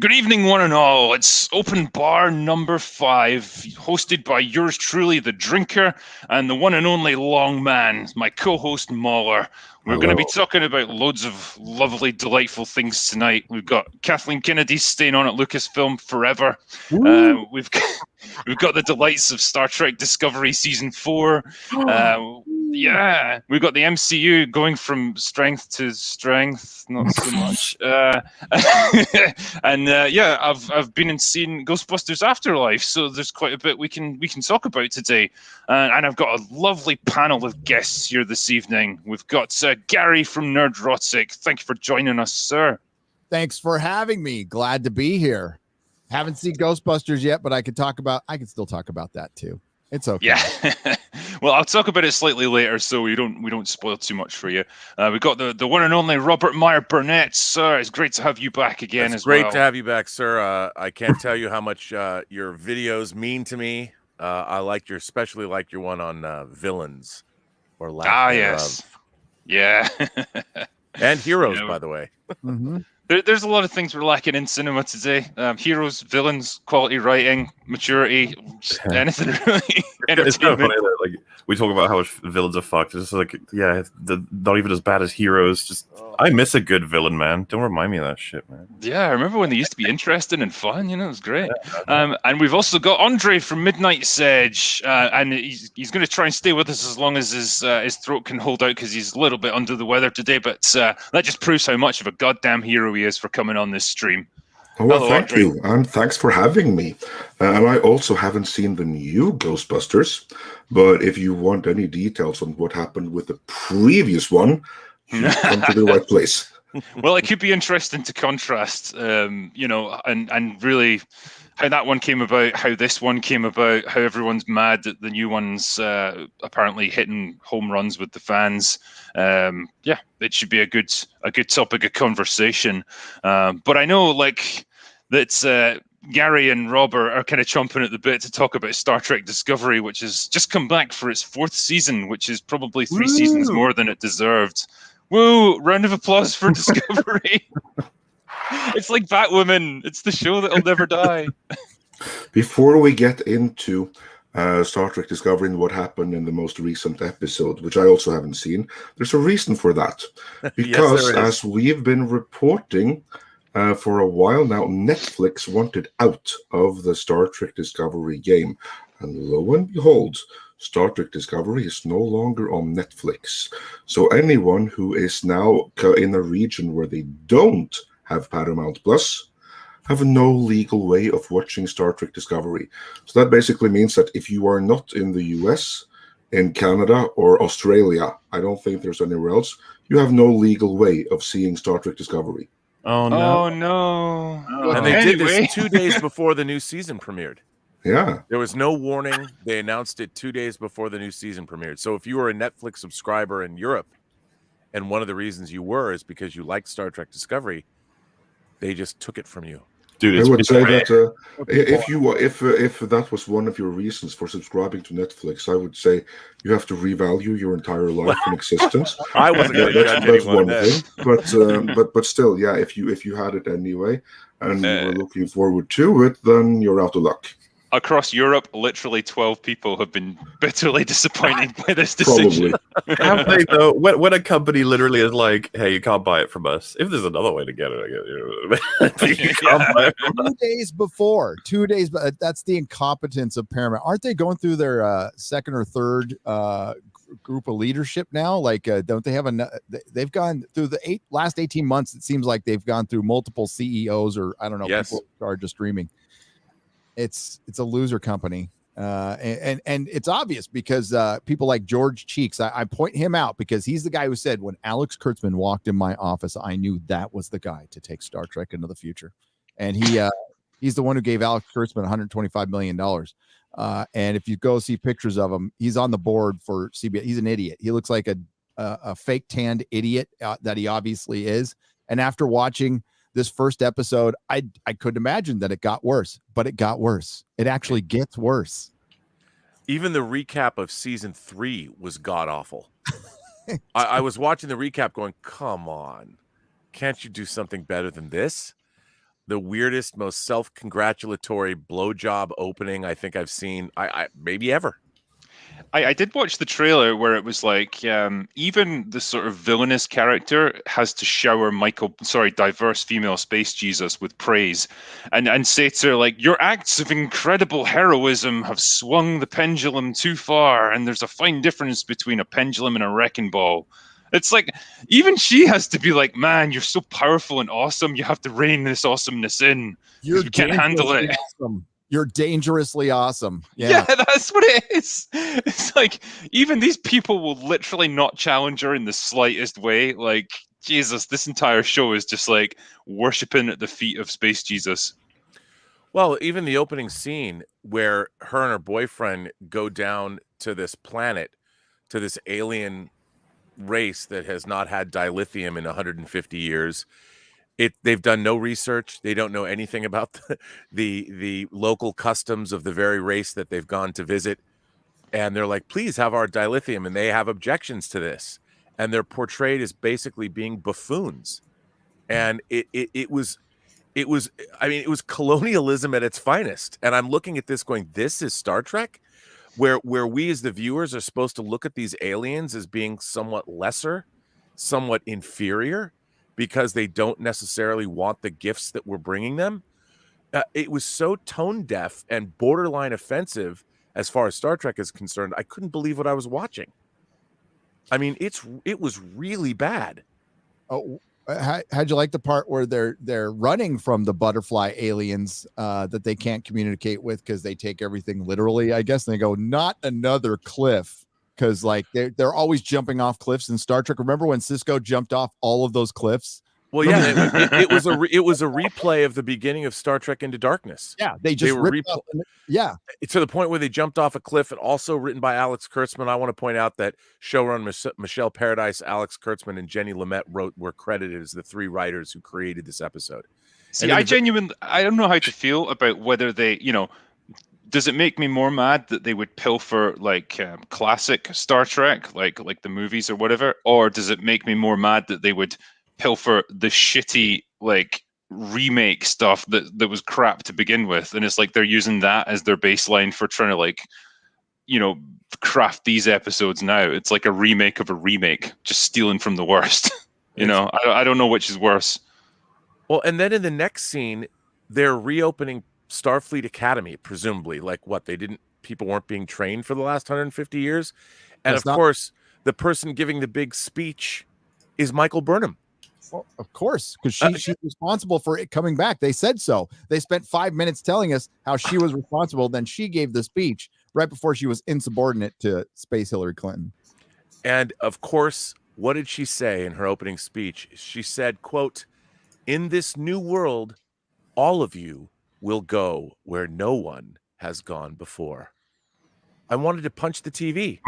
Good evening, one and all. It's open bar number 5, hosted by yours truly, the drinker, and the one and only long man, my co-host MauLer. We're going to be talking about loads of lovely, delightful things tonight. We've got Kathleen Kennedy staying on at Lucasfilm forever. We've got the delights of Star Trek Discovery Season 4. Yeah, we've got the MCU going from strength to strength, not so much. And yeah, I've been and seen Ghostbusters Afterlife, so there's quite a bit we can talk about today. And I've got a lovely panel of guests here this evening. We've got Gary from Nerdrotic. Thank you for joining us, sir. Thanks for having me. Glad to be here. Haven't seen Ghostbusters yet, but I can still talk about that too. It's okay. Yeah. Well, I'll talk about it slightly later, so we don't spoil too much for you. We've got the one and only Robert Meyer Burnett, sir. It's great to have you back again. It's great to have you back, sir. I can't tell you how much your videos mean to me. I especially like your one on villains or lack thereof. Yes. Yeah. And heroes, by the way. Mm-hmm. There's a lot of things we're lacking in cinema today. Heroes, villains, quality writing, maturity, anything really. It's kind of funny that, like, we talk about how much villains are fucked. It's like, yeah, not even as bad as heroes. Just, I miss a good villain, man. Don't remind me of that shit, man. Yeah, I remember when they used to be interesting and fun. It was great. And we've also got Andre from Midnight's Edge, and he's going to try and stay with us as long as his throat can hold out because he's a little bit under the weather today. But that just proves how much of a goddamn hero he is for coming on this stream. Well, thank you, and thanks for having me. And I also haven't seen the new Ghostbusters, but if you want any details on what happened with the previous one, you come to the right place. Well, it could be interesting to contrast, and really how that one came about, how this one came about, how everyone's mad that the new one's apparently hitting home runs with the fans. Yeah, it should be a good topic of conversation. But I know, that Gary and Robert are kind of chomping at the bit to talk about Star Trek Discovery, which has just come back for its 4th season, which is probably 3 seasons more than it deserved. Woo! Round of applause for Discovery. It's like Batwoman. It's the show that'll never die. Before we get into Star Trek Discovery and what happened in the most recent episode, which I also haven't seen, there's a reason for that. Because Yes, as we've been reporting for a while now, Netflix wanted out of the Star Trek Discovery game. And lo and behold, Star Trek Discovery is no longer on Netflix. So anyone who is now in a region where they don't have Paramount Plus have no legal way of watching Star Trek Discovery. So that basically means that if you are not in the US, in Canada, or Australia, I don't think there's anywhere else, you have no legal way of seeing Star Trek Discovery. Oh, no. Oh, no. And they did this 2 days before the new season premiered. Yeah. There was no warning. They announced it 2 days before the new season premiered. So if you were a Netflix subscriber in Europe, and one of the reasons you were is because you liked Star Trek Discovery, they just took it from you. Dude, I would say that if that was one of your reasons for subscribing to Netflix, I would say you have to revalue your entire life and existence. I wasn't going to judge that's anyone one thing, but still, yeah. If you had it anyway and you were looking forward to it, then you're out of luck. Across Europe, literally 12 people have been bitterly disappointed by this decision. Have they, though? When a company literally is like, "Hey, you can't buy it from us. If there's another way to get it, I guess you can't buy it from us." 2 days, that's the incompetence of Paramount. Aren't they going through their second or third group of leadership now? Like, don't they have they've gone through the last 18 months. It seems like they've gone through multiple CEOs, or I don't know, Yes. people in charge of streaming. It's a loser company. And it's obvious because people like George Cheeks, I point him out because he's the guy who said, when Alex Kurtzman walked in my office, I knew that was the guy to take Star Trek into the future. And he's the one who gave Alex Kurtzman $125 million. And if you go see pictures of him, he's on the board for CBS. He's an idiot. He looks like a fake tanned idiot that he obviously is. And after watching this first episode, I couldn't imagine that it got worse, but it got worse. It actually gets worse. Even the recap of season 3 was god awful. I was watching the recap going, come on, can't you do something better than this? the weirdest, most self-congratulatory blowjob opening I think I've seen, I maybe ever. I did watch the trailer where it was like even the sort of villainous character has to shower diverse female space Jesus with praise and say to her, like, your acts of incredible heroism have swung the pendulum too far, and there's a fine difference between a pendulum and a wrecking ball. It's like even she has to be like, man, you're so powerful and awesome. You have to rein this awesomeness in. You can't handle it. Awesome. You're dangerously awesome. Yeah, that's what it is. It's like even these people will literally not challenge her in the slightest way. Like, Jesus, this entire show is just like worshiping at the feet of Space Jesus. Well, even the opening scene where her and her boyfriend go down to this planet, to this alien race that has not had dilithium in 150 years. They've done no research. They don't know anything about the local customs of the very race that they've gone to visit. And they're like, please have our dilithium. And they have objections to this. And they're portrayed as basically being buffoons. And it was colonialism at its finest. And I'm looking at this going, this is Star Trek, where we as the viewers are supposed to look at these aliens as being somewhat lesser, somewhat inferior, because they don't necessarily want the gifts that we're bringing them. It was so tone deaf and borderline offensive as far as Star Trek is concerned. I couldn't believe what I was watching. I mean, it was really bad. Oh, how'd you like the part where they're running from the butterfly aliens that they can't communicate with because they take everything literally, I guess, and they go, not another cliff. Because like they're always jumping off cliffs in Star Trek. Remember when Cisco jumped off all of those cliffs? Well, yeah, it was a replay of the beginning of Star Trek Into Darkness. Yeah, they were to the point where they jumped off a cliff. And also written by Alex Kurtzman. I want to point out that showrunner Michelle Paradise, Alex Kurtzman, and Jenny Lumet were credited as the three writers who created this episode. See, I don't know how to feel about whether they, does it make me more mad that they would pilfer like classic Star Trek, like the movies or whatever, or does it make me more mad that they would pilfer the shitty like remake stuff that was crap to begin with, and it's like they're using that as their baseline for trying to like, craft these episodes now. It's like a remake of a remake, just stealing from the worst. I don't know which is worse. Well, and then in the next scene, they're reopening Starfleet Academy, presumably. Like what? People weren't being trained for the last 150 years. And course, the person giving the big speech is Michael Burnham. Well, of course, because she's responsible for it coming back. They said so. They spent 5 minutes telling us how she was responsible. Then she gave the speech right before she was insubordinate to Space Hillary Clinton. And of course, what did she say in her opening speech? She said, quote, "In this new world, all of you will go where no one has gone before." I wanted to punch the TV.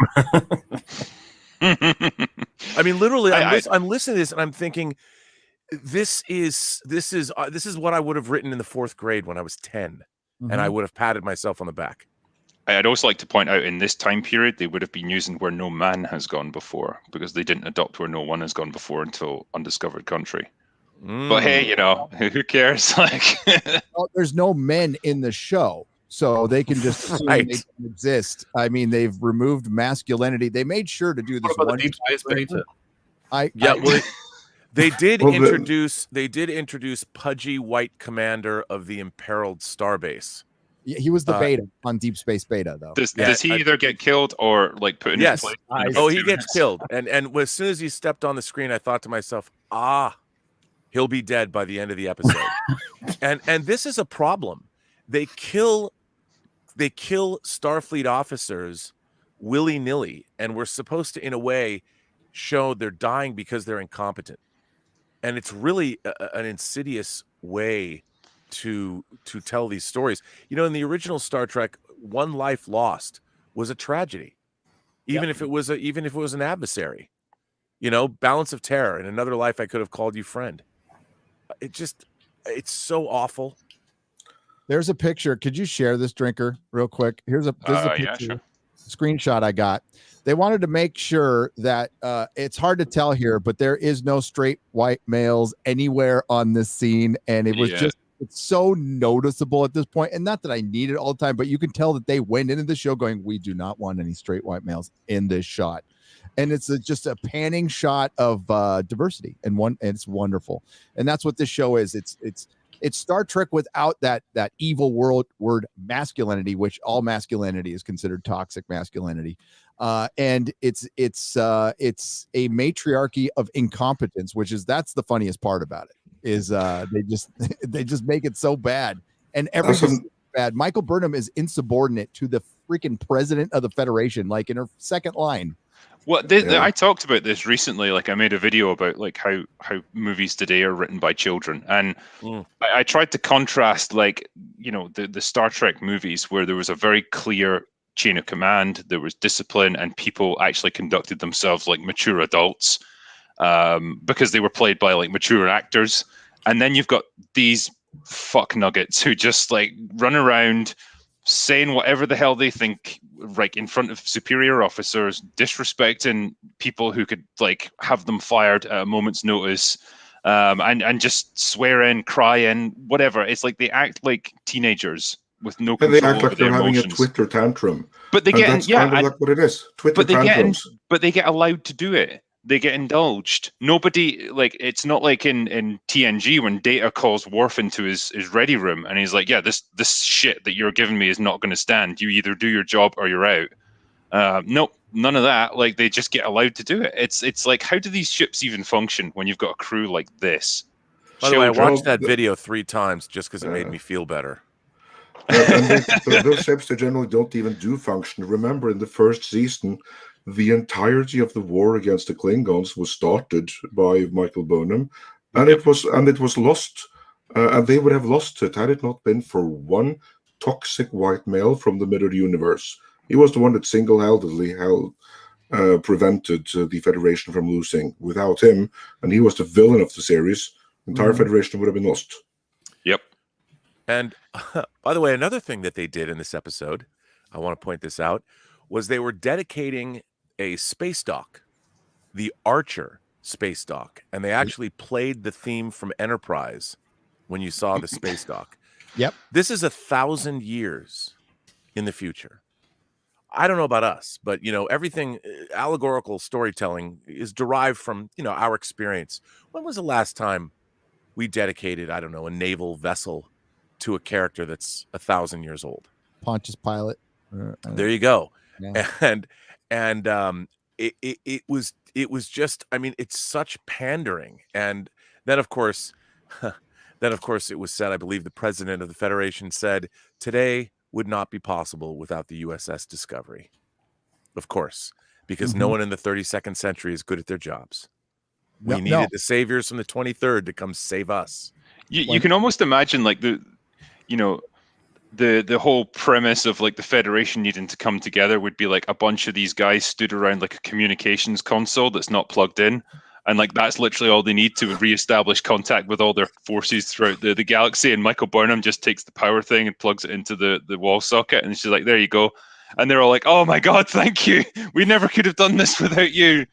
I mean, literally, I'm listening to this and I'm thinking, this is what I would have written in the 4th grade when I was 10, and I would have patted myself on the back. I'd also like to point out in this time period, they would have been using where no man has gone before, because they didn't adopt where no one has gone before until Undiscovered Country. But hey, who cares? Like, well, there's no men in the show, so they can just assume they don't exist. I mean, they've removed masculinity. They made sure to do this. What about the Deep Space Beta? They did introduce pudgy white commander of the imperiled starbase. He was the beta on Deep Space Beta, though. Does he either get killed or like put in his place? He gets killed. And as soon as he stepped on the screen, I thought to myself, he'll be dead by the end of the episode. and this is a problem. They kill Starfleet officers willy-nilly, and we're supposed to, in a way, show they're dying because they're incompetent. And it's really an insidious way to tell these stories. In the original Star Trek, one life lost was a tragedy, even if it was an adversary. Balance of Terror. In another life, I could have called you friend. It's so awful. There's a picture. Could you share this, Drinker, real quick? Here's a picture, yeah, sure. Screenshot I got. They wanted to make sure that it's hard to tell here, but there is no straight white males anywhere on this scene, and it was just it's so noticeable at this point, and not that I need it all the time, but you can tell that they went into the show going, we do not want any straight white males in this shot. And it's just a panning shot of diversity, and it's wonderful. And that's what this show is. It's Star Trek without that evil word masculinity, which all masculinity is considered toxic masculinity. And it's a matriarchy of incompetence, that's the funniest part about it. Is they just make it so bad, and everything's bad. Michael Burnham is insubordinate to the freaking president of the Federation, like in her second line. Well, I talked about this recently. Like, I made a video about like how movies today are written by children, and I tried to contrast, like, you know, the Star Trek movies where there was a very clear chain of command, there was discipline, and people actually conducted themselves like mature adults because they were played by like mature actors. And then you've got these fuck nuggets who just like run around saying whatever the hell they think, like in front of superior officers, disrespecting people who could like have them fired at a moment's notice, and just swearing, crying, whatever. It's like they act like teenagers with no control. And they act over like they're their having emotions. a Twitter tantrum. But they get, kind of like what it is. Twitter tantrums. But they get allowed to do it. They get indulged. Nobody, like, it's not like in TNG when Data calls Worf into his ready room and he's like, yeah, this shit that you're giving me is not going to stand. You either do your job or you're out. Nope, none of that. Like, they just get allowed to do it. It's like, how do these ships even function when you've got a crew like this? By the way, I watched that video 3 times just because it made me feel better. And those ships, they generally don't even do function. Remember, in the first season, the entirety of the war against the Klingons was started by Michael Burnham, and it was lost, and they would have lost it had it not been for one toxic white male from the Middle Universe. He was the one that single-handedly prevented the Federation from losing. Without him, and he was the villain of the series, the entire Federation would have been lost. Yep. And by the way, another thing that they did in this episode, I want to point this out, was they were dedicating a space dock, the Archer space dock, and they actually played the theme from Enterprise when you saw the space dock. Yep. This is 1,000 years in the future. I don't know about us, but, you know, everything allegorical storytelling is derived from, you know, our experience. When was the last time we dedicated, I don't know, a naval vessel to a character that's 1,000 years old? Pontius Pilate. There you go. Yeah. And it was just, I mean, it's such pandering. And then of course it was said, I believe the president of the Federation said, today would not be possible without the USS Discovery. Of course, because no one in the 32nd century is good at their jobs. We needed the saviors from the 23rd to come save us. You can almost imagine like the whole premise of like the Federation needing to come together would be like a bunch of these guys stood around like a communications console that's not plugged in, and like that's literally all they need to reestablish contact with all their forces throughout the galaxy. And Michael Burnham just takes the power thing and plugs it into the wall socket, and she's like, there you go. And they're all like, oh my god, thank you, we never could have done this without you.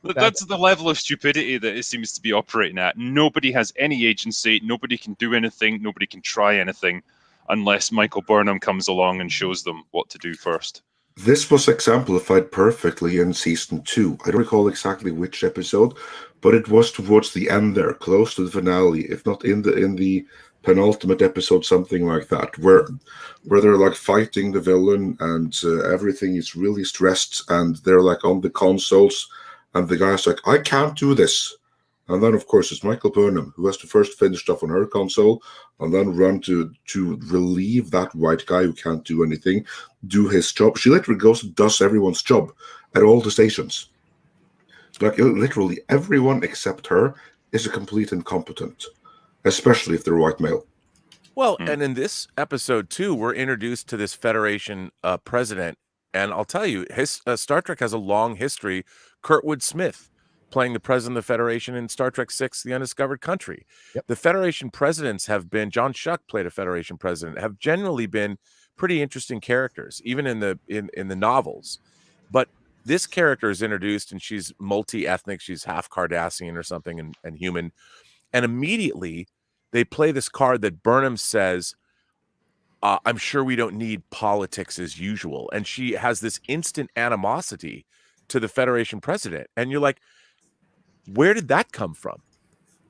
That's the level of stupidity that it seems to be operating at. Nobody has any agency, nobody can do anything, nobody can try anything unless Michael Burnham comes along and shows them what to do first. This was exemplified perfectly in season 2. I don't recall exactly which episode, but it was towards the end there, close to the finale, if not in the penultimate episode, something like that, where they're like fighting the villain and everything is really stressed, and they're like on the consoles, and the guy's like, I can't do this. And then, of course, it's Michael Burnham who has to first finish stuff on her console and then run to relieve that white guy who can't do anything, do his job. She literally goes and does everyone's job at all the stations. Like, literally everyone except her is a complete incompetent, especially if they're white male. Well, and in this episode, too, we're introduced to this Federation president. And I'll tell you, his Star Trek has a long history. Kurtwood Smith playing the president of the Federation in Star Trek VI, The Undiscovered Country. Yep. The Federation presidents have been, John Schuck played a Federation president, have generally been pretty interesting characters, even in the novels. But this character is introduced, and she's multi-ethnic. She's half Cardassian or something and human. And immediately they play this card that Burnham says, I'm sure we don't need politics as usual. And she has this instant animosity to the Federation president. And you're like, where did that come from?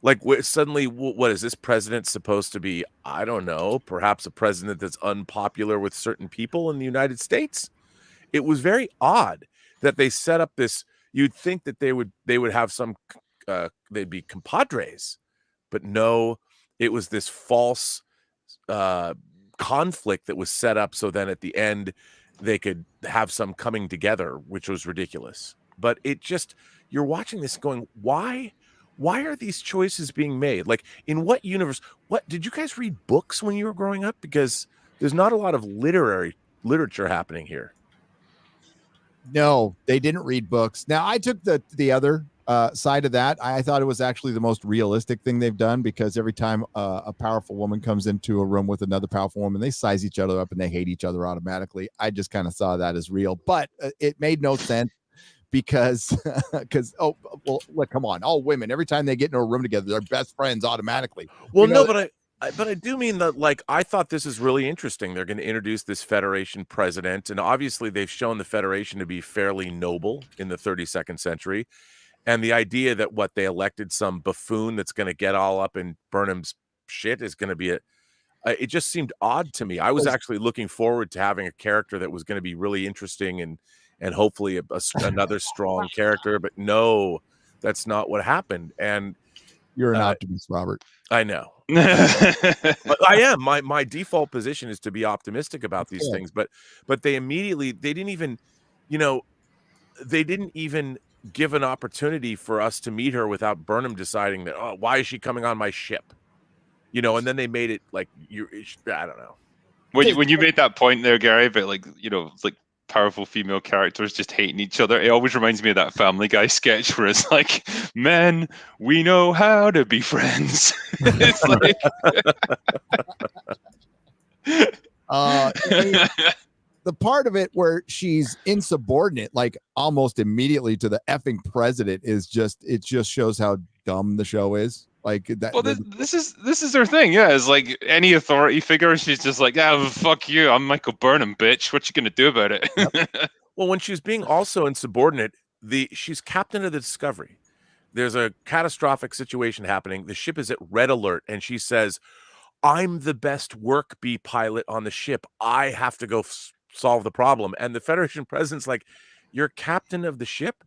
Like, suddenly, what is this president supposed to be? I don't know, perhaps a president that's unpopular with certain people in the United States. It was very odd that they set up this. You'd think that they would have some, they'd be compadres, but no, it was this false conflict that was set up so then at the end they could have some coming together, which was ridiculous. But it just, you're watching this going, why are these choices being made? Like, in what universe? What did you guys read books when you were growing up? Because there's not a lot of literature happening here. No, they didn't read books. Now, I took the other side of that. I thought it was actually the most realistic thing they've done, because every time a powerful woman comes into a room with another powerful woman, they size each other up and they hate each other automatically. I just kind of saw that as real, but it made no sense because oh, well, look, come on, all women, every time they get into a room together, they're best friends automatically. Well, no, but I do mean that, like, I thought this is really interesting. They're going to introduce this Federation president, and obviously they've shown the Federation to be fairly noble in the 32nd century. And the idea that they elected some buffoon that's going to get all up in Burnham's shit is going to be it just seemed odd to me. I was actually looking forward to having a character that was going to be really interesting and hopefully another strong character, but no, that's not what happened. And you're an optimist, Robert. I know. But I am. My default position is to be optimistic about these things, but they didn't even give an opportunity for us to meet her without Burnham deciding that, oh, why is she coming on my ship? And then they made it like, I don't know. When you made that point there, Gary, but like powerful female characters just hating each other, it always reminds me of that Family Guy sketch where it's like, men, we know how to be friends. It's like the part of it where she's insubordinate, like almost immediately to the effing president, it just shows how dumb the show is. Like that. Well, this is their thing. Yeah, it's like any authority figure. She's just like, yeah, fuck you. I'm Michael Burnham, bitch. What you gonna do about it? Yep. Well, when she's being also insubordinate, she's captain of the Discovery. There's a catastrophic situation happening. The ship is at red alert, and she says, "I'm the best work bee pilot on the ship. I have to go solve the problem." And the Federation president's like, "You're captain of the ship,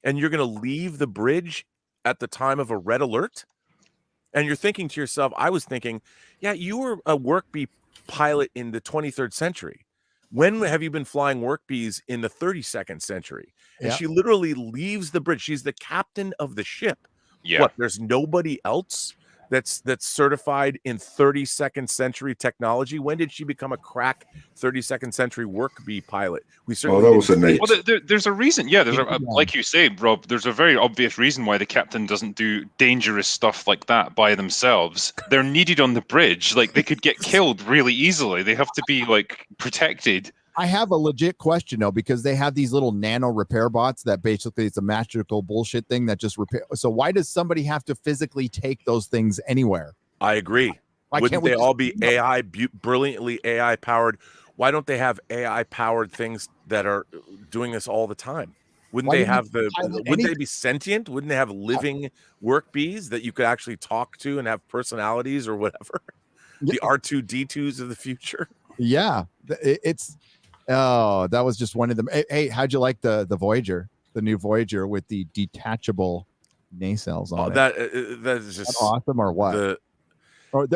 and you're gonna leave the bridge at the time of a red alert?" And you're thinking to yourself, I was thinking, yeah, you were a work bee pilot in the 23rd century. When have you been flying work bees in the 32nd century? And she literally leaves the bridge. She's the captain of the ship. Yeah. What? There's nobody else that's certified in 32nd century technology. When did she become a crack 32nd century work bee pilot? We certainly that was innate. Well, there's a reason. Yeah, there's like you say, Rob. There's a very obvious reason why the captain doesn't do dangerous stuff like that by themselves. They're needed on the bridge. Like, they could get killed really easily. They have to be like protected. I have a legit question though, because they have these little nano repair bots that basically it's a magical bullshit thing that just repair. So why does somebody have to physically take those things anywhere? I agree. Wouldn't they all be AI, brilliantly AI powered? Why don't they have AI powered things that are doing this all the time? Wouldn't they have wouldn't they be sentient? Wouldn't they have living work bees that you could actually talk to and have personalities or whatever? The R2D2s of the future. Yeah, it's. Oh, that was just one of them. Hey, how'd you like the Voyager, the new Voyager with the detachable nacelles on it? That is just awesome, or what?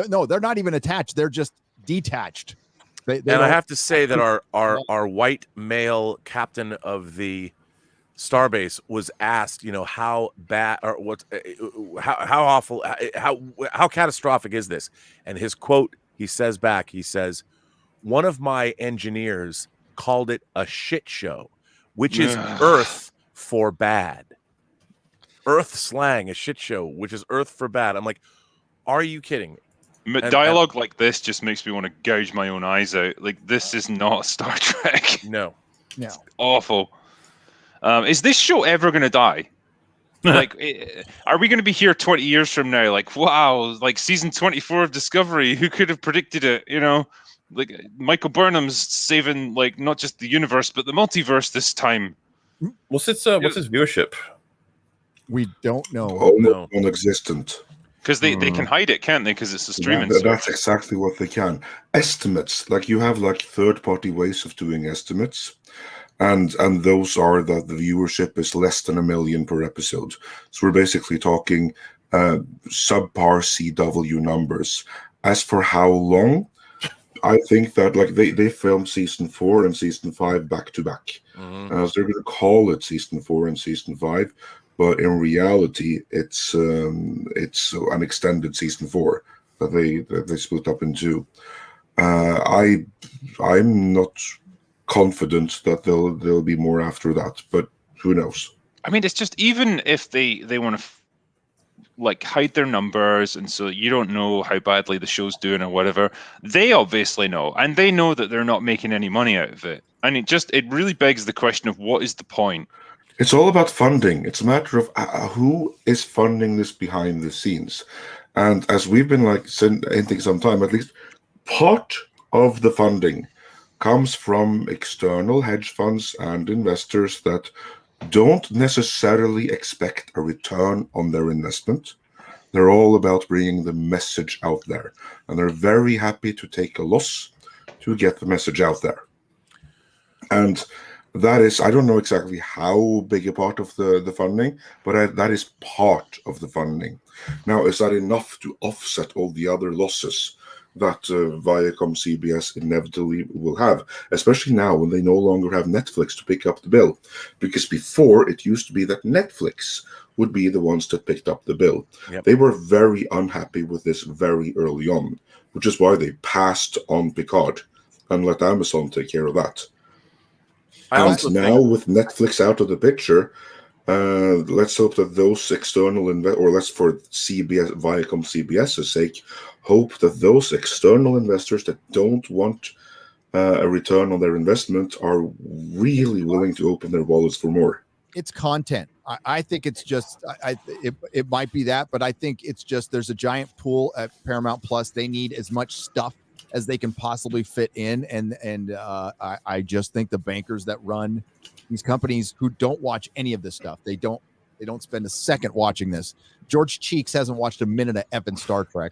No, they're not even attached. They're just detached. And I have to say that our white male captain of the Starbase was asked, how bad or what, how awful, how catastrophic is this? And his quote, he says, "One of my engineers called it a shit show, which is Earth for bad." Earth slang, a shit show, which is Earth for bad. I'm like, are you kidding me? Dialogue like this just makes me want to gouge my own eyes out. Like, this is not Star Trek. No. It's awful. Is this show ever going to die? Like, are we going to be here 20 years from now? Like, wow, like season 24 of Discovery, who could have predicted it? You know, like Michael Burnham's saving like not just the universe but the multiverse this time. What's its viewership? We don't know. Almost non-existent. Because they can hide it, can't they? Because it's a streaming service. That's exactly what they can. Estimates, like you have like third-party ways of doing estimates. And those are that the viewership is less than 1 million per episode. So we're basically talking subpar CW numbers. As for how long, I think that like they filmed season 4 and season 5 back to back. So they're going to call it season 4 and season 5, but in reality, it's an extended season 4 that they split up into. I'm not confident that there'll be more after that, but who knows? I mean, it's just even if they want to like hide their numbers, and so you don't know how badly the show's doing or whatever, they obviously know, and they know that they're not making any money out of it. And it really begs the question of what is the point? It's all about funding. It's a matter of who is funding this behind the scenes. And as we've been like hinting some time, at least part of the funding comes from external hedge funds and investors that don't necessarily expect a return on their investment. They're all about bringing the message out there, and they're very happy to take a loss to get the message out there. And that is, I don't know exactly how big a part of the funding, but that is part of the funding. Now, is that enough to offset all the other losses that Viacom CBS inevitably will have, especially now when they no longer have Netflix to pick up the bill? Because before, it used to be that Netflix would be the ones that picked up the bill. Yep. They were very unhappy with this very early on, which is why they passed on Picard and let Amazon take care of that. And now with Netflix out of the picture, let's hope that those external or let's for CBS, Viacom CBS's sake, hope that those external investors that don't want a return on their investment are really willing to open their wallets for more. It's content. I think it's just it might be that, but I think it's just there's a giant pool at Paramount Plus. They need as much stuff as they can possibly fit in, and I just think the bankers that run these companies who don't watch any of this stuff, they don't spend a second watching this. George Cheeks hasn't watched a minute of effing Star Trek.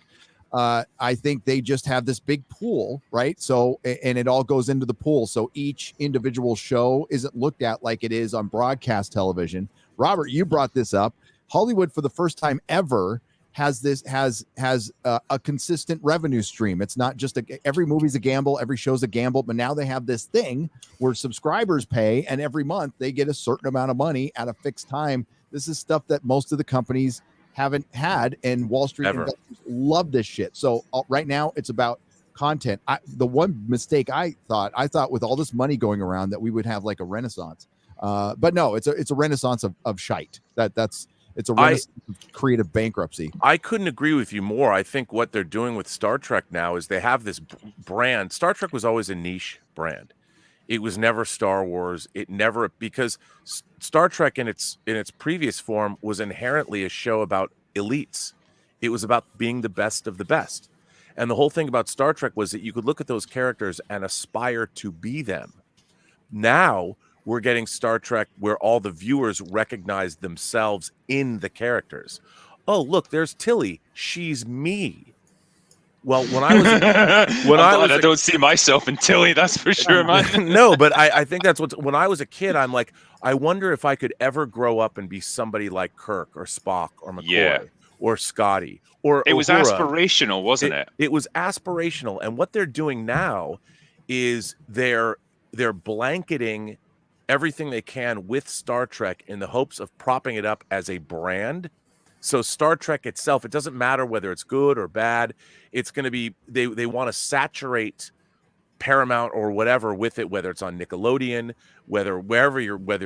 I think they just have this big pool, right? So, and it all goes into the pool. So each individual show isn't looked at like it is on broadcast television. Robert, you brought this up. Hollywood, for the first time ever, has a consistent revenue stream. It's not just every movie's a gamble, every show's a gamble, but now they have this thing where subscribers pay, and every month they get a certain amount of money at a fixed time. This is stuff that most of the companies haven't had, and Wall Street investors love this shit. So right now it's about content. The one mistake I thought with all this money going around that we would have like a renaissance, but no, it's a renaissance of shite. It's a renaissance of creative bankruptcy. I couldn't agree with you more. I think what they're doing with Star Trek now is they have this brand. Star Trek was always a niche brand. It was never Star Wars. Because Star Trek in its previous form was inherently a show about elites. It was about being the best of the best. And the whole thing about Star Trek was that you could look at those characters and aspire to be them. Now we're getting Star Trek where all the viewers recognize themselves in the characters. Oh, look, there's Tilly. She's me. Well, when I was I don't see myself in Tilly, that's for sure, man. No, but I think that's when I was a kid, I'm like, I wonder if I could ever grow up and be somebody like Kirk or Spock or McCoy or Scotty or it was Uhura. Aspirational, wasn't it? It was aspirational. And what they're doing now is they're blanketing everything they can with Star Trek in the hopes of propping it up as a brand. So Star Trek itself, it doesn't matter whether it's good or bad. It's going to be, they want to saturate Paramount or whatever with it, whether it's on Nickelodeon, whether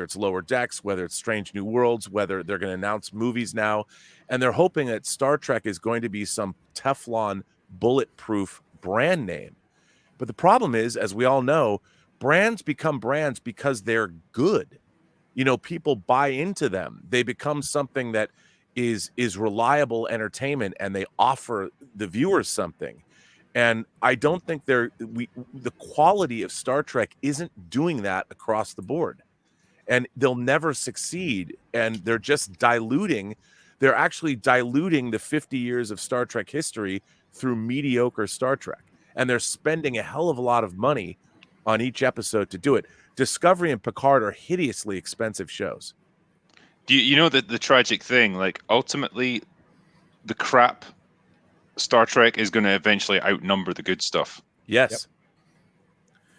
it's Lower Decks, whether it's Strange New Worlds, whether they're going to announce movies now. And they're hoping that Star Trek is going to be some Teflon bulletproof brand name. But the problem is, as we all know, brands become brands because they're good. people buy into them. They become something that is reliable entertainment, and they offer the viewers something. And I don't think the quality of Star Trek isn't doing that across the board, and they'll never succeed. And they're just diluting. They're actually diluting the 50 years of Star Trek history through mediocre Star Trek. And they're spending a hell of a lot of money on each episode to do it. Discovery and Picard are hideously expensive shows. Do you know that the tragic thing, like ultimately the crap Star Trek is going to eventually outnumber the good stuff. Yes. Yep.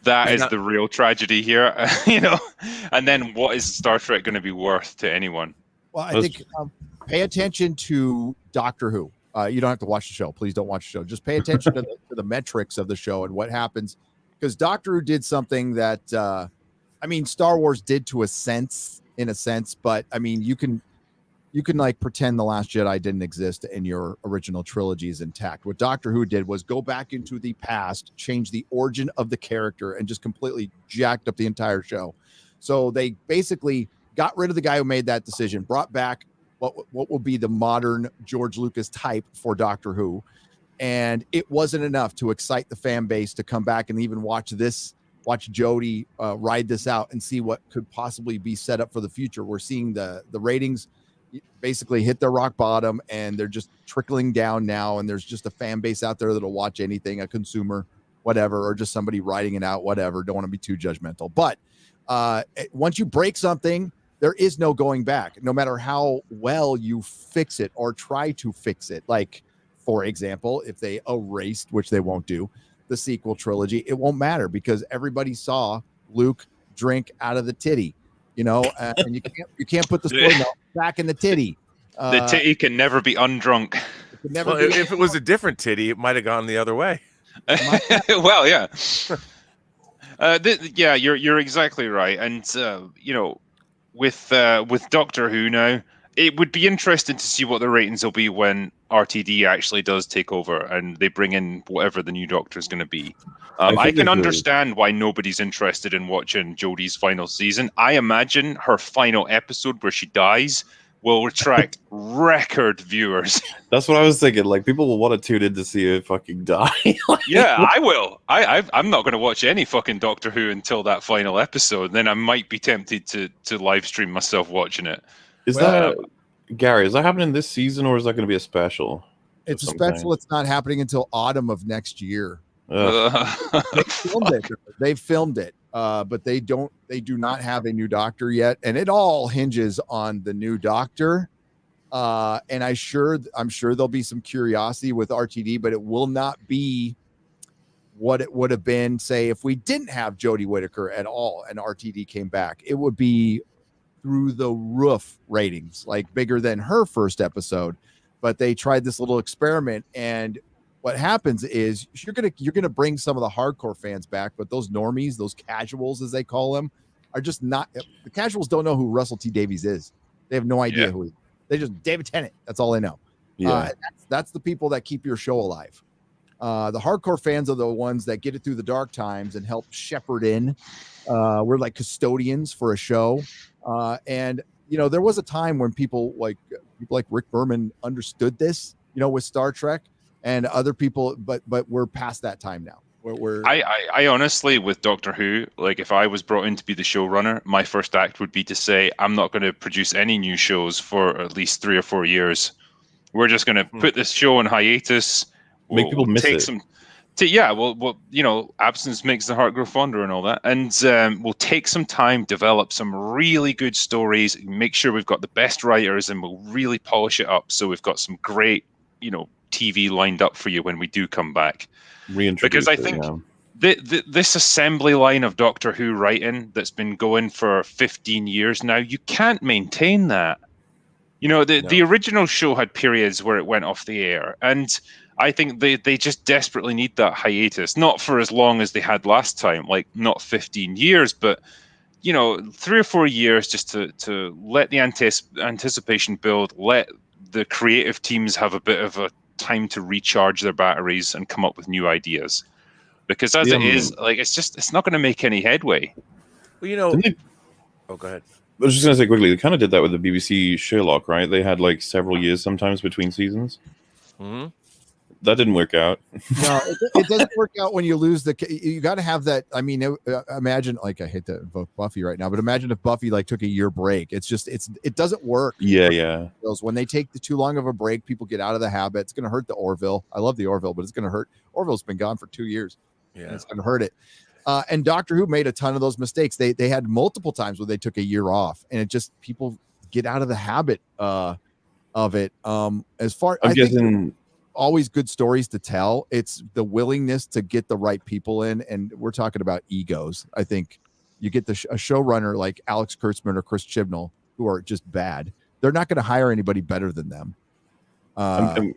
That is the real tragedy here, and then what is Star Trek going to be worth to anyone? Well, I think pay attention to Doctor Who. You don't have to watch the show. Please don't watch the show. Just pay attention to the metrics of the show and what happens, because Doctor Who did something that, Star Wars did in a sense, but I mean, you can like pretend The Last Jedi didn't exist and your original trilogy is intact. What Doctor Who did was go back into the past, change the origin of the character, and just completely jacked up the entire show. So they basically got rid of the guy who made that decision, brought back what will be the modern George Lucas type for Doctor Who. And it wasn't enough to excite the fan base to come back and even watch Jodie ride this out and see what could possibly be set up for the future. We're seeing the ratings basically hit their rock bottom, and they're just trickling down now. And there's just a fan base out there that'll watch anything, a consumer, whatever, or just somebody writing it out, whatever. Don't want to be too judgmental. But once you break something, there is no going back, no matter how well you fix it or try to fix it. Like, for example, if they erased, which they won't do, the sequel trilogy, it won't matter because everybody saw Luke drink out of the titty, and you can't put the spoil milk back in the titty. The titty can never be undrunk. If it was a different titty, it might have gone the other way. Well, yeah. You're exactly right. And with Doctor Who now, it would be interesting to see what the ratings will be when RTD actually does take over and they bring in whatever the new Doctor is going to be. I can understand why nobody's interested in watching Jodie's final season. I imagine her final episode where she dies will attract record viewers. That's what I was thinking. Like, people will want to tune in to see her fucking die. Yeah, I will. I'm not going to watch any fucking Doctor Who until that final episode. Then I might be tempted to live stream myself watching it. Gary, is that happening this season, or is that going to be a special? It's a special. It's not happening until autumn of next year. They filmed it, but they do not have a new Doctor yet, and it all hinges on the new Doctor. And I'm sure there'll be some curiosity with RTD, but it will not be what it would have been, say, if we didn't have Jodie Whittaker at all and RTD came back. It would be through the roof ratings, like bigger than her first episode. But they tried this little experiment, and what happens is you're gonna bring some of the hardcore fans back, but those normies, those casuals as they call them, are just not. The casuals don't know who Russell T Davies is. They have no idea who he is. They just David Tennant. That's all they know. Yeah. That's the people that keep your show alive. The hardcore fans are the ones that get it through the dark times and help shepherd in. We're like custodians for a show. And there was a time when people like Rick Berman understood this, with Star Trek, and other people, but we're past that time now. I honestly, with Doctor Who, like if I was brought in to be the showrunner, my first act would be to say, I'm not going to produce any new shows for at least 3 or 4 years. We're just going to put this show on hiatus. Make people miss it. Absence makes the heart grow fonder and all that. And we'll take some time, develop some really good stories, make sure we've got the best writers, and we'll really polish it up so we've got some great, TV lined up for you when we do come back. Because I think this assembly line of Doctor Who writing that's been going for 15 years now, you can't maintain that. The original show had periods where it went off the air, and I think they just desperately need that hiatus, not for as long as they had last time, like not 15 years, but 3 or 4 years just to let the anticipation build, let the creative teams have a bit of a time to recharge their batteries and come up with new ideas. Because it is, like, it's not going to make any headway. Well, oh, go ahead. I was just going to say quickly, they kind of did that with the BBC Sherlock, right? They had like several years sometimes between seasons. Mm-hmm. That didn't work out. No, it doesn't work out when you lose the. You got to have that. I mean, imagine, like, I hate to invoke Buffy right now, but imagine if Buffy like took a year break. It doesn't work. Yeah. When they take too long of a break, people get out of the habit. It's going to hurt the Orville. I love the Orville, but it's going to hurt. Orville's been gone for 2 years. Yeah, it's going to hurt it. And Doctor Who made a ton of those mistakes. They had multiple times where they took a year off, and it just people get out of the habit of it. As far I'm guessing. Always good stories to tell. It's the willingness to get the right people in, and we're talking about egos. I think you get a showrunner like Alex Kurtzman or Chris Chibnall, who are just bad. They're not going to hire anybody better than them. I'm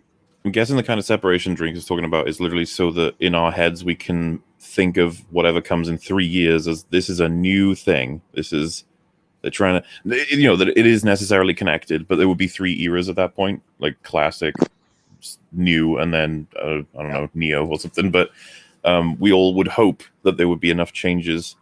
guessing the kind of separation Drink is talking about is literally so that in our heads we can think of whatever comes in 3 years as this is a new thing. They're trying to, that it is necessarily connected, but there would be 3 eras at that point, like classic, new, and then I don't know, Neo or something. But we all would hope that there would be enough changes.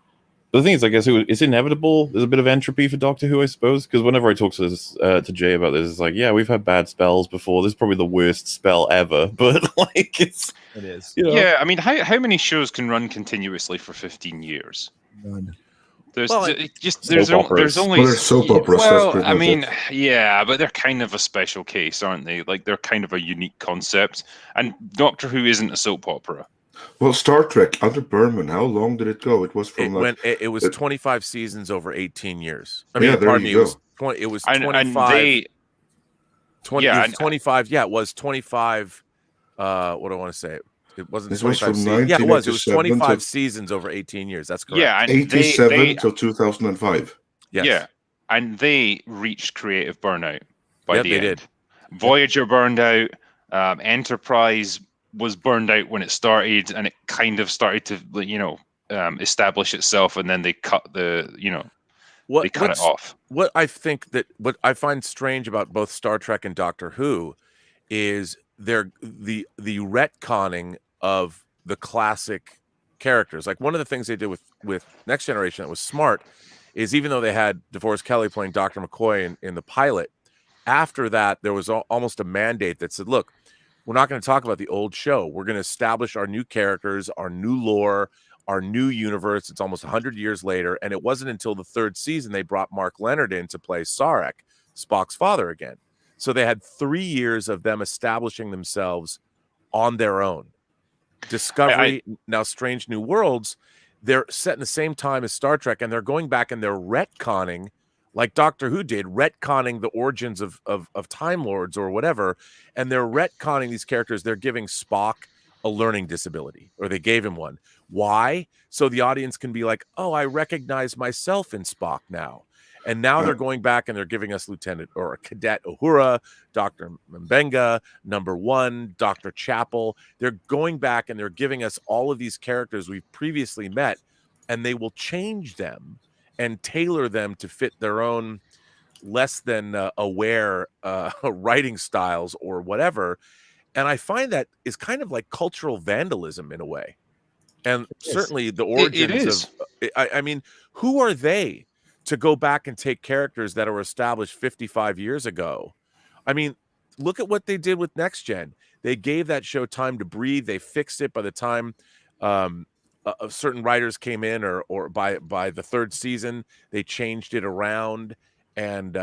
But the thing is, I guess it's inevitable. There's a bit of entropy for Doctor Who, I suppose, because whenever I talk to Jay about this, it's like, yeah, we've had bad spells before. This is probably the worst spell ever, but like it is. Yeah, I mean, how many shows can run continuously for 15 years? None. There's only there's soap operas. Well, I mean, yeah, but they're kind of a special case, aren't they? Like, they're kind of a unique concept, and Doctor Who isn't a soap opera. Well, Star Trek under Berman, how long did it go? It was from it was 25 seasons over 18 years. I mean, yeah, pardon me, it was 25. 25. Yeah, it was 25. What do I want to say? It wasn't 25 seasons. Yeah, it was. It was 25 seasons over 18 years. That's correct. Yeah, and 87 till 2005. Yes. Yeah, and they reached creative burnout by the end. They did. Voyager burned out. Enterprise was burned out when it started, and it kind of started to, establish itself, and then they cut it off. What I find strange about both Star Trek and Doctor Who is the retconning of the classic characters. Like, one of the things they did with Next Generation that was smart is, even though they had DeForest Kelley playing Dr. McCoy in the pilot, after that there was almost a mandate that said, look, we're not going to talk about the old show. We're going to establish our new characters, our new lore, our new universe. It's almost 100 years later, and it wasn't until the 3rd season they brought Mark Leonard in to play Sarek, Spock's father, again. So they had 3 years of them establishing themselves on their own. Discovery, now Strange New Worlds, they're set in the same time as Star Trek, and they're going back and they're retconning, like Doctor Who did, retconning the origins of Time Lords or whatever, and they're retconning these characters. They're giving Spock a learning disability, or they gave him one. Why? So the audience can be like, oh, I recognize myself in Spock now. And now they're going back and they're giving us Lieutenant or Cadet Uhura, Dr. Mbenga, Number One, Dr. Chapel. They're going back and they're giving us all of these characters we've previously met, and they will change them and tailor them to fit their own less than aware writing styles or whatever. And I find that is kind of like cultural vandalism in a way. And certainly the origins of, I mean, who are they to go back and take characters that were established 55 years ago? I mean, look at what they did with Next Gen. They gave that show time to breathe. They fixed it by the time certain writers came in, or by the 3rd season, they changed it around and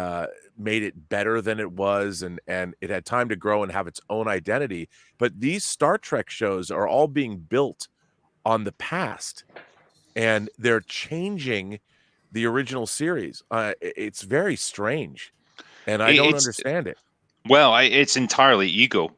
made it better than it was. And it had time to grow and have its own identity. But these Star Trek shows are all being built on the past, and they're changing the original series. It's very strange, and I don't understand it. Well, it's entirely ego.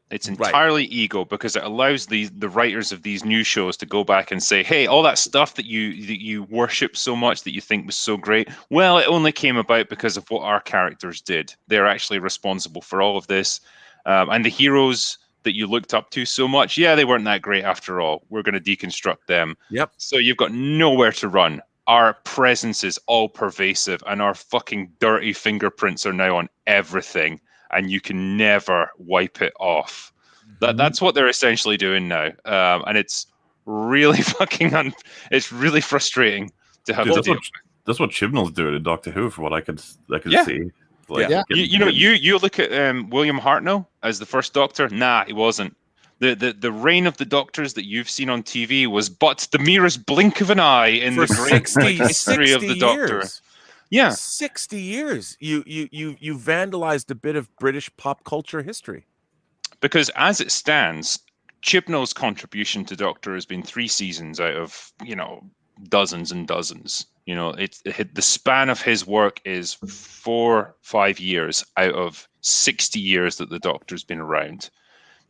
It's entirely ego, because it allows the writers of these new shows to go back and say, hey, all that stuff that you worship so much, that you think was so great, well, it only came about because of what our characters did. They're actually responsible for all of this. And the heroes that you looked up to so much, yeah, they weren't that great after all. We're going to deconstruct them. Yep. So you've got nowhere to run. Our presence is all pervasive, and our fucking dirty fingerprints are now on everything, and you can never wipe it off. That's what they're essentially doing now. And it's really fucking it's really frustrating to have to deal with. that's what Chibnall's doing in Doctor Who, from what I could see. Like, Yeah. You look at William Hartnell as the first Doctor. Nah, he wasn't. The reign of the Doctors that you've seen on TV was but the merest blink of an eye in the great history of the Doctor. Yeah, 60 years. You vandalized a bit of British pop culture history. Because as it stands, Chibnall's contribution to Doctor has been 3 seasons out of dozens and dozens. The span of his work is 4-5 years out of 60 years that the Doctor's been around.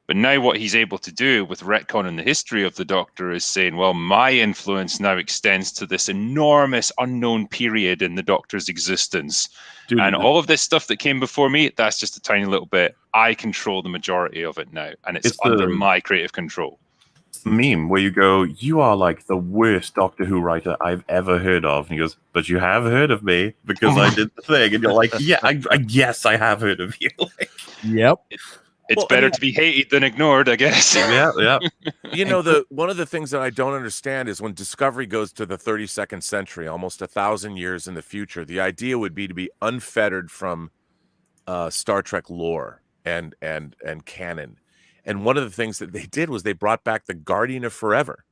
But now what he's able to do with retconning the history of the Doctor is saying, well, my influence now extends to this enormous unknown period in the Doctor's existence. And all of this stuff that came before me, that's just a tiny little bit. I control the majority of it now, and it's under my creative control. It's the meme where you go, you are like the worst Doctor Who writer I've ever heard of. And he goes, but you have heard of me because I did the thing. And you're like, yeah, yes, I have heard of you. Yep. It's better to be hated than ignored, I guess. Yeah. One of the things that I don't understand is when Discovery goes to the 32nd century, almost 1,000 years in the future, the idea would be to be unfettered from Star Trek lore and canon. And one of the things that they did was they brought back the Guardian of Forever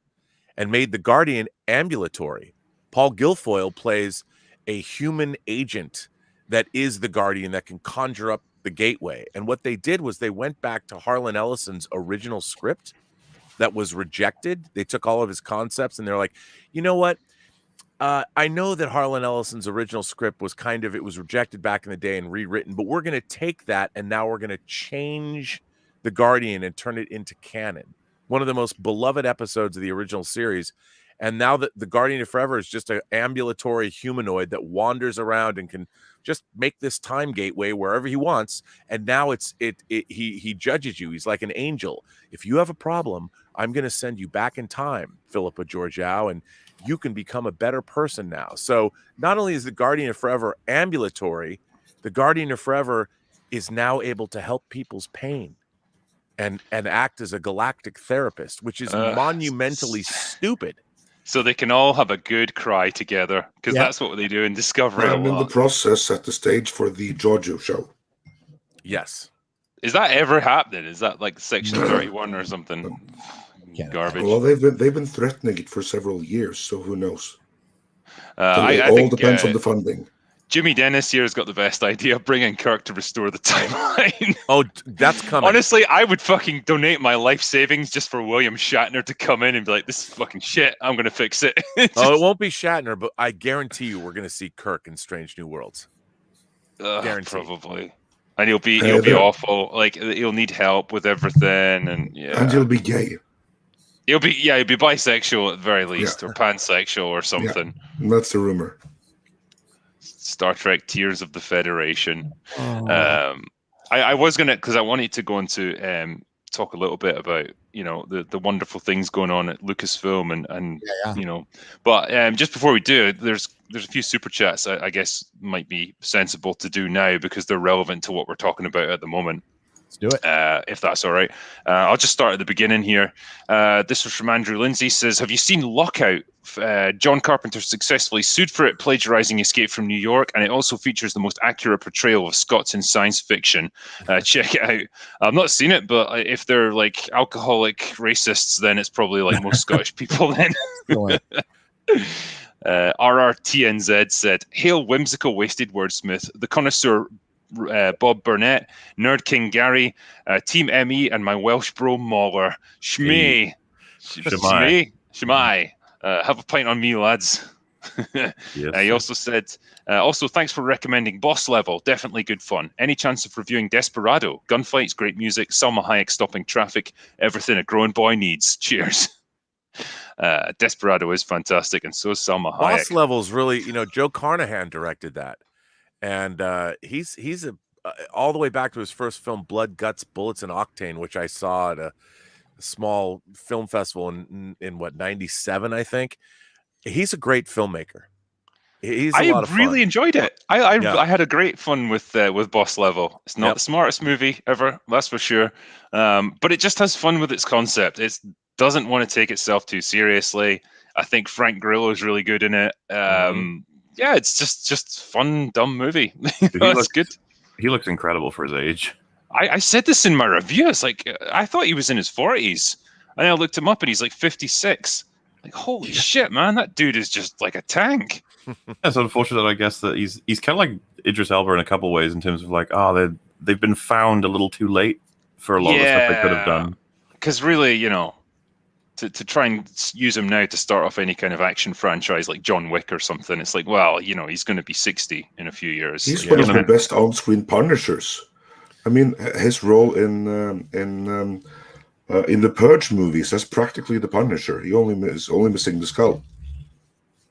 and made the Guardian ambulatory. Paul Guilfoyle plays a human agent that is the Guardian that can conjure up the gateway. And what they did was they went back to Harlan Ellison's original script that was rejected. They took all of his concepts and they're like, you know what? I know that Harlan Ellison's original script was it was rejected back in the day and rewritten, but we're going to take that and now we're going to change the Guardian and turn it into canon. One of the most beloved episodes of the original series. And now that the Guardian of Forever is just an ambulatory humanoid that wanders around and can just make this time gateway wherever he wants. And now he judges you. He's like an angel. If you have a problem, I'm going to send you back in time, Philippa Georgiou, and you can become a better person now. So not only is the Guardian of Forever ambulatory, the Guardian of Forever is now able to help people's pain and act as a galactic therapist, which is monumentally stupid. So they can all have a good cry together, because that's what they do in Discovery. And in the process, set the stage for the Georgiou show. Yes. Is that ever happening? Is that like Section 31 or something? Garbage. Well, they've been threatening it for several years, so who knows? I all think, depends on the funding. Jimmy Dennis here has got the best idea. Bringing Kirk to restore the timeline. Oh, that's coming. Honestly, I would fucking donate my life savings just for William Shatner to come in and be like, this is fucking shit. I'm going to fix it. It won't be Shatner, but I guarantee you we're going to see Kirk in Strange New Worlds. Probably. And he'll be awful. Like, he'll need help with everything. And he'll be gay. He'll be bisexual at the very least, or pansexual or something. Yeah, that's the rumor. Star Trek Tears of the Federation. I was gonna, because I wanted to go into talk a little bit about the wonderful things going on at Lucasfilm and but just before we do, there's a few super chats I guess might be sensible to do now because they're relevant to what we're talking about at the moment. Let's do it. If that's all right. I'll just start at the beginning here. This was from Andrew Lindsay. Says, have you seen Lockout? John Carpenter successfully sued for it, plagiarizing Escape from New York, and it also features the most accurate portrayal of Scots in science fiction. Check it out. I've not seen it, but if they're like alcoholic racists, then it's probably like most Scottish people then. RRTNZ said, hail whimsical wasted wordsmith, the connoisseur Bob Burnett, Nerd King Gary, Team ME, and my Welsh bro MauLer. Shmee. Shmai. Have a pint on me, lads. Yes. He also said, also thanks for recommending Boss Level. Definitely good fun. Any chance of reviewing Desperado? Gunfights, great music, Salma Hayek stopping traffic, everything a grown boy needs. Cheers. Desperado is fantastic, and so is Salma Hayek. Boss Level's really, Joe Carnahan directed that. And he's all the way back to his first film, Blood, Guts, Bullets, and Octane, which I saw at a small film festival in 97, I think. He's a great filmmaker. He's a lot of fun. I really enjoyed it. I had a great fun with Boss Level. It's not the smartest movie ever, that's for sure. But it just has fun with its concept. It doesn't want to take itself too seriously. I think Frank Grillo is really good in it. yeah, it's just fun, dumb movie. That's good. He looks incredible for his age. I said this in my review. It's like I thought he was in his 40s, and I looked him up, and he's like 56. Like, holy shit, man, that dude is just like a tank. It's unfortunate, I guess, that he's kind of like Idris Elba in a couple ways in terms of like, they've been found a little too late for a lot of the stuff they could have done. Because really, you know, to try and use him now to start off any kind of action franchise like John Wick or something, it's like, well, you know, he's going to be 60 in a few years. He's one of the best on-screen Punishers. I mean, his role in the Purge movies, that's practically the Punisher. He only missing the skull.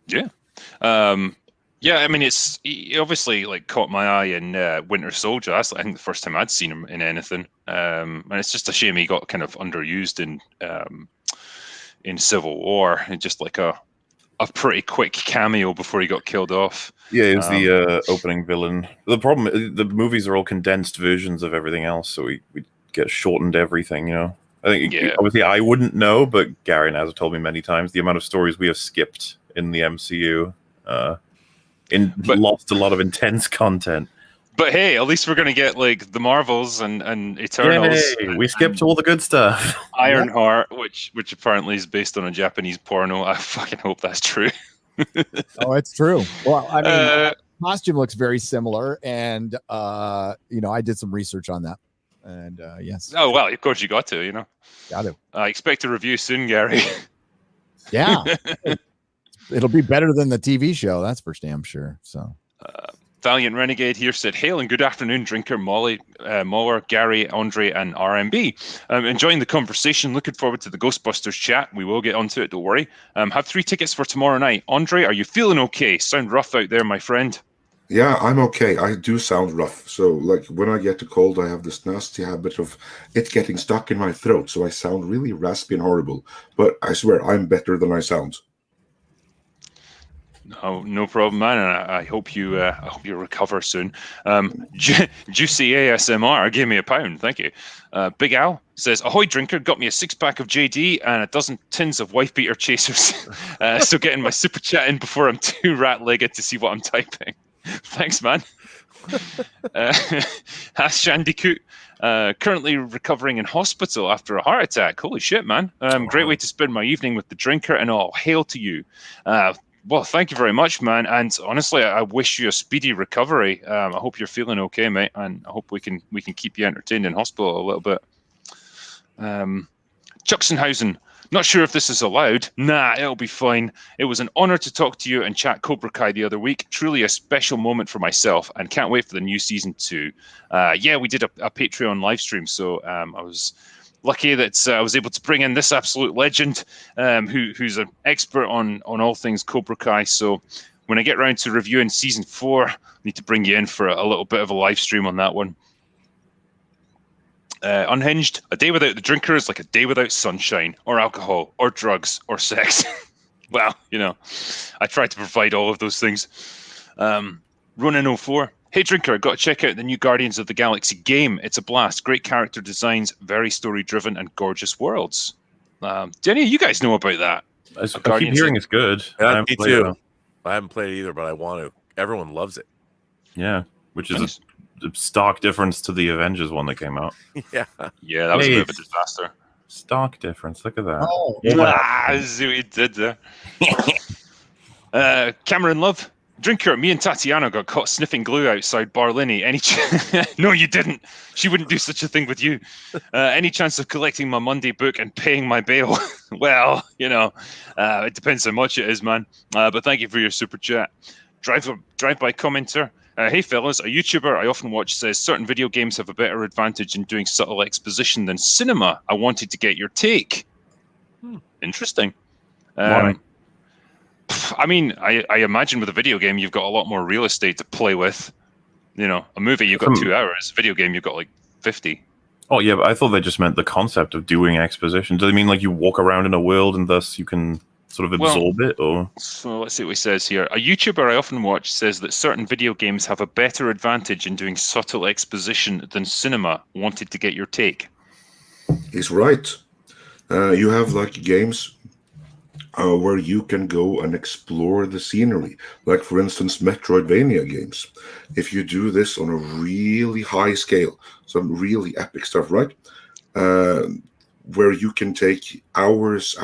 Yeah. Yeah, I mean, he obviously like caught my eye in Winter Soldier. That's I think the first time I'd seen him in anything. And it's just a shame he got kind of underused in Civil War. And just like a pretty quick cameo before he got killed off. Yeah, it was the opening villain. The problem, the movies are all condensed versions of everything else, so we get shortened everything, you know. I think, obviously, I wouldn't know, but Gary and Az have told me many times the amount of stories we have skipped in the MCU. Lost a lot of intense content. But hey, at least we're going to get like the Marvels and Eternals. Yay, we skipped all the good stuff. Ironheart, which apparently is based on a Japanese porno. I fucking hope that's true. Oh, it's true. Well, I mean, costume looks very similar, and you know, I did some research on that, and yes. Oh well, of course you got to. You know, got to. I expect a review soon, Gary. Yeah, it'll be better than the TV show. That's for damn sure. So. Valiant Renegade here said, "Hail and good afternoon, Drinker, Molly, MauLer, Gary, Andre, and RMB. Enjoying the conversation. Looking forward to the Ghostbusters chat. We will get onto it, don't worry. Have 3 tickets for tomorrow night. Andre, are you feeling okay? Sound rough out there, my friend." Yeah, I'm okay. I do sound rough. So, like, when I get a cold, I have this nasty habit of it getting stuck in my throat. So I sound really raspy and horrible. But I swear, I'm better than I sound. No problem, man. And I hope you recover soon. Juicy ASMR gave me £1. Thank you. Big Al says, "Ahoy, Drinker! Got me a 6-pack of JD and a dozen tins of wife beater chasers. So getting my super chat in before I'm too rat-legged to see what I'm typing. Thanks, man." Has Shandycoot. Currently recovering in hospital after a heart attack. Holy shit, man. Great way to spend my evening with the Drinker, and all hail to you. Well, thank you very much, man. And honestly, I wish you a speedy recovery. I hope you're feeling okay, mate, and I hope we can keep you entertained in hospital a little bit. Juxenhausen, not sure if this is allowed. Nah, it'll be fine. It was an honor to talk to you and chat Cobra Kai the other week. Truly a special moment for myself, and can't wait for the new season 2. Yeah, we did a Patreon live stream, so I was lucky that I was able to bring in this absolute legend who's an expert on all things Cobra Kai. So when I get around to reviewing season 4, I need to bring you in for a little bit of a live stream on that one. Unhinged, a day without the Drinker is like a day without sunshine or alcohol or drugs or sex. Well, you know, I try to provide all of those things. Ronin04, "Hey Drinker, got to check out the new Guardians of the Galaxy game. It's a blast. Great character designs, very story-driven, and gorgeous worlds." Do any of you guys know about that? I keep hearing it's good. Yeah, me too. I haven't played it either, but I want to. Everyone loves it. Yeah, which is a stark difference to the Avengers one that came out. Yeah, that was a bit of a disaster. Stark difference. Look at that. Oh, See what he did there. Cameron Love, "Drinker, me and Tatiana got caught sniffing glue outside Barlini. No, you didn't. She wouldn't do such a thing with you. Any chance of collecting my Monday book and paying my bail?" Well, you know, it depends how much it is, man. But thank you for your super chat. Drive-by commenter, "Hey fellas, a YouTuber I often watch says certain video games have a better advantage in doing subtle exposition than cinema. I wanted to get your take." Interesting. I mean, I imagine with a video game, you've got a lot more real estate to play with. You know, a movie, you've got 2 hours. Video game, you've got like 50. Oh, yeah, but I thought they just meant the concept of doing exposition. Do they mean like you walk around in a world and thus you can sort of absorb it? Or so let's see what he says here. "A YouTuber I often watch says that certain video games have a better advantage in doing subtle exposition than cinema. Wanted to get your take." He's right. You have like games. where you can go and explore the scenery. Like, for instance, Metroidvania games. If you do this on a really high scale, some really epic stuff, right? Where you can take hours,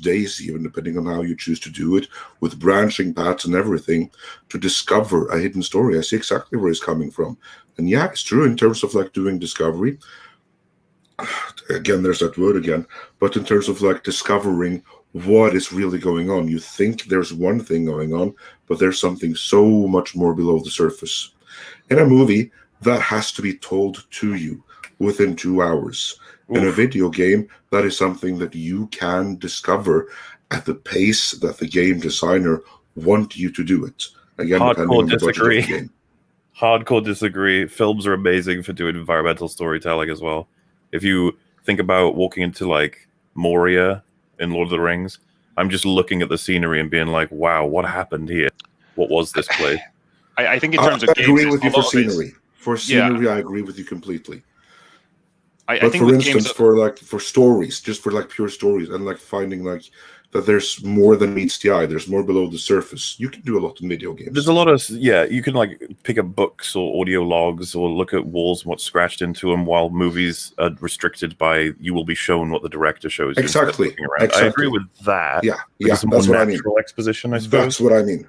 days, even depending on how you choose to do it, with branching paths and everything, to discover a hidden story. I see exactly where it's coming from. And yeah, it's true in terms of like doing discovery. Again, there's that word again. But in terms of like discovering what is really going on, you think there's one thing going on, but there's something so much more below the surface. In a movie, that has to be told to you within 2 hours. In a video game, that is something that you can discover at the pace that the game designer want you to do it. Again, depending on the budget of the game. Hardcore disagree. Films are amazing for doing environmental storytelling as well. If you think about walking into like Moria in Lord of the Rings, I'm just looking at the scenery and being like, wow, what happened here? What was this place? I think in terms of games, I agree with you for scenery. For scenery, I agree with you completely. But for instance, for stories, just for like pure stories, and like finding like that there's more than meets the eye, there's more below the surface. You can do a lot in video games. There's a lot of you can like pick up books or audio logs or look at walls and what's scratched into them, while movies are restricted by you will be shown what the director shows you. Exactly. I agree with that. Yeah, that's what I mean. Exposition, I suppose. That's what I mean.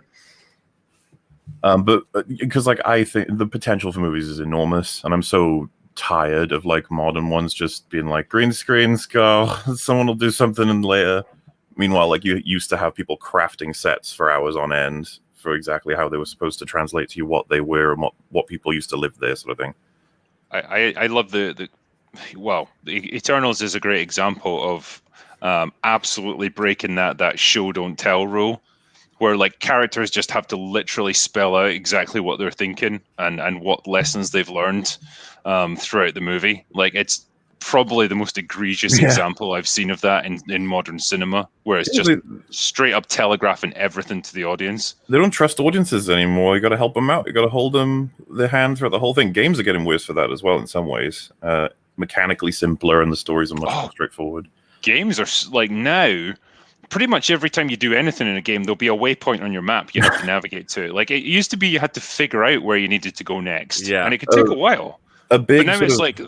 But because like I think the potential for movies is enormous, and I'm so tired of like modern ones just being like green screens go, someone will do something and later. Meanwhile, like you used to have people crafting sets for hours on end for exactly how they were supposed to translate to you what they were and what people used to live there, sort of thing. I love the Eternals is a great example of absolutely breaking that show don't tell rule, where like characters just have to literally spell out exactly what they're thinking and what lessons they've learned throughout the movie. Like, it's probably the most egregious example I've seen of that in modern cinema, where it's just straight up telegraphing everything to the audience. They don't trust audiences anymore. You got to help them out. You got to hold them their hand throughout the whole thing. Games are getting worse for that as well in some ways. Mechanically simpler, and the stories are much more straightforward. Games are like now. Pretty much every time you do anything in a game, there'll be a waypoint on your map you have to navigate to. Like, it used to be you had to figure out where you needed to go next, and it could take a while. But now it's like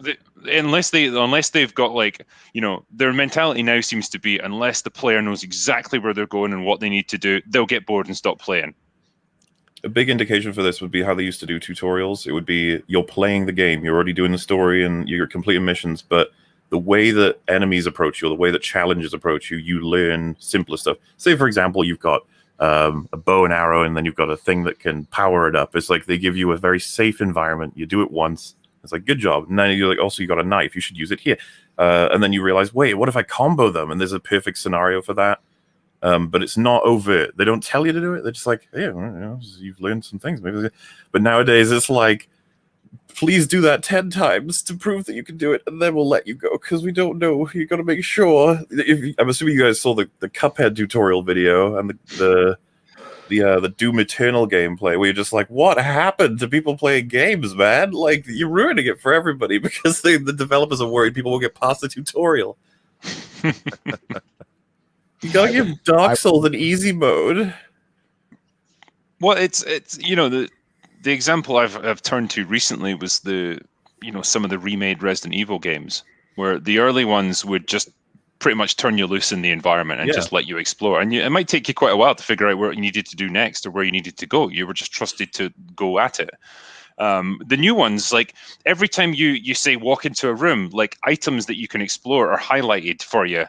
unless they've got like, you know, their mentality now seems to be, unless the player knows exactly where they're going and what they need to do, they'll get bored and stop playing. A big indication for this would be how they used to do tutorials. It would be you're playing the game, you're already doing the story and you're completing missions, but the way that enemies approach you, or the way that challenges approach you, you learn simpler stuff. Say, for example, you've got a bow and arrow, and then you've got a thing that can power it up. It's like they give you a very safe environment. You do it once. It's like, good job. And then you're like, also, you got a knife. You should use it here. And then you realize, wait, what if I combo them? And there's a perfect scenario for that. But it's not overt. They don't tell you to do it. They're just like, yeah, you know, you've learned some things. Maybe. But nowadays, it's like, please do that 10 times to prove that you can do it, and then we'll let you go, because we don't know. You got to make sure. I'm assuming you guys saw the Cuphead tutorial video and the Doom Eternal gameplay, where you're just like, what happened to people playing games, man? Like, you're ruining it for everybody because the developers are worried people will get past the tutorial. You got to give Dark Souls an easy mode. Well, it's you know, the example I've turned to recently was some of the remade Resident Evil games, where the early ones would just pretty much turn you loose in the environment and just let you explore. And it might take you quite a while to figure out what you needed to do next or where you needed to go. You were just trusted to go at it. The new ones, like every time you say walk into a room, like items that you can explore are highlighted for you,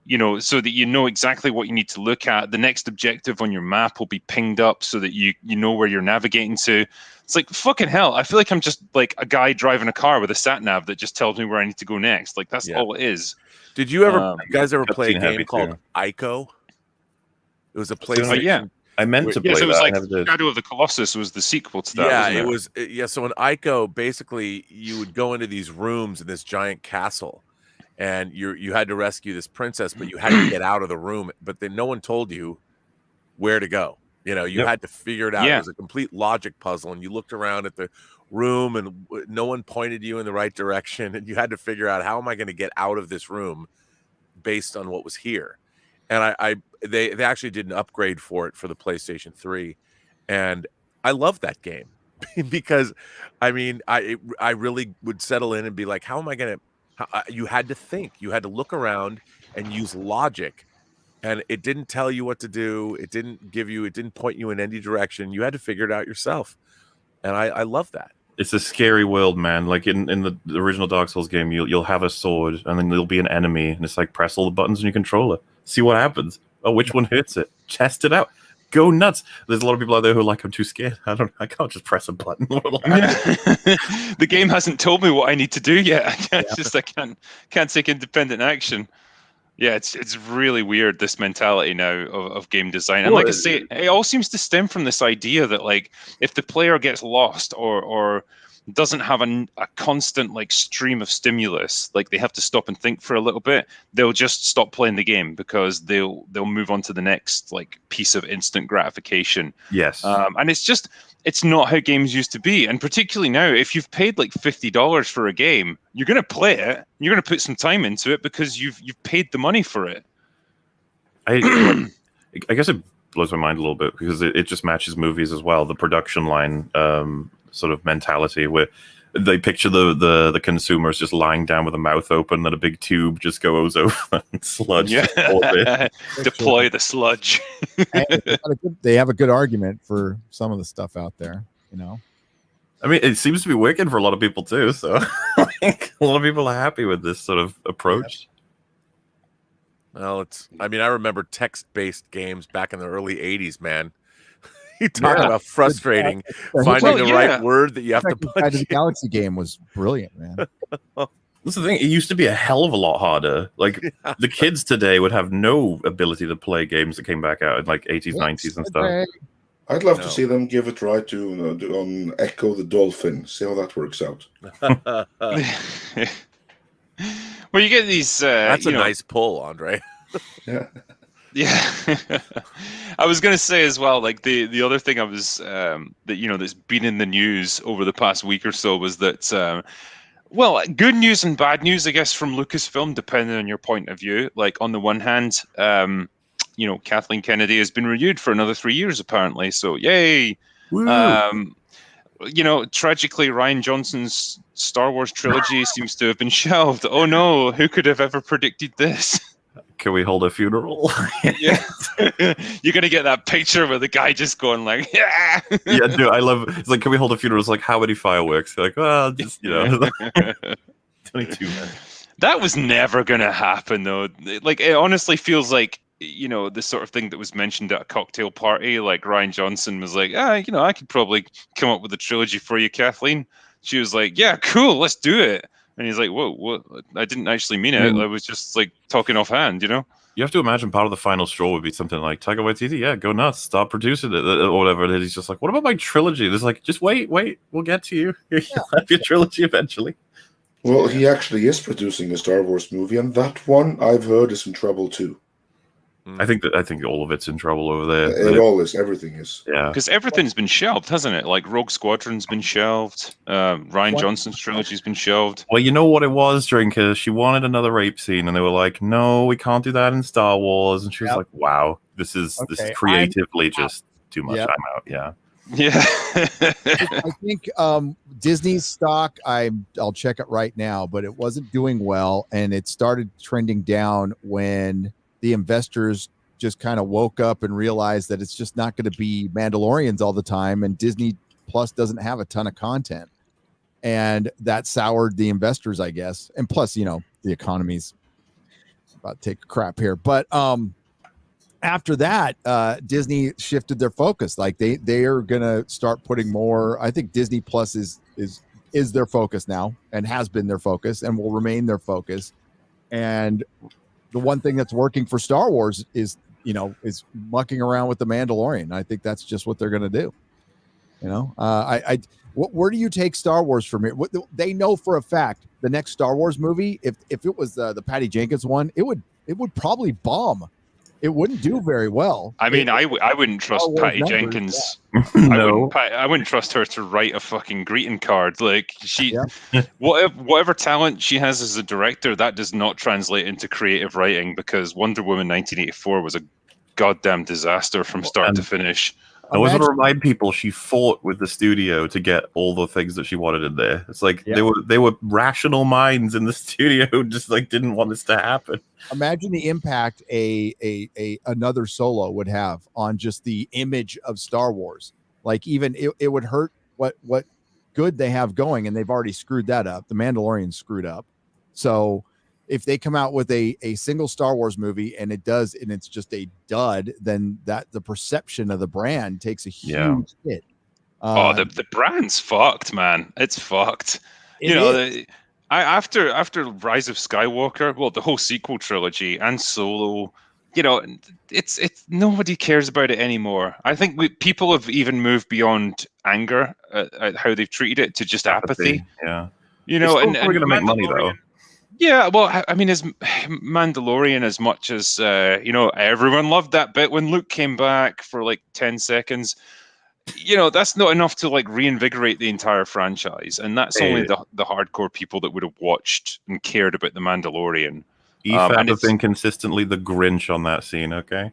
you know, so that you know exactly what you need to look at. The next objective on your map will be pinged up so that you know where you're navigating to. It's like, fucking hell, I feel like I'm just like a guy driving a car with a sat nav that just tells me where I need to go next. Like, that's all it is. Did you guys ever play a game called Ico? It was a PlayStation. I meant to play so it was that. like Shadow of the Colossus was the sequel to that. Yeah, it was. Yeah, so in Ico, basically, you would go into these rooms in this giant castle, and you had to rescue this princess, but you had to get out of the room. But then no one told you where to go. You know, you had to figure it out. It was a complete logic puzzle, and you looked around at the room, and no one pointed you in the right direction, and you had to figure out, how am I going to get out of this room based on what was here? And they actually did an upgrade for it for the PlayStation 3, and I love that game because, I mean, I really would settle in and be like, how am I gonna? You had to think, you had to look around and use logic, and it didn't tell you what to do. It didn't point you in any direction. You had to figure it out yourself, and I love that. It's a scary world, man. Like in the original Dark Souls game, you'll have a sword, and then there'll be an enemy, and it's like press all the buttons on your controller, see what happens. Oh, which one hits it? Test it out. Go nuts. There's a lot of people out there who are like, I'm too scared. I can't just press a button. The game hasn't told me what I need to do yet. I can't take independent action. Yeah, it's really weird, this mentality now of game design. And like I say, it all seems to stem from this idea that, like, if the player gets lost or doesn't have a constant like stream of stimulus, like they have to stop and think for a little bit, they'll just stop playing the game because they'll move on to the next like piece of instant gratification. Yes. And it's not how games used to be. And particularly now, if you've paid like $50 for a game, you're going to play it. You're going to put some time into it because you've paid the money for it. I guess it blows my mind a little bit because it just matches movies as well. The production line sort of mentality where they picture the consumers just lying down with a mouth open and a big tube just goes over and sludge. Yeah. Deploy the sludge. They have a good argument for some of the stuff out there, you know. I mean, it seems to be working for a lot of people too. So like, a lot of people are happy with this sort of approach. Well, I remember text-based games back in the early 80s, man. You talk about frustrating finding the right word that you have to put. The Galaxy game was brilliant, man. That's the thing. It used to be a hell of a lot harder. Like the kids today would have no ability to play games that came back out in like 80s, 90s and stuff. I'd love to see them give a try to on Echo the Dolphin. See how that works out. Well, you get these. That's a nice pull, Andre. Yeah. Yeah, I was going to say as well, like the other thing I was that's been in the news over the past week or so was that well, good news and bad news, I guess, from Lucasfilm, depending on your point of view. Like on the one hand, Kathleen Kennedy has been renewed for another 3 years apparently, so yay. Tragically, Rian Johnson's Star Wars trilogy seems to have been shelved. Oh no, who could have ever predicted this? Can we hold a funeral? Yeah. You're going to get that picture where the guy just going like, yeah. Yeah, dude, I love it. It's like, can we hold a funeral? It's like, how many fireworks? They're like, well, just, 22 minutes. That was never going to happen, though. Like, it honestly feels like, the sort of thing that was mentioned at a cocktail party. Like, Rian Johnson was like, I could probably come up with a trilogy for you, Kathleen. She was like, yeah, cool, let's do it. And he's like, whoa, what? I didn't actually mean it. I was just like talking offhand, You have to imagine part of the final straw would be something like, Taika Waititi, yeah, go nuts, stop producing it, or whatever it is. He's just like, what about my trilogy? There's like, just wait, we'll get to you. You'll have your trilogy eventually. Well, he actually is producing a Star Wars movie, and that one I've heard is in trouble too. I think all of it's in trouble over there. It all is. Everything is. Yeah. Because everything's been shelved, hasn't it? Like Rogue Squadron's been shelved. Rian Johnson's trilogy's been shelved. Well, you know what it was, Drinker? She wanted another rape scene, and they were like, "No, we can't do that in Star Wars." And she was like, "Wow, this is creatively just too much. I'm out." Yeah. Yeah. I think Disney's stock, I'll check it right now, but it wasn't doing well, and it started trending down when the investors just kind of woke up and realized that it's just not going to be Mandalorians all the time, and Disney Plus doesn't have a ton of content, and that soured the investors, I guess. And plus, the economy's about to take a crap here, but after that, Disney shifted their focus. Like they are going to start putting more. I think Disney Plus is their focus now, and has been their focus, and will remain their focus. And the one thing that's working for Star Wars is mucking around with the Mandalorian. I think that's just what they're going to do. Where do you take Star Wars from here? They know for a fact the next Star Wars movie, if it was the Patty Jenkins one, it would probably bomb. It wouldn't do very well. I mean, I wouldn't trust Patty Jenkins. No. I wouldn't trust her to write a fucking greeting card. Like whatever talent she has as a director, that does not translate into creative writing, because Wonder Woman 1984 was a goddamn disaster from start to finish. I always want to remind people she fought with the studio to get all the things that she wanted in there. It's like they were rational minds in the studio who just like didn't want this to happen. Imagine the impact another Solo would have on just the image of Star Wars. Like even it would hurt what good they have going, and they've already screwed that up. The Mandalorian screwed up. So if they come out with a single Star Wars movie and it's just a dud, then the perception of the brand takes a huge hit. The brand's fucked, man. It's fucked. After Rise of Skywalker, well, the whole sequel trilogy and Solo, it's nobody cares about it anymore. I think people have even moved beyond anger at how they've treated it to just apathy. Yeah. And we're going to make money though. Yeah, well, I mean, as Mandalorian, as much as everyone loved that bit when Luke came back for like 10 seconds. That's not enough to like reinvigorate the entire franchise, and that's only the hardcore people that would have watched and cared about the Mandalorian. EFAP has been consistently the Grinch on that scene. Okay,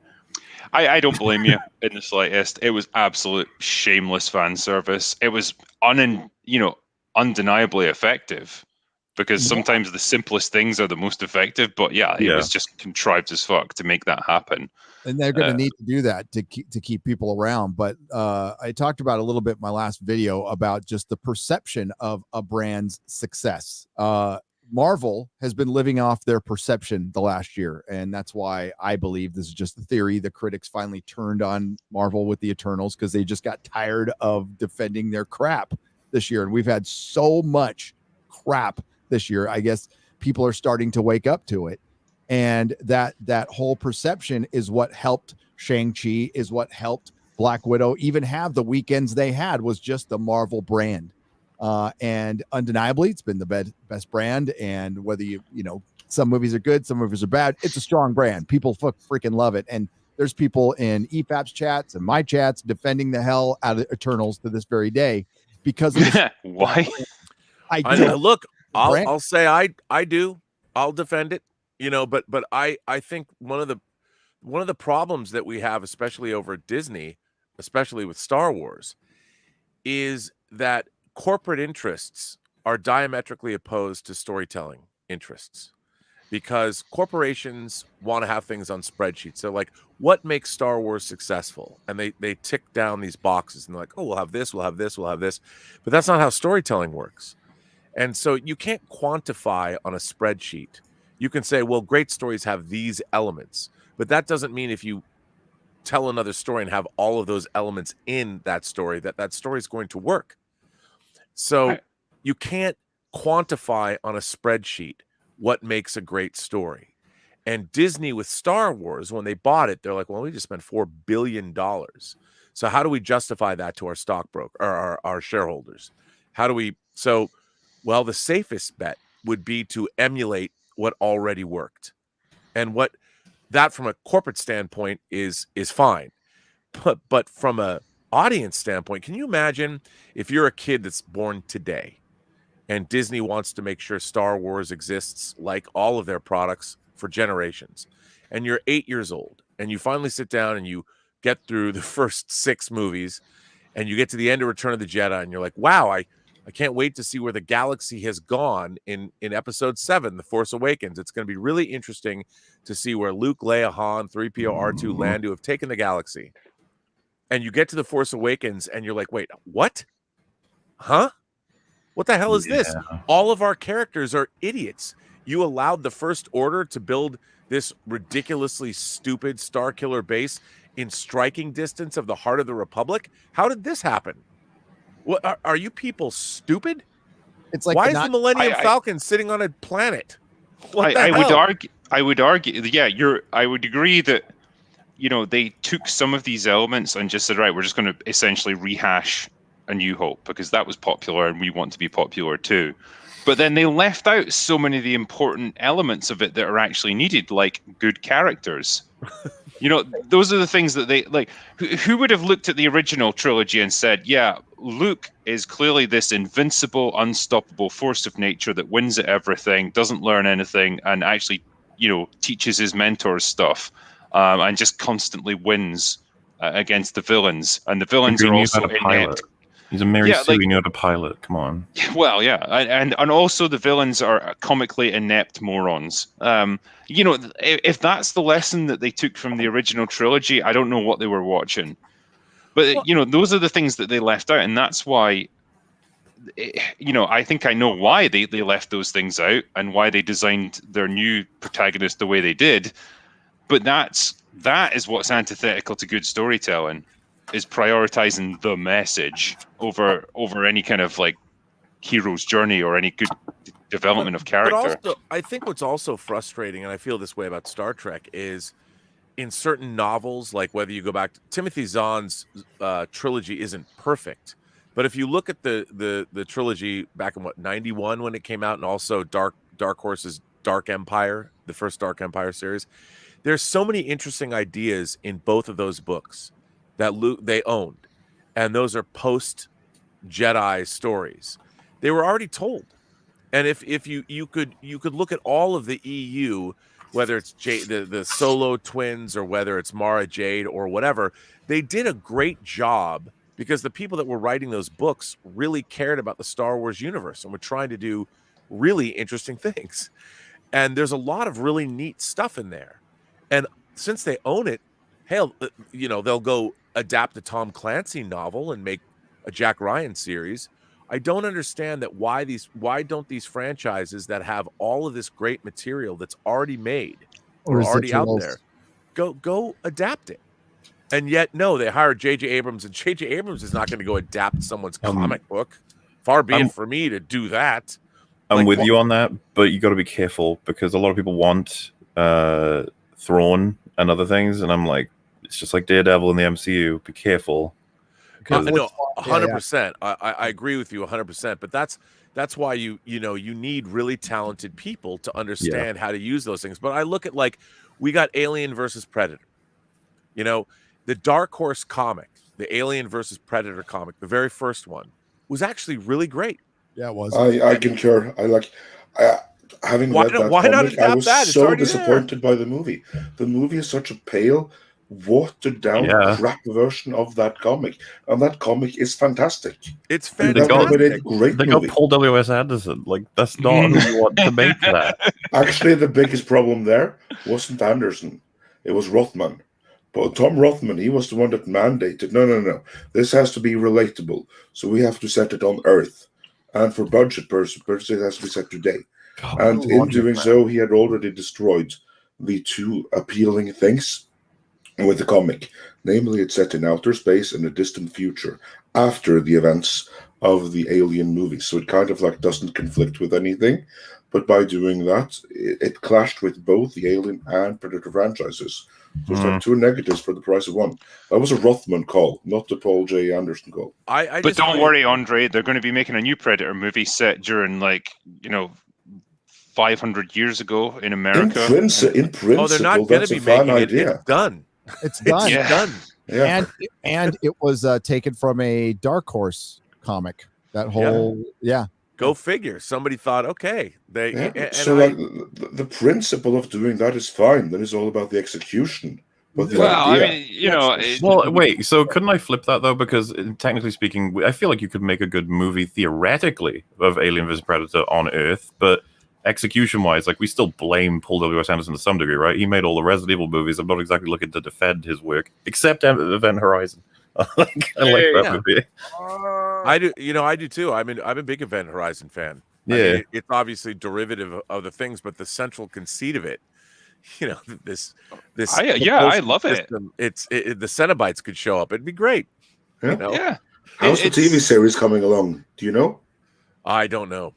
I don't blame you in the slightest. It was absolute shameless fan service. It was undeniably effective. Because sometimes the simplest things are the most effective, but it was just contrived as fuck to make that happen. And they're going to need to do that to keep people around. But I talked about a little bit in my last video about just the perception of a brand's success. Marvel has been living off their perception the last year, and that's why I believe this is just the theory. The critics finally turned on Marvel with the Eternals because they just got tired of defending their crap this year, and we've had so much crap this year. I guess people are starting to wake up to it, and that whole perception is what helped Shang-Chi, is what helped Black Widow even have the weekends they had, was just the Marvel brand. And undeniably it's been the best brand, and whether some movies are good, some movies are bad, it's a strong brand. People freaking love it, and there's people in EFAP's chats and my chats defending the hell out of Eternals to this very day because of why? Look, I'll say I do. I'll defend it. But I think one of the problems that we have, especially over at Disney, especially with Star Wars, is that corporate interests are diametrically opposed to storytelling interests, because corporations want to have things on spreadsheets. They're like, what makes Star Wars successful? And they tick down these boxes and they're like, oh, we'll have this, we'll have this, we'll have this. But that's not how storytelling works. And so you can't quantify on a spreadsheet. You can say, well, great stories have these elements, but that doesn't mean if you tell another story and have all of those elements in that story, that story is going to work. So you can't quantify on a spreadsheet what makes a great story. And Disney with Star Wars, when they bought it, they're like, well, we just spent $4 billion. So how do we justify that to our stockbroker or our shareholders? How do we? So, well, the safest bet would be to emulate what already worked. And what that from a corporate standpoint is fine. But from a audience standpoint, can you imagine if you're a kid that's born today and Disney wants to make sure Star Wars exists like all of their products for generations, and you're 8 years old and you finally sit down and you get through the first 6 movies and you get to the end of Return of the Jedi and you're like, wow, I can't wait to see where the galaxy has gone in episode 7, The Force Awakens. It's going to be really interesting to see where Luke, Leia, Han, 3PO, R2, Lando have taken the galaxy. And you get to The Force Awakens and you're like, wait, what? Huh? What the hell is this? All of our characters are idiots. You allowed the First Order to build this ridiculously stupid Starkiller base in striking distance of the heart of the Republic. How did this happen? What are you people stupid? It's like, why is the Millennium Falcon sitting on a planet? I would argue. Yeah, I would agree that they took some of these elements and just said, right, we're just going to essentially rehash A New Hope because that was popular and we want to be popular too. But then they left out so many of the important elements of it that are actually needed, like good characters. Those are the things that they like. Who would have looked at the original trilogy and said, yeah, Luke is clearly this invincible, unstoppable force of nature that wins at everything, doesn't learn anything, and actually, teaches his mentors stuff. and just constantly wins against the villains. And the villains are also inept. He's a Mary Sue. He knew how to pilot. Come on. Well, yeah, and also the villains are comically inept morons. You know, if that's the lesson that they took from the original trilogy, I don't know what they were watching. But you know, those are the things that they left out, and that's why. You know, I think I know why they left those things out and why they designed their new protagonist the way they did. But that is what's antithetical to good storytelling. Is prioritizing the message over any kind of like hero's journey or any good development of character. But also, I think what's also frustrating, and I feel this way about Star Trek, is in certain novels, like whether you go back to Timothy Zahn's trilogy isn't perfect, but if you look at the trilogy back in 91 when it came out, and also Dark Horse's Dark Empire, the first Dark Empire series, there's so many interesting ideas in both of those books that they owned, and those are post Jedi stories. They were already told, and if you could look at all of the EU, whether it's the Solo twins or whether it's Mara Jade or whatever, they did a great job because the people that were writing those books really cared about the Star Wars universe and were trying to do really interesting things. And there's a lot of really neat stuff in there, and since they own it, hell, you know, they'll go adapt a Tom Clancy novel and make a Jack Ryan series. I don't understand that why don't these franchises that have all of this great material that's already made or already out there go adapt it. And yet no, they hired J.J. Abrams, and J.J. Abrams is not going to go adapt someone's comic book. Far be it for me to do that. I'm with you on that, but you got to be careful because a lot of people want Thrawn and other things, and I'm like, it's just like Daredevil in the MCU. Be careful. No, 100%. I agree with you 100%. But that's why you need really talented people to understand how to use those things. But I look at, like, we got Alien versus Predator. You know, the Dark Horse comic, the Alien versus Predator comic, the very first one, was actually really great. Yeah, it was. I concur. Having read that comic, I was so disappointed by the movie. The movie is such a pale, watered down crap version of that comic, and that comic is fantastic. It's fantastic. They got Paul W.S. Anderson. Like, that's not who you want to make that. Actually, the biggest problem there wasn't Anderson; it was Rothman. But Tom Rothman, he was the one that mandated, no, this has to be relatable, so we have to set it on Earth, and for budget purposes, it has to be set today. And in doing so, he had already destroyed the two appealing things with the comic. Namely, it's set in outer space in a distant future after the events of the Alien movie. So it kind of like doesn't conflict with anything. But by doing that, it clashed with both the Alien and Predator franchises. So it's like two negatives for the price of one. That was a Rothman call, not the Paul J. Anderson call. But don't worry, Andre. They're going to be making a new Predator movie set during, 500 years ago in America. In principle, they're not going to be making it. It's done. It's done. It's done. Yeah. And it was taken from a Dark Horse comic. That whole Go figure. Somebody thought, okay, the principle of doing that is fine. Then it's all about the execution. But the idea. Wait. So couldn't I flip that though? Because technically speaking, I feel like you could make a good movie theoretically of Alien vs Predator on Earth, but execution-wise, like, we still blame Paul W.S. Anderson to some degree, right? He made all the Resident Evil movies. I'm not exactly looking to defend his work, except Event Horizon. I like that movie. I do too. I'm a big Event Horizon fan. Yeah, I mean, it's obviously derivative of the things, but the central conceit of it, this. I love system, it. The Cenobites could show up. It'd be great. Yeah. How's the TV series coming along? Do you know? I don't know.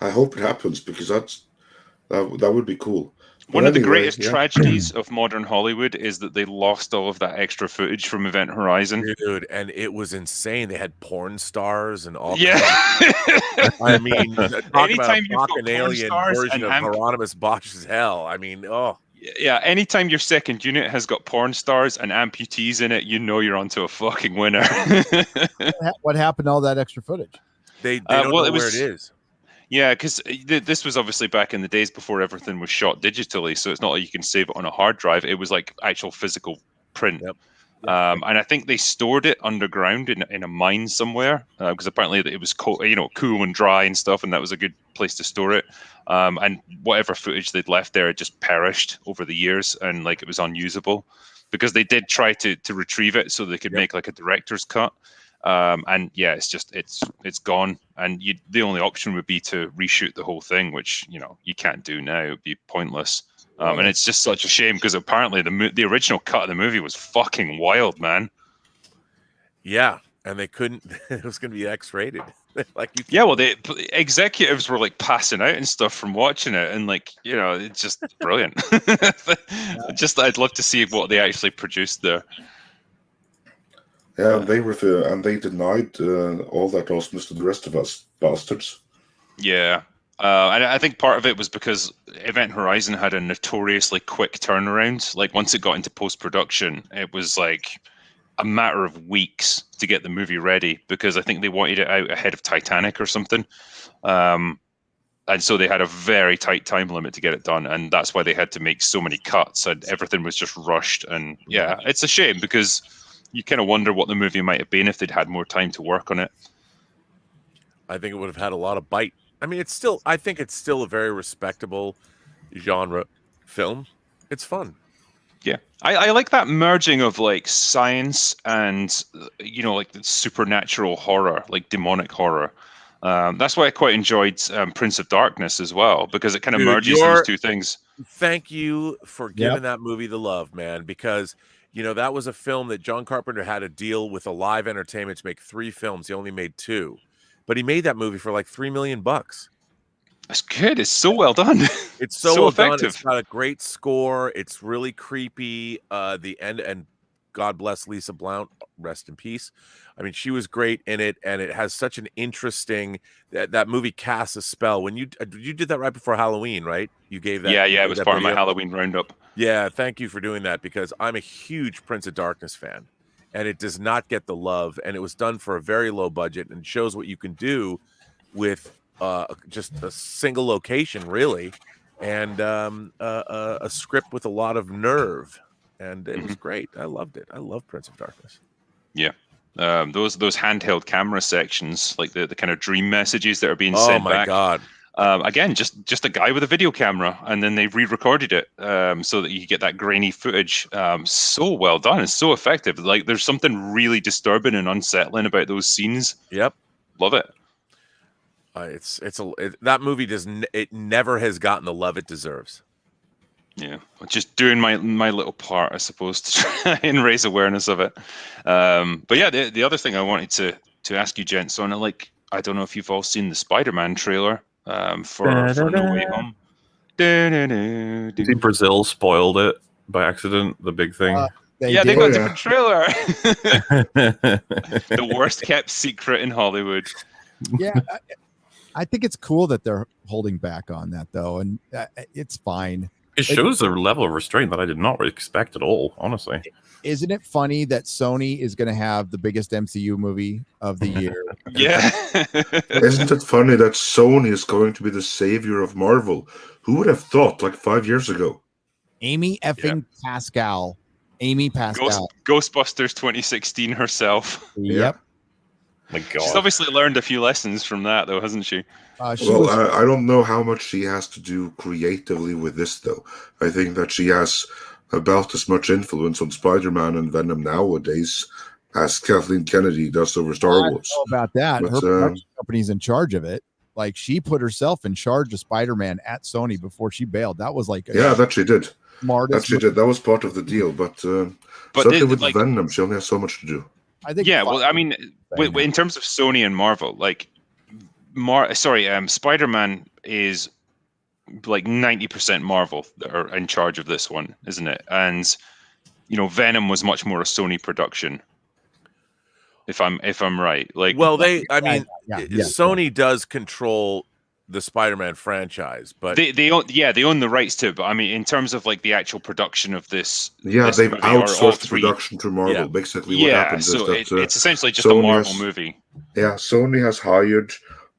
I hope it happens because that would be cool. One of the greatest tragedies of modern Hollywood is that they lost all of that extra footage from Event Horizon. Dude, and it was insane. They had porn stars and all. Yeah. I mean, talk anytime about a alien version of Hieronymus Bosch's hell. I mean, Yeah, anytime your second unit has got porn stars and amputees in it, you know you're onto a fucking winner. What happened to all that extra footage? They don't know where it is. Yeah, because this was obviously back in the days before everything was shot digitally, so it's not like you can save it on a hard drive. It was like actual physical print. Yep. And I think they stored it underground in a mine somewhere, because apparently it was cool and dry and stuff, and that was a good place to store it. And whatever footage they'd left there, it just perished over the years, and like it was unusable, because they did try to retrieve it so they could make like a director's cut. And yeah, it's gone, and the only option would be to reshoot the whole thing, which you can't do now. It'd be pointless. And it's just such a shame, because apparently the original cut of the movie was fucking wild, man. Yeah, and they couldn't. It was going to be X-rated. Well, the executives were like passing out and stuff from watching it, and like it's just brilliant. I'd love to see what they actually produced there. Yeah, and they denied all that awesomeness to the rest of us bastards. Yeah. And I think part of it was because Event Horizon had a notoriously quick turnaround. Like once it got into post-production, it was like a matter of weeks to get the movie ready, because I think they wanted it out ahead of Titanic or something. And so they had a very tight time limit to get it done. And that's why they had to make so many cuts, and everything was just rushed. And yeah, it's a shame, because you kind of wonder what the movie might have been if they'd had more time to work on it. I think it would have had a lot of bite. I mean, I think it's still a very respectable genre film. It's fun. Yeah, I like that merging of like science and like the supernatural horror, like demonic horror. That's why I quite enjoyed Prince of Darkness as well, because it kind of merges these two things. Thank you for giving that movie the love, man, because that was a film that John Carpenter had a deal with Alive Entertainment to make 3 films. He only made 2. But he made that movie for like $3 million. That's good. It's so well done. It's so well effective. done. It's got a great score. It's really creepy. The end, and God bless Lisa Blount, rest in peace. I mean, she was great in it, and it has such an interesting. That movie casts a spell. When you did that right before Halloween, right? You gave that. Yeah, it was part of my Halloween roundup. Yeah, thank you for doing that, because I'm a huge Prince of Darkness fan. And it does not get the love, and it was done for a very low budget, and shows what you can do with just a single location, really, and a script with a lot of nerve, and it was great. I loved it. I love Prince of Darkness. Yeah, those handheld camera sections, like the kind of dream messages that are being sent back. Oh my God. Again, just a guy with a video camera, and then they re-recorded it so that you get that grainy footage. So well done. It's so effective. Like there's something really disturbing and unsettling about those scenes. Yep, love it. That movie it never has gotten the love it deserves. Yeah, just doing my little part, I suppose, to try and raise awareness of it. But yeah, the other thing I wanted to ask you, gents, on it, like I don't know if you've all seen the Spider-Man trailer. For No Way Home. I think Brazil spoiled it by accident, the big thing. They got a different trailer. The worst kept secret in Hollywood. Yeah, I think it's cool that they're holding back on that, though, and it's fine. It shows a level of restraint that I did not expect at all, honestly. Isn't it funny that Sony is going to have the biggest MCU movie of the year? Yeah. Isn't it funny that Sony is going to be the savior of Marvel? Who would have thought, like 5 years ago? Amy Pascal. Amy Pascal. Ghostbusters 2016 herself. Yep. My God. She's obviously learned a few lessons from that, though, hasn't she? I don't know how much she has to do creatively with this, though. I think that she has about as much influence on Spider-Man and Venom nowadays as Kathleen Kennedy does over Star Wars. I don't know about that. But, her production company's in charge of it. Like, she put herself in charge of Spider-Man at Sony before she bailed. That was like that she did. Smartest. That she did. That was part of the deal. But certainly with Venom, she only has so much to do. I think. Yeah, well, I mean, in terms of Sony and Marvel, like, Spider-Man is like 90% Marvel that are in charge of this one, isn't it? And Venom was much more a Sony production. If I'm right, like, well, Sony does control the Spider-Man franchise, but they own the rights to it. But I mean, in terms of like the actual production of this, they've outsourced production to Marvel. Yeah. Basically, what happens so is that it's essentially just Sony a Marvel movie. Yeah, Sony has hired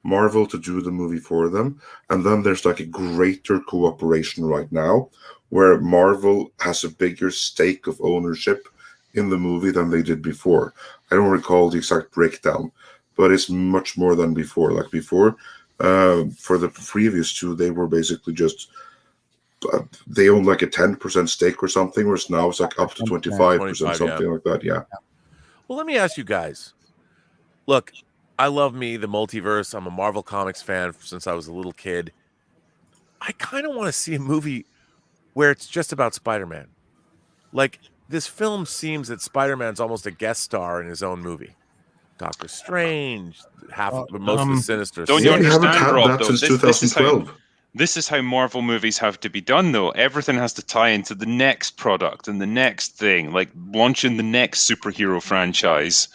Marvel to do the movie for them, and then there's like a greater cooperation right now where Marvel has a bigger stake of ownership in the movie than they did before. I don't recall the exact breakdown, but it's much more than before. Like before, for the previous two, they were basically just they owned like a 10% stake or something, whereas now it's like up to 25%, something like that. Yeah. Well, let me ask you guys. Look, I love me the multiverse. I'm a Marvel Comics fan since I was a little kid. I kind of want to see a movie where it's just about Spider-Man. Like, this film seems that Spider-Man's almost a guest star in his own movie. Doctor Strange, most of the Sinister. Don't you understand, haven't had Rob? that since 2012. This is how Marvel movies have to be done, though. Everything has to tie into the next product and the next thing, like launching the next superhero franchise.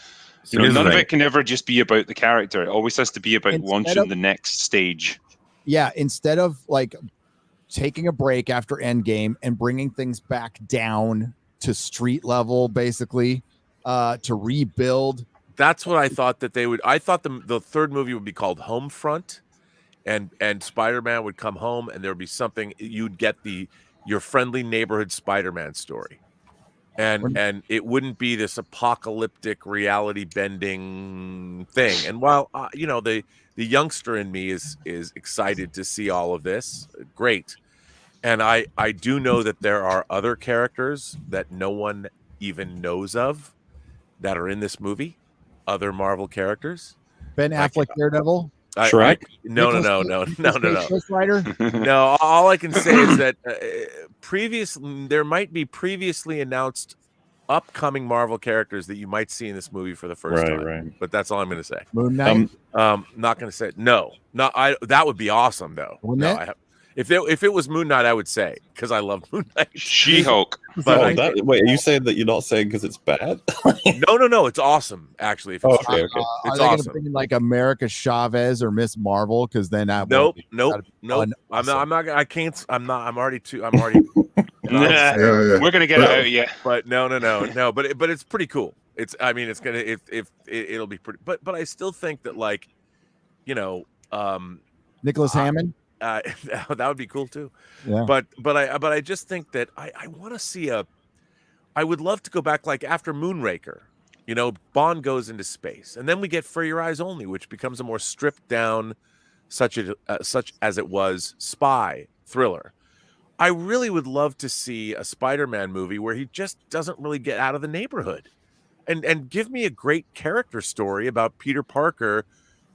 None of it can ever just be about the character. It always has to be about launching the next stage. Yeah, instead of like taking a break after Endgame and bringing things back down to street level, basically, to rebuild. That's what I thought that they would. I thought the third movie would be called Homefront, and Spider-Man would come home, and there would be something you'd get your friendly neighborhood Spider-Man story, and it wouldn't be this apocalyptic reality bending thing. And while the youngster in me is excited to see all of this, great. And I do know that there are other characters that no one even knows of that are in this movie. Other Marvel characters. Ben Affleck, Daredevil. Shrek? No. Ghost Rider? No, all I can say is that there might be previously announced upcoming Marvel characters that you might see in this movie for the first time. Right. But that's all I'm going to say. Moon Knight. Not going to say no. That would be awesome though. If it was Moon Knight, I would say, because I love Moon Knight. She-Hulk. Wait, are you saying that you're not saying because it's bad? No, it's awesome. Actually, if it's okay. It's are they awesome. Gonna bring in like America Chavez or Miss Marvel? Because then nope. Awesome. I'm not. I can't. I'm already. We're gonna get it out, yeah. But no. But it's pretty cool. It'll be pretty. But I still think that Nicholas Hammond. That would be cool too. Yeah. But I just think that I want to see I would love to go back like after Moonraker. Bond goes into space, and then we get For Your Eyes Only, which becomes a more stripped down, such as it was, spy thriller. I really would love to see a Spider-Man movie where he just doesn't really get out of the neighborhood, and give me a great character story about Peter Parker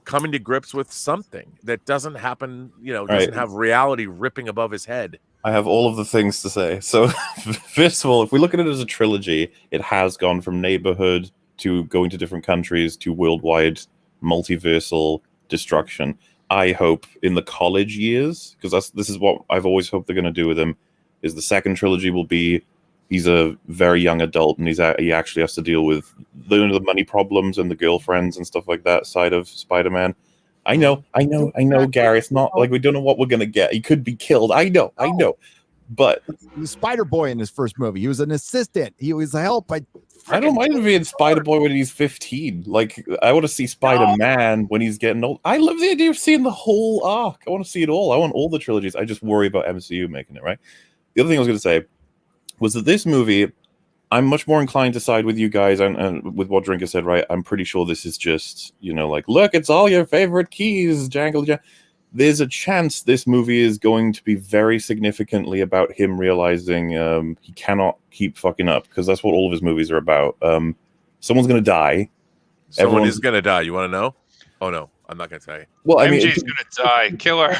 coming to grips with something that doesn't happen, doesn't have reality ripping above his head. I have all of the things to say. So, first of all, if we look at it as a trilogy, it has gone from neighborhood to going to different countries to worldwide multiversal destruction. I hope in the college years, because this is what I've always hoped they're going to do with him, is the second trilogy will be he's a very young adult and he actually has to deal with the money problems and the girlfriends and stuff like that side of Spider-Man. I know, Gary. It's not like we don't know what we're gonna get. He could be killed. I know. But the Spider Boy in his first movie, he was an assistant. He was help. I don't mind him being Spider Boy when he's 15. Like I want to see Spider Man when he's getting old. I love the idea of seeing the whole arc. I want to see it all. I want all the trilogies. I just worry about MCU making it right. The other thing I was gonna say was that this movie, I'm much more inclined to side with you guys and with what Drinker said, right? I'm pretty sure this is just, look, it's all your favorite keys, jangle. There's a chance this movie is going to be very significantly about him realizing he cannot keep fucking up, because that's what all of his movies are about. Someone's going to die. Someone is going to die. You want to know? Oh, no. I'm not going to tell you. Well, I mean, MJ's going to die. Kill her.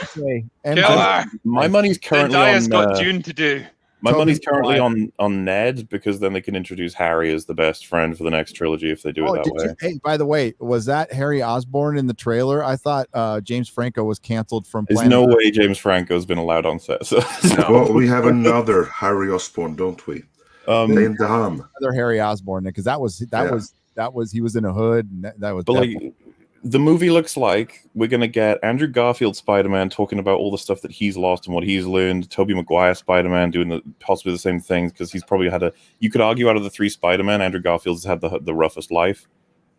Kill her. My money's currently Zendaya's got June to do. My money's currently on Ned, because then they can introduce Harry as the best friend for the next trilogy if they do it that way. Hey, by the way, was that Harry Osborn in the trailer? I thought James Franco was canceled from. There's no way James Franco's been allowed on set. So. No. Well, we have another Harry Osborn, don't we? Another Harry Osborn, because that was he was in a hood, and that was. But the movie looks like we're going to get Andrew Garfield Spider-Man talking about all the stuff that he's lost and what he's learned. Tobey Maguire Spider-Man doing possibly the same things, because he's probably had you could argue out of the three Spider-Man, Andrew Garfield's had the roughest life.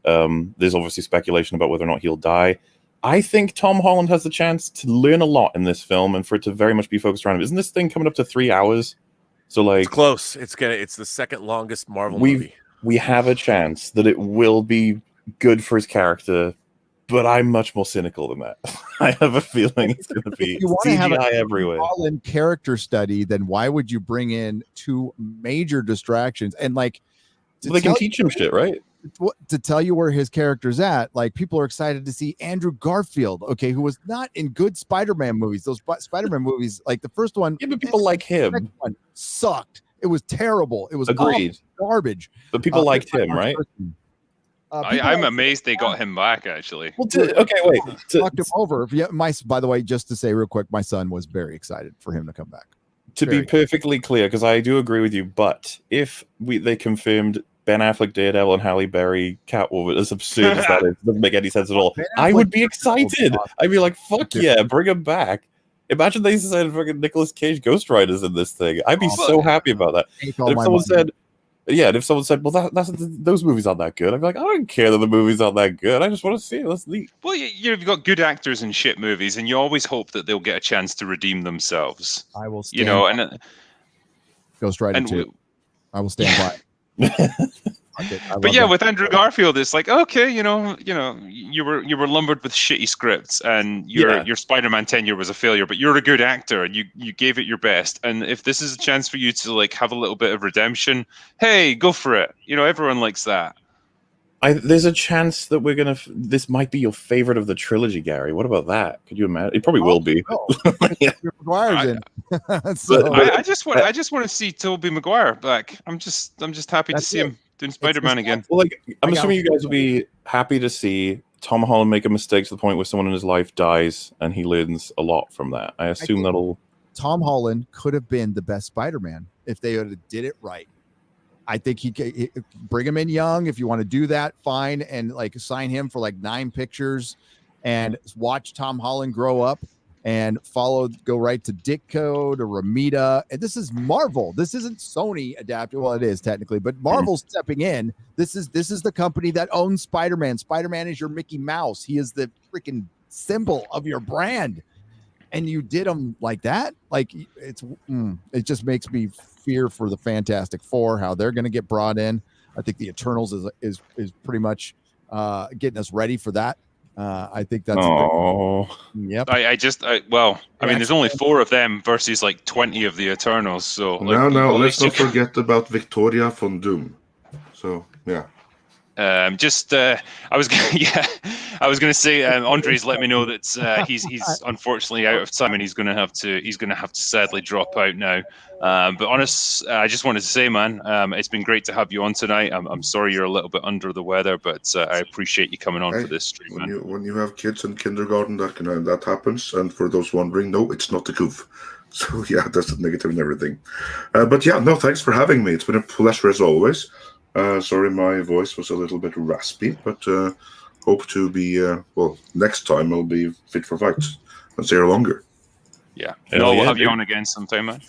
There's obviously speculation about whether or not he'll die. I think Tom Holland has the chance to learn a lot in this film, and for it to very much be focused around him. Isn't this thing coming up to 3 hours? So like, it's close. It's the second longest Marvel movie. We have a chance that it will be good for his character, but I'm much more cynical than that. I have a feeling it's going to be CGI everywhere. Holland character study, then why would you bring in two major distractions? And like, they can teach him shit, right? To tell you where his character's at, like people are excited to see Andrew Garfield, okay, who was not in good Spider-Man movies. Those Spider-Man movies, like the first one, yeah, but people like him. The second one sucked. It was terrible. It was agreed, garbage. But people liked him, right? I'm amazed they got him back. Actually, well, okay, wait, knocked him over. Yeah, by the way, just to say real quick, my son was very excited for him to come back. To be perfectly clear, because I do agree with you, but if they confirmed Ben Affleck, Daredevil, and Halle Berry, Catwoman, as absurd as that is, doesn't make any sense at all. I would be excited. I'd be like, fuck yeah, bring him back. Imagine they said fucking Nicolas Cage Ghost Rider's in this thing. I'd be so happy about that. And if someone said, well, those movies aren't that good, I'd be like, I don't care that the movies aren't that good. I just want to see it. That's neat. Well, you've got good actors in shit movies, and you always hope that they'll get a chance to redeem themselves. I will stand Ghost Rider 2. I will stand by. But yeah, with Andrew Garfield, it's like, okay, you were lumbered with shitty scripts, and your Spider-Man tenure was a failure, but you're a good actor and you gave it your best. And if this is a chance for you to like have a little bit of redemption, hey, go for it. Everyone likes that. There's a chance that this might be your favorite of the trilogy, Gary. What about that? Could you imagine? It probably will be. Yeah. I just want to see Tobey Maguire back. I'm just happy to see him doing Spider-Man again. Well, I'm assuming you guys will be happy to see Tom Holland make a mistake to the point where someone in his life dies and he learns a lot from that. I assume Tom Holland could have been the best Spider-Man if they did it right. I think he bring him in young. If you want to do that, fine. And like sign him for like 9 pictures and watch Tom Holland grow up and go right to Ditko, to Ramita. And this is Marvel. This isn't Sony adapted. Well, it is technically, but Marvel's stepping in. This is the company that owns Spider-Man. Spider-Man is your Mickey Mouse. He is the freaking symbol of your brand. And you did him like that? Like it just makes me fear for the Fantastic Four, how they're going to get brought in. I think the Eternals is pretty much getting us ready for that. I think that's. Yep. I mean, there's only 4 of them versus like 20 of the Eternals. So let's not forget about Victoria von Doom. So yeah. I was going to say, Andre's let me know that he's unfortunately out of time and he's going to have to sadly drop out now. But I just wanted to say, man, it's been great to have you on tonight. I'm sorry you're a little bit under the weather, but I appreciate you coming on for this stream, man. When you have kids in kindergarten, that happens. And for those wondering, no, it's not a goof. So yeah, that's the negative and everything. But yeah, no, thanks for having me. It's been a pleasure as always. Sorry, my voice was a little bit raspy, but hope to be, next time I'll be fit for fight and stay here longer. Yeah. We'll have you on again sometime, man.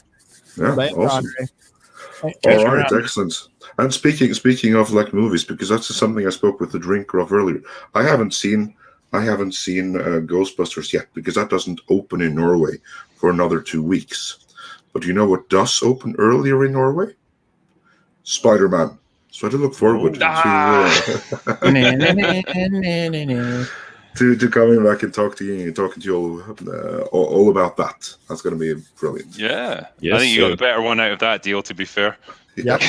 Yeah, awesome. All right, excellent. And speaking of like movies, because that's something I spoke with the drinker of earlier. I haven't seen Ghostbusters yet because that doesn't open in Norway for another 2 weeks. But you know what does open earlier in Norway? Spider-Man. So I do look forward to coming back and talking to you all about that. That's going to be brilliant. Yeah, yes, I think you got a better one out of that deal, to be fair. Yep.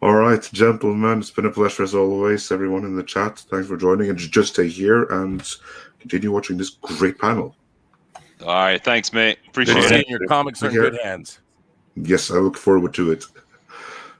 All right, gentlemen, it's been a pleasure as always. Everyone in the chat, thanks for joining, and just stay here and continue watching this great panel. All right, thanks, mate. Appreciate it. Your comics are in good hands. Yes, I look forward to it.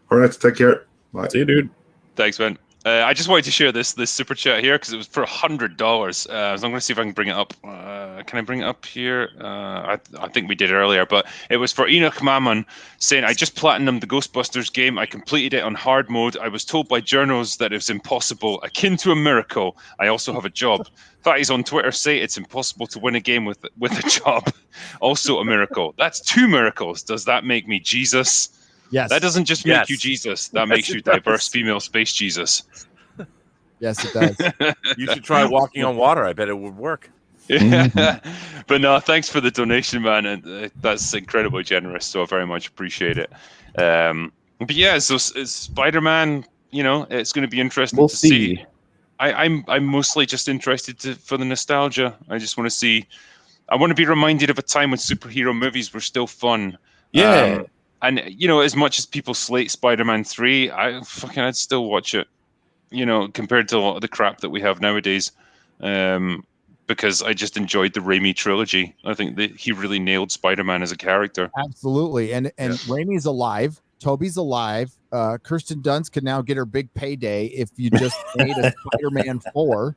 All right, take care. Bye. See you, dude. Thanks, man. I just wanted to share this super chat here because it was for $100. So I'm going to see if I can bring it up. Can I bring it up here? I think we did earlier, but it was for Enoch Mammon saying, I just platinumed the Ghostbusters game. I completed it on hard mode. I was told by journals that it was impossible, akin to a miracle. I also have a job. Fatties on Twitter say it's impossible to win a game with a job. Also a miracle. That's 2 miracles. Does that make me Jesus? Yes. That doesn't just make you Jesus. That makes you diverse female space Jesus. Yes, it does. You should try walking on water. I bet it would work. Yeah. But no, thanks for the donation, man, and that's incredibly generous. So I very much appreciate it. But yeah, so Spider-Man, it's going to be interesting We'll to see. see. I'm mostly just interested for the nostalgia. I just want to see. I want to be reminded of a time when superhero movies were still fun. Yeah. And as much as people slate Spider-Man 3, I'd still watch it. Compared to a lot of the crap that we have nowadays. Because I just enjoyed the Raimi trilogy. I think that he really nailed Spider-Man as a character. Absolutely. And Raimi's alive. Toby's alive. Kirsten Dunst can now get her big payday if you just made a Spider-Man 4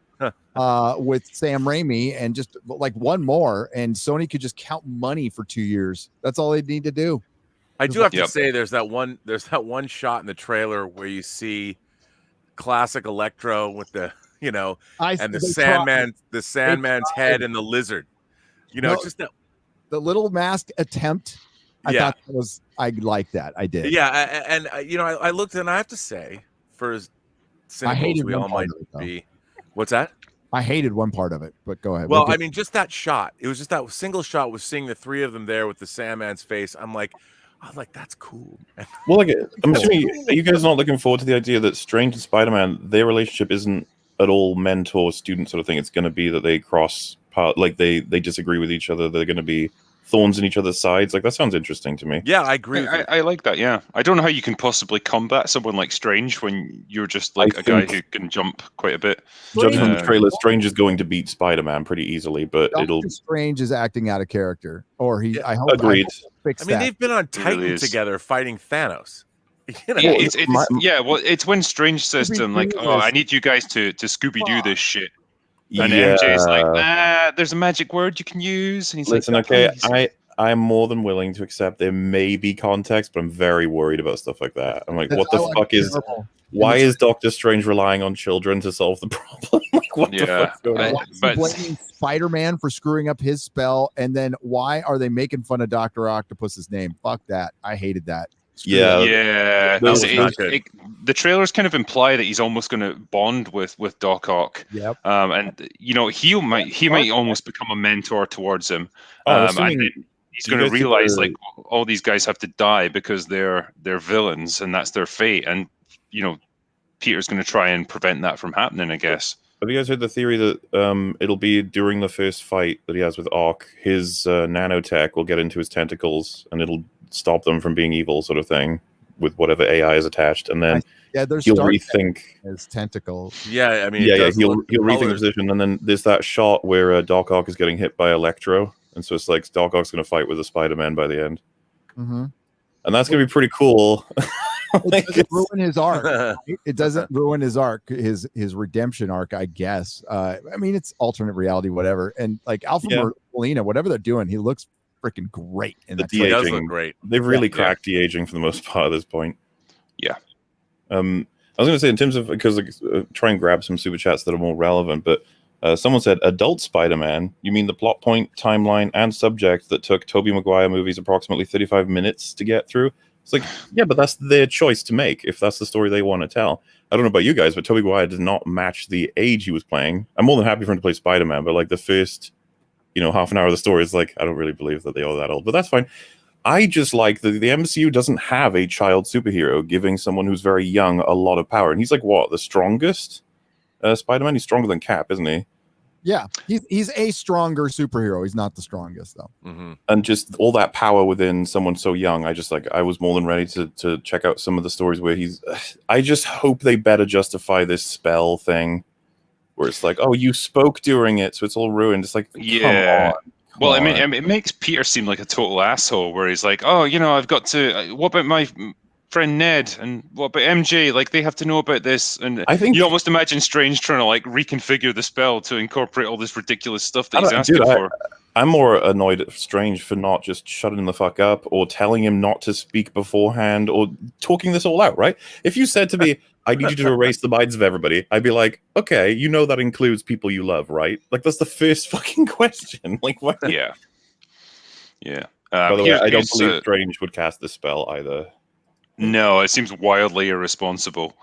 with Sam Raimi and just like one more, and Sony could just count money for 2 years. That's all they need to do. I do have to say there's that one shot in the trailer where you see classic Electro with the and the Sandman's head and the lizard. Just that the little mask attempt. I thought I like that. I did. Yeah, and I looked and I have to say, for as cynical as we all might be, what's that? I hated one part of it, but go ahead. Well, I mean, just that shot. It was just that single shot was seeing the three of them there with the Sandman's face. I was like, that's cool. Well, I'm assuming you guys are not looking forward to the idea that Strange and Spider-Man, their relationship isn't at all mentor-student sort of thing. It's going to be that they cross part, like they disagree with each other. They're going to be thorns in each other's sides. Like, that sounds interesting to me. Yeah, I agree. I like that. Yeah, I don't know how you can possibly combat someone like Strange when you're just like a guy who can jump quite a bit. Judging from the trailer, Strange is going to beat Spider-Man pretty easily, but Strange is acting out of character, or he. I hope. Agreed. They've been on Titan together fighting Thanos. It's when Strange says to him, like, I need you guys to Scooby-Doo this shit. And MJ's like, there's a magic word you can use. And he's listen, like, okay, I'm more than willing to accept there may be context, but I'm very worried about stuff like that. I'm like, what the fuck is... Why is Doctor Strange relying on children to solve the problem? Like, what the fuck's going on? But blaming Spider-Man for screwing up his spell, and then why are they making fun of Dr. Octopus's name? Fuck that. I hated that. The trailers kind of imply that he's almost going to bond with Doc Ock. Yep. And he might almost become a mentor towards him. And then he's going to realize like all these guys have to die because they're villains and that's their fate. And Peter's going to try and prevent that from happening, I guess. Have you guys heard the theory that it'll be during the first fight that he has with Ock, his nanotech will get into his tentacles and it'll stop them from being evil, sort of thing, with whatever AI is attached, and then he'll rethink his tentacles. Yeah, I mean, he'll rethink the position, and then there's that shot where Doc Ock is getting hit by Electro, and so it's like Doc Ock's going to fight with a Spider-Man by the end, and that's going to be pretty cool. It doesn't ruin his arc. Right? It doesn't ruin his arc, his redemption arc, I guess. I mean, it's alternate reality, whatever. And like Alpha Molina, whatever they're doing, he looks freaking great. In the de-aging, look great. They've really cracked de-aging for the most part at this point. Yeah. I was going to say, in terms of, because try and grab some super chats that are more relevant, but someone said, adult Spider-Man, you mean the plot point, timeline, and subject that took Tobey Maguire movies approximately 35 minutes to get through? It's like, yeah, but that's their choice to make if that's the story they want to tell. I don't know about you guys, but Tobey Maguire did not match the age he was playing. I'm more than happy for him to play Spider-Man, but like the first, half an hour of the story is like, I don't really believe that they are that old, but that's fine. I just like the MCU doesn't have a child superhero giving someone who's very young a lot of power. And he's like, what, the strongest Spider-Man? He's stronger than Cap, isn't he? Yeah, he's a stronger superhero. He's not the strongest, though. Mm-hmm. And just all that power within someone so young, I was more than ready to check out some of the stories where I just hope they better justify this spell thing, where it's like, oh, you spoke during it, so it's all ruined. It's like, yeah. Well, I mean, it makes Peter seem like a total asshole, where he's like, oh, I've got to. What about my friend Ned, and what about MJ? Like, they have to know about this, and I think you almost imagine Strange trying to like reconfigure the spell to incorporate all this ridiculous stuff that he's asking for. I'm more annoyed at Strange for not just shutting the fuck up or telling him not to speak beforehand or talking this all out, right? If you said to me, I need you to erase the minds of everybody, I'd be like, okay, that includes people you love, right? Like, that's the first fucking question. Like, what? Yeah. Yeah. By the way, I don't believe Strange would cast this spell either. No, it seems wildly irresponsible.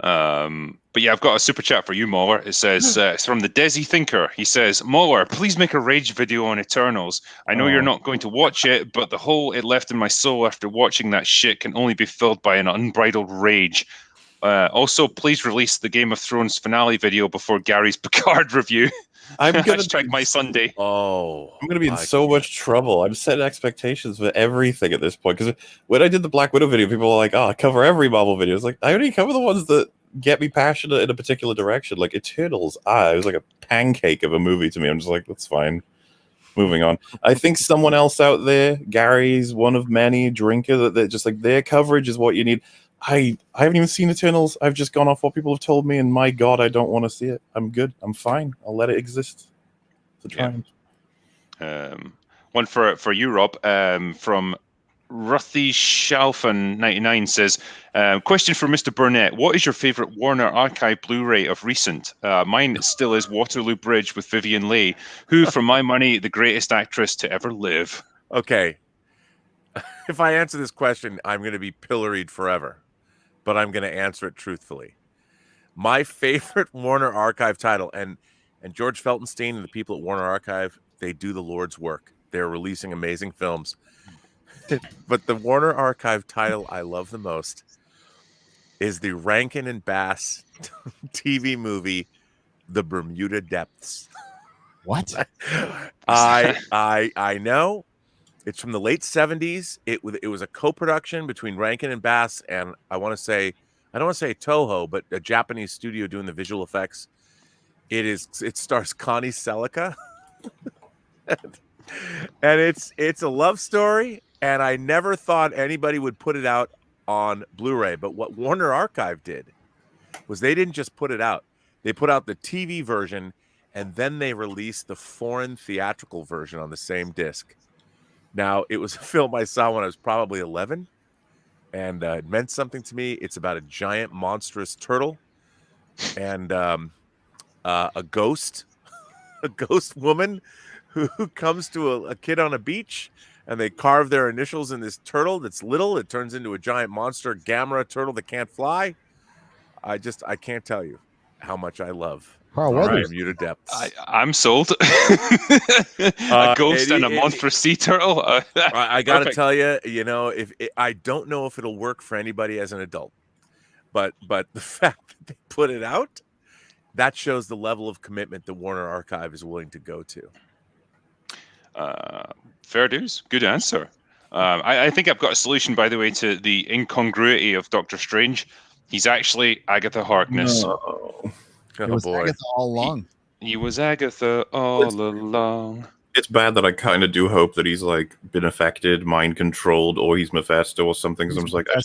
But yeah, I've got a super chat for you, MauLer. It says, it's from the Desi Thinker. He says, MauLer, please make a rage video on Eternals. I know you're not going to watch it, but the hole it left in my soul after watching that shit can only be filled by an unbridled rage. Also, please release the Game of Thrones finale video before Gary's Picard review. I'm gonna Hashtag my Sunday. Oh, I'm gonna be in so much trouble. I'm setting expectations for everything at this point. Because when I did the Black Widow video, people were like, "Oh, I cover every Marvel video." It's like I only cover the ones that get me passionate in a particular direction. Like Eternals, it was like a pancake of a movie to me. I'm just like, that's fine. Moving on. I think someone else out there, Gary's one of many drinker that just like their coverage is what you need. I haven't even seen Eternals. I've just gone off what people have told me, and my God, I don't want to see it. I'm good. I'm fine. I'll let it exist. It's a triumph. One for you, Rob, from Ruthy Shalfan 99 says, question for Mr. Burnett. What is your favorite Warner Archive Blu-ray of recent? Mine still is Waterloo Bridge with Vivien Leigh, who, for my money, the greatest actress to ever live. Okay. If I answer this question, I'm going to be pilloried forever, but I'm going to answer it truthfully. My favorite Warner Archive title, and George Feltenstein and the people at Warner Archive, they do the Lord's work. They're releasing amazing films. But the Warner Archive title I love the most is the Rankin and Bass TV movie, The Bermuda Depths. What? I know. It's from the late 70s. It was a co-production between Rankin and Bass and I don't want to say Toho, but a Japanese studio doing the visual effects. It stars Connie Selica. And it's a love story, and I never thought anybody would put it out on Blu-ray. But what Warner Archive did was they didn't just put it out. They put out the TV version, and then they released the foreign theatrical version on the same disc. Now, it was a film I saw when I was probably 11, and it meant something to me. It's about a giant, monstrous turtle and a ghost woman who comes to a kid on a beach, and they carve their initials in this turtle that's little. It turns into a giant monster Gamera turtle that can't fly. I can't tell you how much I love Bermuda Depths. I'm sold. A ghost and a monstrous sea turtle. I got to tell you, I don't know if it'll work for anybody as an adult, but the fact that they put it out, that shows the level of commitment that Warner Archive is willing to go to. Fair dues. Good answer. I think I've got a solution, by the way, to the incongruity of Doctor Strange. He's actually Agatha Harkness. No. It was Agatha all along. He was Agatha all along. It's bad that I kind of do hope that he's like been affected, mind controlled, or he's Mephisto or something. Because I'm just like, I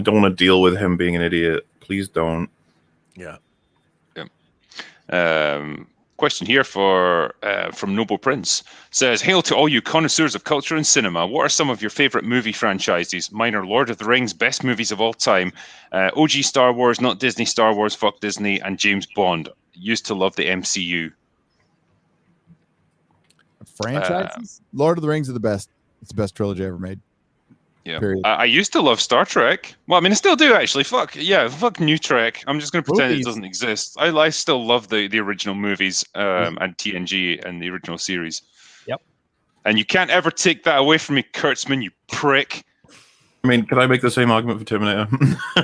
don't want to deal with him being an idiot. Please don't. Yeah. Question here from Noble Prince says, hail to all you connoisseurs of culture and cinema. What are some of your favorite movie franchises? Mine are Lord of the Rings, best movies of all time. OG Star Wars, not Disney Star Wars, fuck Disney, and James Bond. Used to love the MCU. Franchises? Lord of the Rings are the best. It's the best trilogy ever made. Yeah, I used to love Star Trek. Well, I mean, I still do actually. Fuck New Trek. I'm just going to pretend it doesn't exist. I still love the original movies and TNG and the original series. Yep. And you can't ever take that away from me, Kurtzman, you prick. I mean, can I make the same argument for Terminator?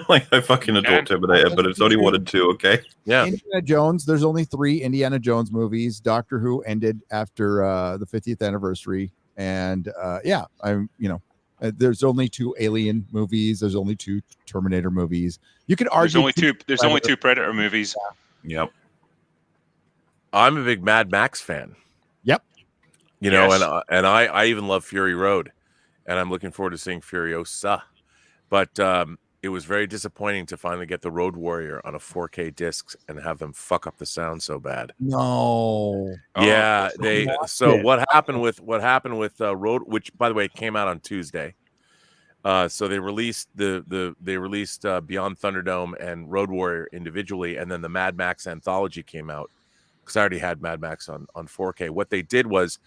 Like, I fucking adore Terminator, but it's only 1 and 2, okay? Yeah. Indiana Jones, there's only 3 Indiana Jones movies. Doctor Who ended after the 50th anniversary. And there's only 2 Alien movies. There's only 2 Terminator movies. You could argue there's only two Predator movies. Yeah. Yep. I'm a big Mad Max fan. Yep. And I even love Fury Road, and I'm looking forward to seeing Furiosa. But it was very disappointing to finally get the Road Warrior on a 4K disc and have them fuck up the sound so bad. No. Yeah, what happened with Road, which by the way came out on Tuesday. So they released Beyond Thunderdome and Road Warrior individually, and then the Mad Max anthology came out because I already had Mad Max on 4K. What they did was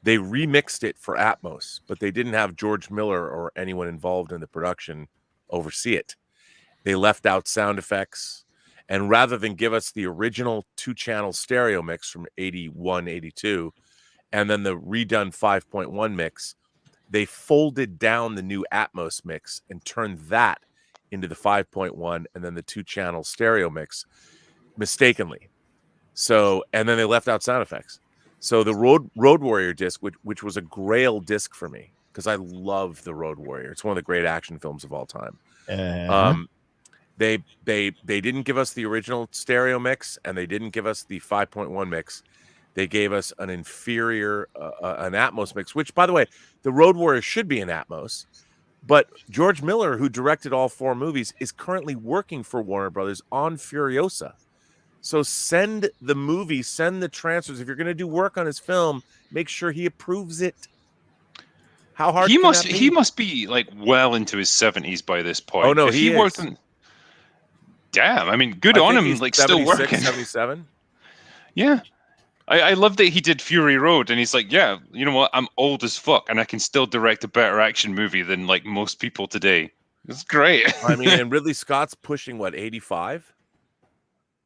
they remixed it for Atmos, but they didn't have George Miller or anyone involved in the production oversee it. They left out sound effects. And rather than give us the original 2-channel stereo mix from 81, 82, and then the redone 5.1 mix, they folded down the new Atmos mix and turned that into the 5.1 and then the 2-channel stereo mix mistakenly. So, and then they left out sound effects. So the Road Warrior disc, which was a grail disc for me, because I love the Road Warrior. It's one of the great action films of all time. They didn't give us the original stereo mix, and they didn't give us the 5.1 mix. They gave us an inferior, an Atmos mix, which, by the way, the Road Warrior should be an Atmos. But George Miller, who directed all 4 movies, is currently working for Warner Brothers on Furiosa. So send the movie, send the transfers. If you're going to do work on his film, make sure he approves it. How hard he can must that be? he must be like well into his 70s by this point. Oh no, if he worked is. on, damn, I mean, good I on think him, he's like still 76, working. 77. Yeah. I love that he did Fury Road, and he's like, yeah, you know what? I'm old as fuck, and I can still direct a better action movie than like most people today. It's great. I mean, and Ridley Scott's pushing what, 85?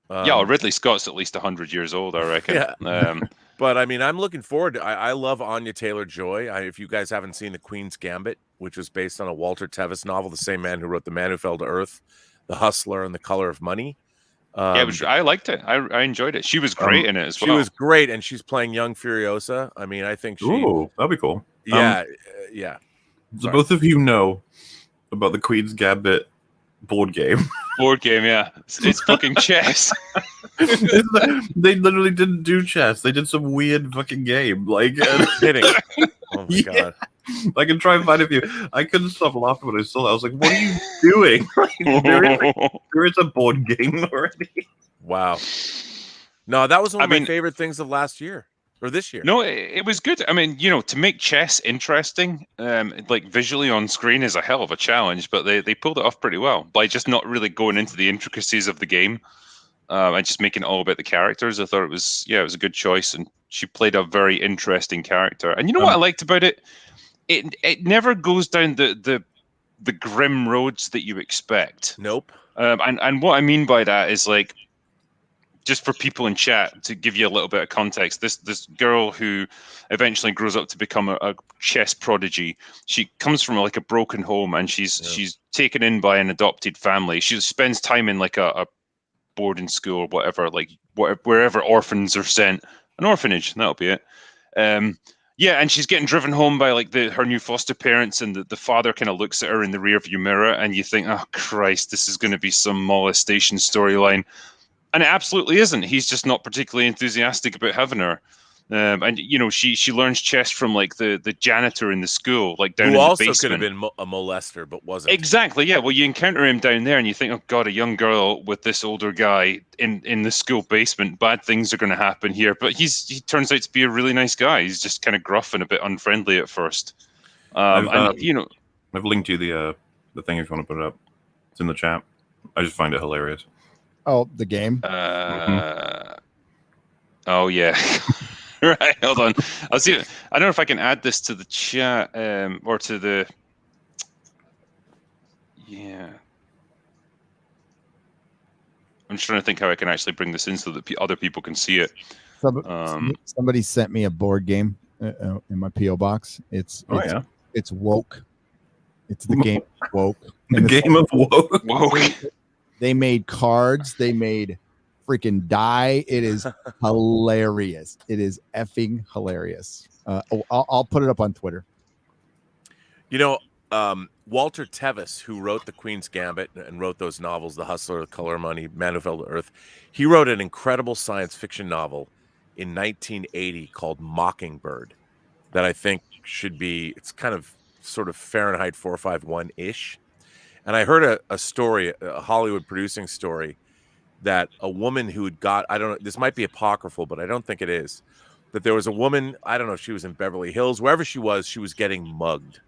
Yeah, Ridley Scott's at least 100 years old, I reckon. Yeah. But I mean, I'm looking forward to. I love Anya Taylor-Joy. If you guys haven't seen The Queen's Gambit, which was based on a Walter Tevis novel, the same man who wrote The Man Who Fell to Earth, The Hustler, and The Color of Money. Yeah, I liked it. I enjoyed it. She was great in it as well. She was great, and she's playing young Furiosa. I mean, I think she. Ooh, that'd be cool. Yeah, yeah. So both of you know about the Queen's Gambit board game. Board game, yeah. It's fucking chess. They literally didn't do chess. They did some weird fucking game. Like, kidding. Oh my god. I can try and find a few. I couldn't stop laughing when I saw that. I was like, what are you doing? There is a board game already. Wow. No, that was one of my favorite things of last year. Or this year. No, it was good. I mean, to make chess interesting, like visually on screen is a hell of a challenge, but they pulled it off pretty well by just not really going into the intricacies of the game and just making it all about the characters. I thought it was a good choice, and she played a very interesting character. And you know what I liked about it? It never goes down the grim roads that you expect. Nope. And what I mean by that is, like, just for people in chat, to give you a little bit of context, this girl who eventually grows up to become a chess prodigy, she comes from like a broken home, and she's taken in by an adopted family. She spends time in like a boarding school or whatever, like wherever orphans are sent, an orphanage, that'll be it. Yeah, and she's getting driven home by like her new foster parents, and the father kind of looks at her in the rearview mirror, and you think, oh Christ, this is going to be some molestation storyline. And it absolutely isn't. He's just not particularly enthusiastic about having her. And she learns chess from like the janitor in the school, like down in the basement. Who also could have been a molester, but wasn't. Exactly. Yeah. Well, you encounter him down there, and you think, oh God, a young girl with this older guy in the school basement. Bad things are going to happen here. But he turns out to be a really nice guy. He's just kind of gruff and a bit unfriendly at first. I've linked you the thing if you want to put it up. It's in the chat. I just find it hilarious. Oh, the game. Oh yeah. Right. Hold on. I'll see. I don't know if I can add this to the chat or to the. Yeah. I'm just trying to think how I can actually bring this in so that other people can see it. Somebody sent me a board game in my PO box. It's woke. It's the game woke. The game of woke. Woke. They made cards. They made freaking die. It is hilarious. It is effing hilarious. I'll put it up on Twitter. Walter Tevis, who wrote The Queen's Gambit and wrote those novels, The Hustler, The Color of Money, Man Who Fell to Earth, he wrote an incredible science fiction novel in 1980 called Mockingbird that I think should be, it's kind of sort of Fahrenheit 451-ish. And I heard a story, a Hollywood producing story, that a woman who had got, I don't know, this might be apocryphal, but I don't think it is, that there was a woman, I don't know if she was in Beverly Hills, wherever she was getting mugged.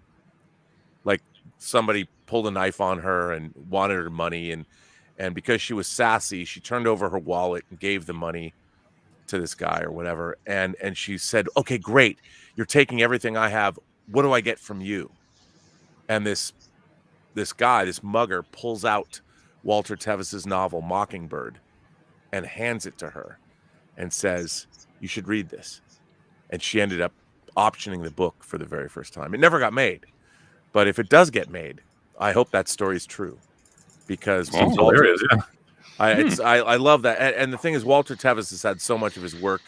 Like somebody pulled a knife on her and wanted her money. And because she was sassy, she turned over her wallet and gave the money to this guy or whatever. And she said, okay, great. You're taking everything I have. What do I get from you? And this this guy, this mugger, pulls out Walter Tevis's novel Mockingbird and hands it to her and says, "You should read this." And she ended up optioning the book for the very first time. It never got made, but if it does get made, I hope that story is true, because Sounds hilarious. Yeah. I love that. And the thing is, Walter Tevis has had so much of his work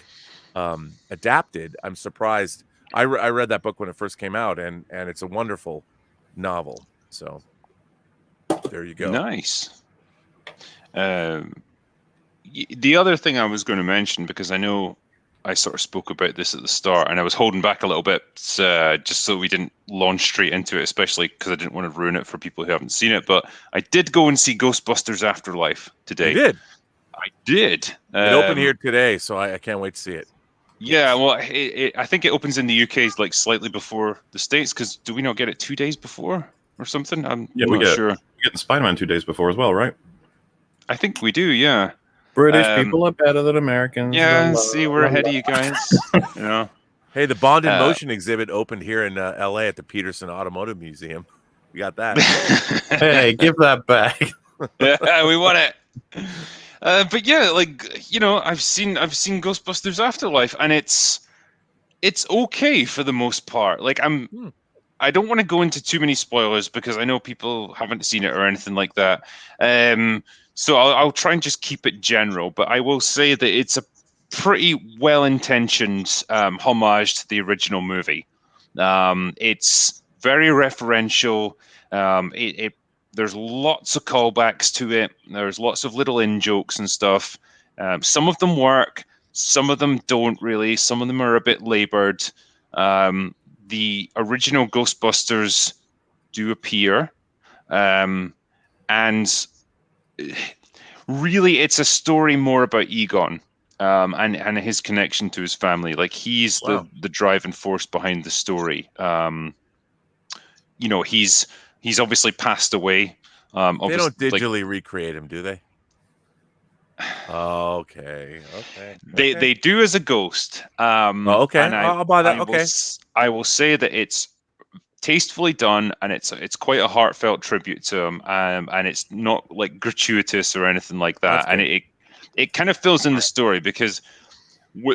adapted. I'm surprised. I read that book when it first came out, and it's a wonderful novel. So there you go. Nice. The other thing I was going to mention, because I know I sort of spoke about this at the start, and I was holding back a little bit just so we didn't launch straight into it, especially because I didn't want to ruin it for people who haven't seen it. But I did go and see Ghostbusters Afterlife today. You did? I did. It opened here today, so I can't wait to see it. Yeah, well, I think it opens in the UK like slightly before the States, because do we not get it 2 days before or something? I'm not sure. We get the Spider-Man 2 days before as well, right? I think we do, yeah. British people are better than Americans. Yeah, see, we're ahead of you guys. You know. Hey, the Bond in Motion exhibit opened here in L.A. at the Peterson Automotive Museum. We got that. Hey, give that back. Yeah, we want it. But yeah, like, you know, I've seen Ghostbusters Afterlife, and it's okay for the most part. Like, I don't want to go into too many spoilers because I know people haven't seen it or anything like that. So I'll try and just keep it general, but I will say that it's a pretty well-intentioned homage to the original movie. It's very referential. There's lots of callbacks to it. There's lots of little in-jokes and stuff. Some of them work. Some of them don't really. Some of them are a bit labored. The original Ghostbusters do appear. And really, it's a story more about Egon and his connection to his family. Like, he's the driving force behind the story. You know, he's obviously passed away. They don't digitally recreate him, do they? Okay. They do as a ghost. Okay. I'll buy that. I will say that it's tastefully done, and it's quite a heartfelt tribute to him, and it's not like gratuitous or anything like that. And it kind of fills in the story, because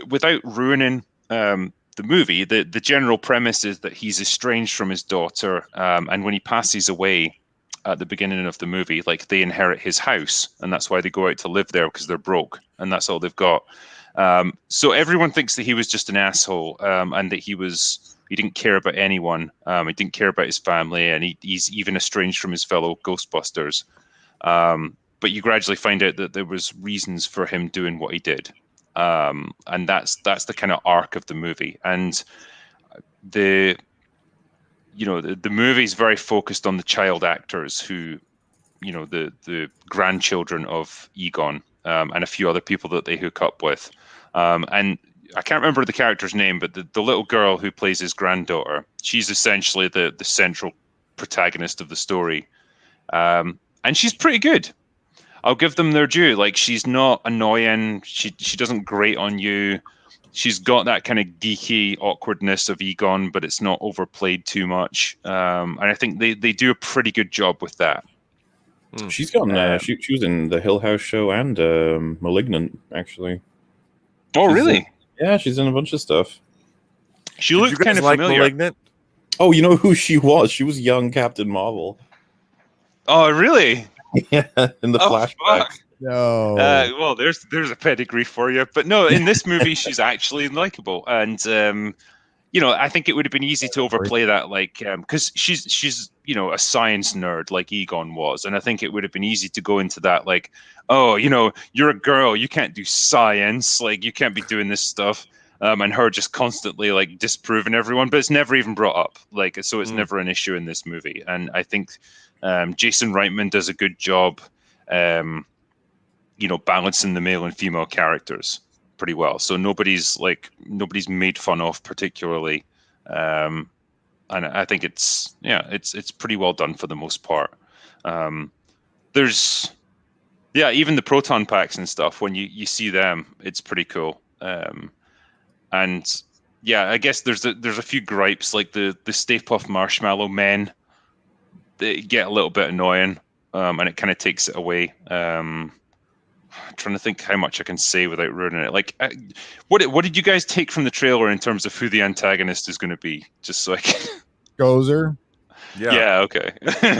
without ruining the movie, the general premise is that he's estranged from his daughter, and when he passes away at the beginning of the movie, like, they inherit his house, and that's why they go out to live there, because they're broke and that's all they've got. So everyone thinks that he was just an asshole, and that he didn't care about anyone. He didn't care about his family, and he's even estranged from his fellow Ghostbusters. But you gradually find out that there was reasons for him doing what he did. And that's the kind of arc of the movie. And the movie is very focused on the child actors who, you know, the grandchildren of Egon, and a few other people that they hook up with. And I can't remember the character's name, but the little girl who plays his granddaughter, she's essentially the central protagonist of the story. And she's pretty good. I'll give them their due. Like, she's not annoying. She doesn't grate on you. She's got that kind of geeky awkwardness of Egon, but it's not overplayed too much. And I think they do a pretty good job with that. She's gotten she was in the Hill House show and Malignant, actually. Oh, really? Yeah, she's in a bunch of stuff. She looks kind of familiar. Malignant? Oh, you know who she was? She was young Captain Marvel. Oh, really? Yeah, in the flashback. No. Well, there's a pedigree for you. But no, in this movie, she's actually likable. And, you know, I think it would have been easy to overplay that, like, because she's, you know, a science nerd like Egon was. And I think it would have been easy to go into that, like, oh, you know, you're a girl, you can't do science, like, you can't be doing this stuff. And her just constantly, like, disproving everyone. But it's never even brought up. Like, so it's never an issue in this movie. And I think Jason Reitman does a good job, you know, balancing the male and female characters pretty well. So nobody's made fun of particularly. And I think it's pretty well done for the most part. There's even the proton packs and stuff, when you see them, it's pretty cool. And yeah, I guess there's a few gripes, like the Stay Puft Marshmallow Men they get a little bit annoying, and it kind of takes it away. I'm trying to think how much I can say without ruining it. Like, what did you guys take from the trailer in terms of who the antagonist is going to be? Just so I can. Gozer. Yeah. Okay.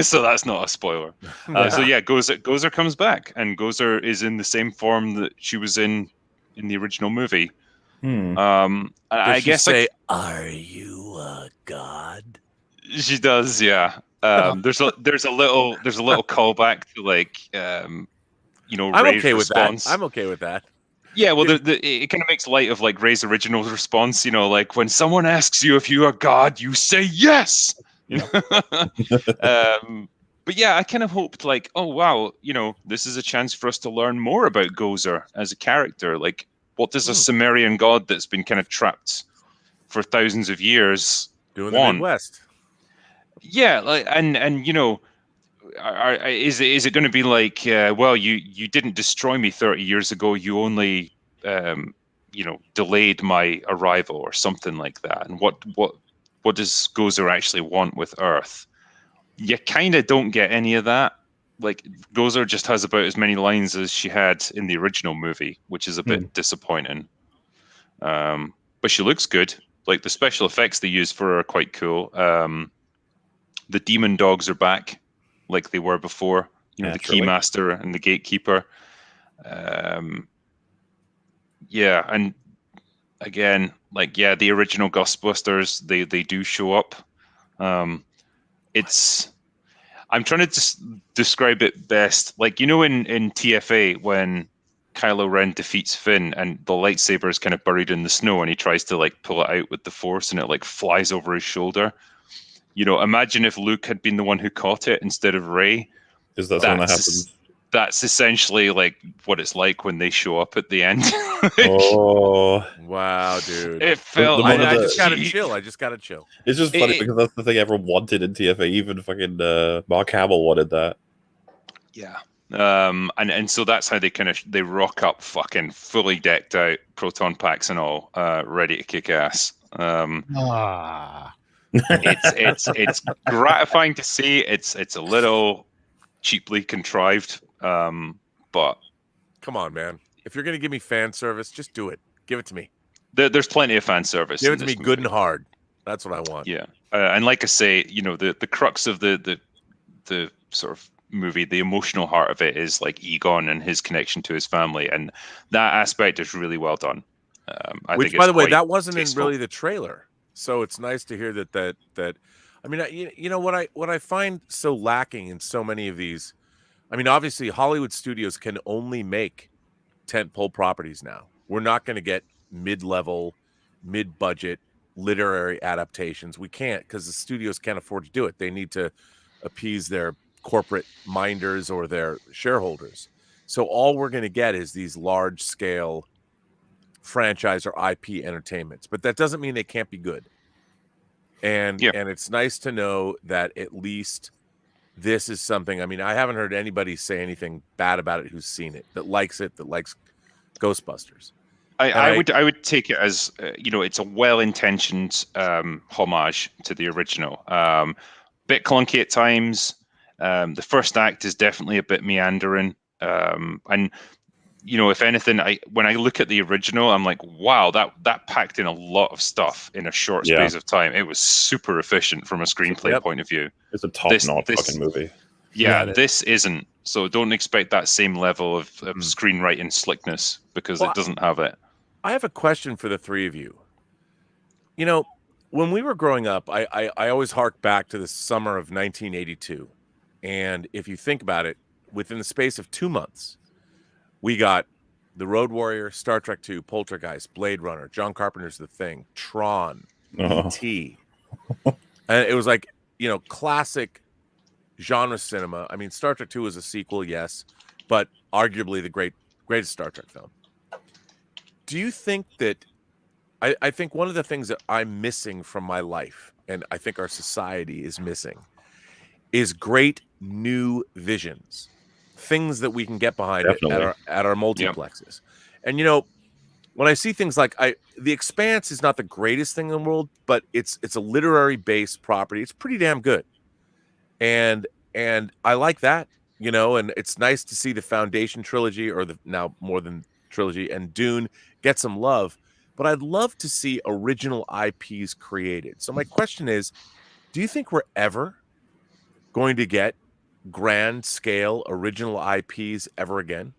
So that's not a spoiler. So yeah, Gozer comes back, and Gozer is in the same form that she was in the original movie. I guess say, "Are you a god?" She does. Yeah. There's a little callback to like I'm Rey's okay response. with that. I'm okay with that. Yeah, well, it kind of makes light of like Rey's original response. Like when someone asks you if you are God, you say yes. But yeah, I kind of hoped like, oh wow, this is a chance for us to learn more about Gozer as a character. Like, what does a Sumerian god that's been kind of trapped for thousands of years doing want? the Midwest? Yeah, like and is it going to be like, well, you didn't destroy me 30 years ago, you only delayed my arrival or something like that? And what does Gozer actually want with Earth? You kind of don't get any of that. Like, Gozer just has about as many lines as she had in the original movie, which is a bit disappointing. But she looks good. Like, the special effects they used for her are quite cool. The demon dogs are back, like they were before. The Keymaster and the Gatekeeper. Yeah, and again, like, yeah, the original Ghostbusters, they do show up. I'm trying to describe it best. Like, in TFA when Kylo Ren defeats Finn and the lightsaber is kind of buried in the snow and he tries to like pull it out with the Force and it like flies over his shoulder. Imagine if Luke had been the one who caught it instead of Rey. Is that something that happens? That's essentially like what it's like when they show up at the end. Oh wow, dude! It felt. I just got to chill. It's just funny because that's the thing everyone wanted in TFA. Even fucking Mark Hamill wanted that. Yeah. And so that's how they rock up, fucking fully decked out, proton packs and all, ready to kick ass. It's gratifying to see. It's a little cheaply contrived, but come on, man! If you're gonna give me fan service, just do it. Give it to me. There's plenty of fan service. Give it to me good and hard. That's what I want. Yeah, and like I say, the crux of the sort of movie, the emotional heart of it is like Egon and his connection to his family, and that aspect is really well done. Which, by the way, that wasn't in really the trailer. So it's nice to hear that. I mean, what I find so lacking in so many of these. I mean, obviously, Hollywood studios can only make tentpole properties now. We're not going to get mid-level, mid-budget literary adaptations. We can't, because the studios can't afford to do it. They need to appease their corporate minders or their shareholders. So all we're going to get is these large-scale franchise or IP entertainments, but that doesn't mean they can't be good. And it's nice to know that at least this is something. I mean, I haven't heard anybody say anything bad about it who's seen it, that likes Ghostbusters. I would take it as it's a well-intentioned homage to the original. Bit clunky at times. The first act is definitely a bit meandering, and if anything, when I look at the original, I'm like, wow, that packed in a lot of stuff in a short space of time. It was super efficient from a screenplay point of view. It's a top-notch fucking movie. Yeah, this isn't. So don't expect that same level of screenwriting slickness, because it doesn't have it. I have a question for the three of you. When we were growing up, I always hark back to the summer of 1982. And if you think about it, within the space of 2 months, we got The Road Warrior, Star Trek II, Poltergeist, Blade Runner, John Carpenter's The Thing, Tron, E.T. And it was like, classic genre cinema. I mean, Star Trek II was a sequel, yes, but arguably the greatest Star Trek film. Do you think that I think one of the things that I'm missing from my life, and I think our society is missing, is great new visions, things that we can get behind at our multiplexes. And when I see things like The Expanse is not the greatest thing in the world, but it's a literary based property. It's pretty damn good. and I like that, you know. And it's nice to see the Foundation trilogy, or the now more than trilogy, and Dune get some love. But I'd love to see original IPs created. So my question is, do you think we're ever going to get grand scale original IPs ever again?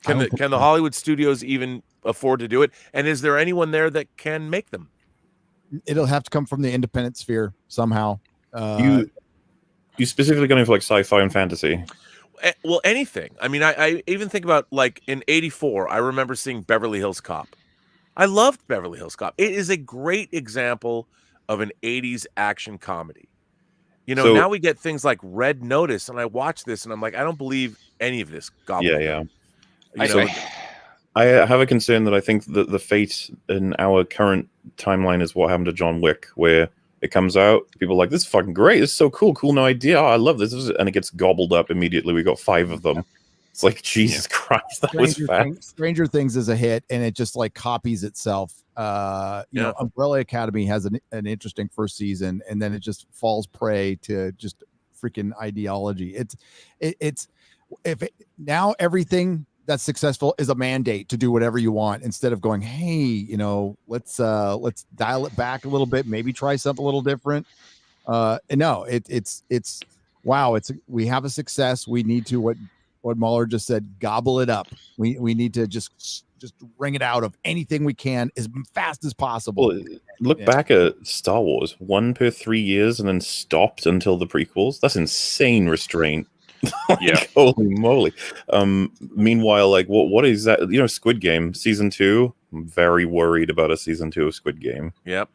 Can the Hollywood studios even afford to do it? And is there anyone there that can make them? It'll have to come from the independent sphere somehow. You specifically going for like sci-fi and fantasy? Well, anything. I mean, I even think about, like, in '84, I remember seeing Beverly Hills Cop. I loved Beverly Hills Cop. It is a great example of an '80s action comedy. You know, now we get things like Red Notice, and I watch this and I'm like, I don't believe any of this gobbledygook. Yeah. You know, I have a concern that I think that the fate in our current timeline is what happened to John Wick, where it comes out, people are like, this is fucking great, this is so cool, no idea, I love this, and it gets gobbled up immediately. We got 5 of them. It's like, Jesus Christ, that was fast. Stranger Things is a hit, and it just like copies itself. You know, Umbrella Academy has an interesting first season, and then it just falls prey to just freaking ideology. Now everything that's successful is a mandate to do whatever you want, instead of going, hey, you know, let's dial it back a little bit, maybe try something a little different. And no, it's wow, we have a success. We need to, what MauLer just said, gobble it up. We need to just wring it out of anything we can as fast as possible. Well, look back at Star Wars, 1 per 3 years, and then stopped until the prequels. That's insane restraint. Like, holy moly. Meanwhile, like, what is that? You know, Squid Game season 2. I'm very worried about a season 2 of Squid Game. Yep.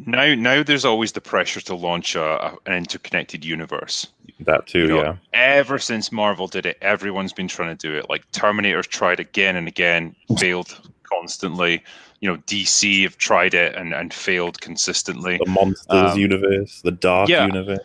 Now there's always the pressure to launch an interconnected universe. That too, you know, ever since Marvel did it, everyone's been trying to do it. Like Terminator tried again and again, failed constantly. You know, DC have tried it and failed consistently. The Monsters universe, the Dark universe.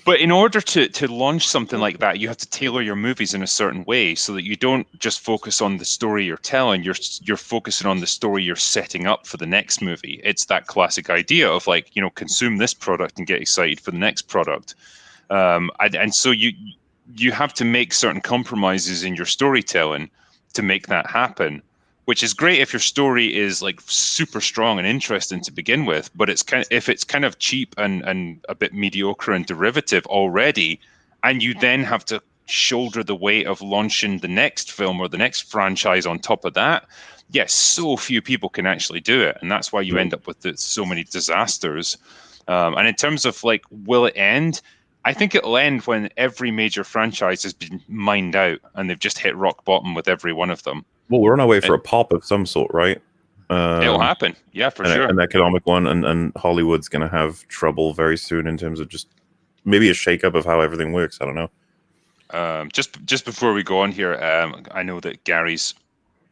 But in order to launch something like that, you have to tailor your movies in a certain way so that you don't just focus on the story you're telling. You're focusing on the story you're setting up for the next movie. It's that classic idea of, like, you know, consume this product and get excited for the next product. And so you have to make certain compromises in your storytelling to make that happen, which is great if your story is like super strong and interesting to begin with. But if it's kind of cheap and a bit mediocre and derivative already, and you then have to shoulder the weight of launching the next film or the next franchise on top of that, yes, so few people can actually do it, and that's why you end up with so many disasters. And in terms of, like, will it end? I think it'll end when every major franchise has been mined out and they've just hit rock bottom with every one of them. Well, we're on our way for a pop of some sort, right? It'll happen. Yeah, for sure. An economic one, and Hollywood's going to have trouble very soon in terms of just maybe a shakeup of how everything works. I don't know. Just before we go on here, I know that Gary's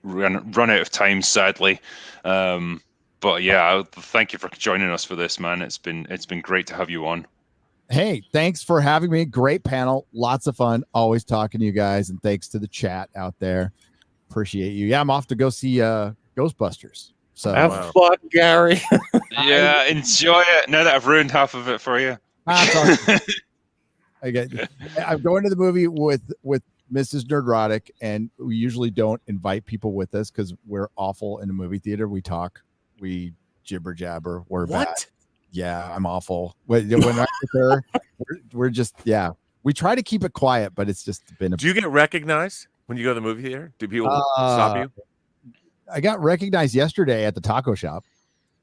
run out of time, sadly. But yeah, thank you for joining us for this, man. It's been great to have you on. Hey, thanks for having me. Great panel. Lots of fun. Always talking to you guys. And thanks to the chat out there. Appreciate you. Yeah, I'm off to go see Ghostbusters. So have fun, Gary. Yeah, enjoy it. Now that I've ruined half of it for you. I'm going to the movie with Mrs. Nerdrotic, and we usually don't invite people with us because we're awful in the movie theater. We talk, we jibber jabber. We're bad. Yeah, I'm awful. When I'm with her, we're just, we try to keep it quiet, but it's just been. Do you get recognized when you go to the movie theater? Do people stop you? I got recognized yesterday at the taco shop,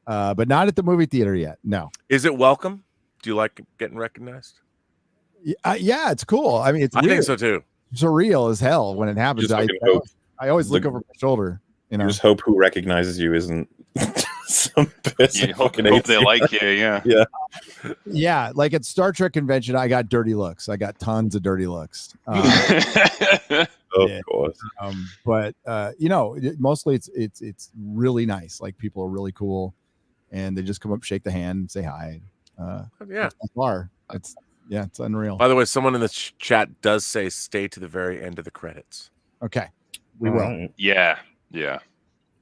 but not at the movie theater yet. No. Is it welcome? Do you like getting recognized? Yeah, it's cool. I mean, I think so too. Surreal as hell when it happens. I always look over my shoulder. You know, just hope who recognizes you isn't some person. Hope they like you. Yeah. Like at Star Trek convention, I got dirty looks. I got tons of dirty looks. Of course. But you know, mostly it's really nice. Like, people are really cool, and they just come up, shake the hand, and say hi. It's unreal. By the way, someone in the chat does say stay to the very end of the credits. Okay, we will. Yeah.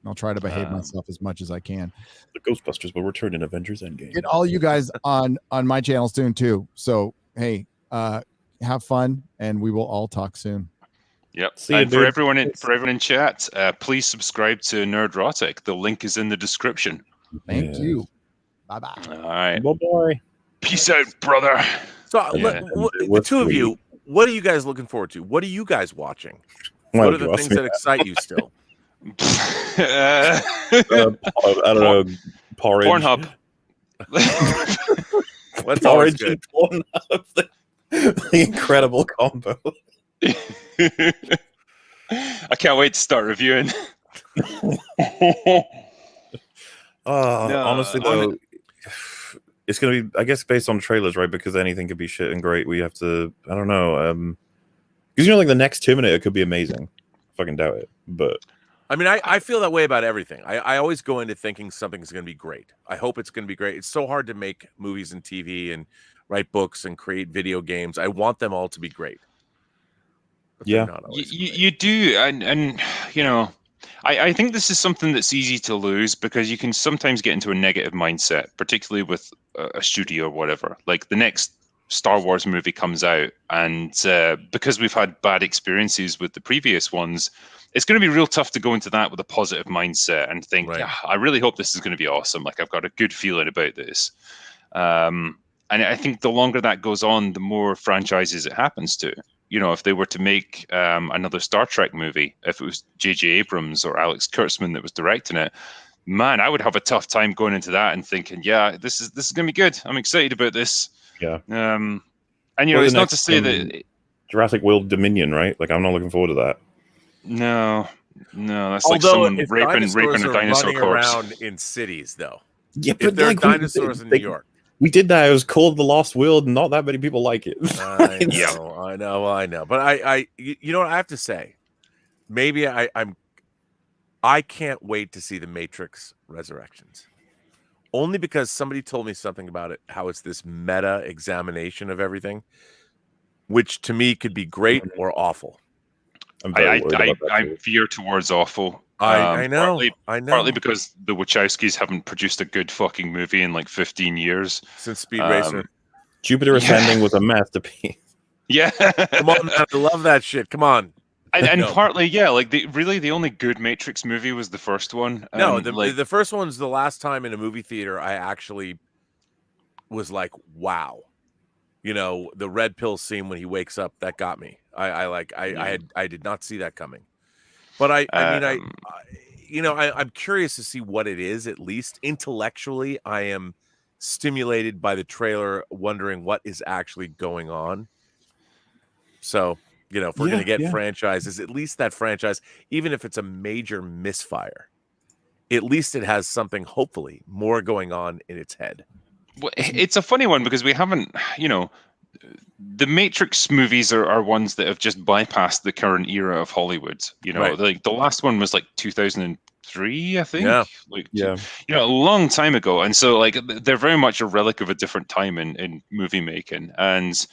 I'll try to behave myself as much as I can. The Ghostbusters will return in Avengers Endgame. Get all you guys on my channel soon too. So hey, have fun, and we will all talk soon. Yep. See you, and for dude. everyone in chat, please subscribe to Nerdrotic. The link is in the description. Thank you. Bye bye. All right. Bye-bye. Peace out, brother. So, Yeah. the two of you, what are you guys looking forward to? What are you guys watching? What are the things that excite you still? I don't know. Porridge. Pornhub. What's always Porridge good? and Pornhub. The incredible combo. I can't wait to start reviewing. Honestly, though, it's going to be, I guess, based on trailers, right? Because anything could be shit and great. We have to, I don't know. Because, like, the next Terminator could be amazing. Fucking doubt it. But I mean, I feel that way about everything. I always go into thinking something's going to be great. I hope it's going to be great. It's so hard to make movies and TV and write books and create video games. I want them all to be great. But yeah, you do, and I think this is something that's easy to lose because you can sometimes get into a negative mindset, particularly with a studio or whatever. Like the next Star Wars movie comes out, and because we've had bad experiences with the previous ones, it's going to be real tough to go into that with a positive mindset and think, Right. yeah, I really hope this is going to be awesome. Like I've got a good feeling about this. And I think the longer that goes on, the more franchises it happens to. If they were to make another Star Trek movie, if it was J.J. Abrams or Alex Kurtzman that was directing it, man, I would have a tough time going into that and thinking, yeah, this is going to be good. I'm excited about this. Yeah. And it's not to say that Jurassic World Dominion, right? Like, I'm not looking forward to that. No, that's Although, like someone if raping dinosaurs a are dinosaur running corpse. around in cities, though. Yeah, If there are dinosaurs in New York. We did that. It was called The Lost World. Not that many people like it. I know. But I you know what I have to say? Maybe I can't wait to see the Matrix Resurrections. Only because somebody told me something about it, how it's this meta examination of everything, which to me could be great or awful. I veer towards awful. I know. Partly because the Wachowskis haven't produced a good fucking movie in like 15 years. Since Speed Racer. Jupiter Ascending was a masterpiece. Yeah. Come on, man. I love that shit. Come on. And No. partly, yeah, like the only good Matrix movie was the first one. No, the first one's the last time in a movie theater I actually was like, wow. The red pill scene when he wakes up, that got me. I did not see that coming. But I'm curious to see what it is. At least intellectually, I am stimulated by the trailer, wondering what is actually going on. So, if we're going to get franchises, at least that franchise, even if it's a major misfire, at least it has something, hopefully, more going on in its head. Well, it's a funny one because we haven't, the Matrix movies are ones that have just bypassed the current era of Hollywood. Right. Like the last one was like 2003, I think. Yeah. A long time ago. And so like they're very much a relic of a different time in movie making. And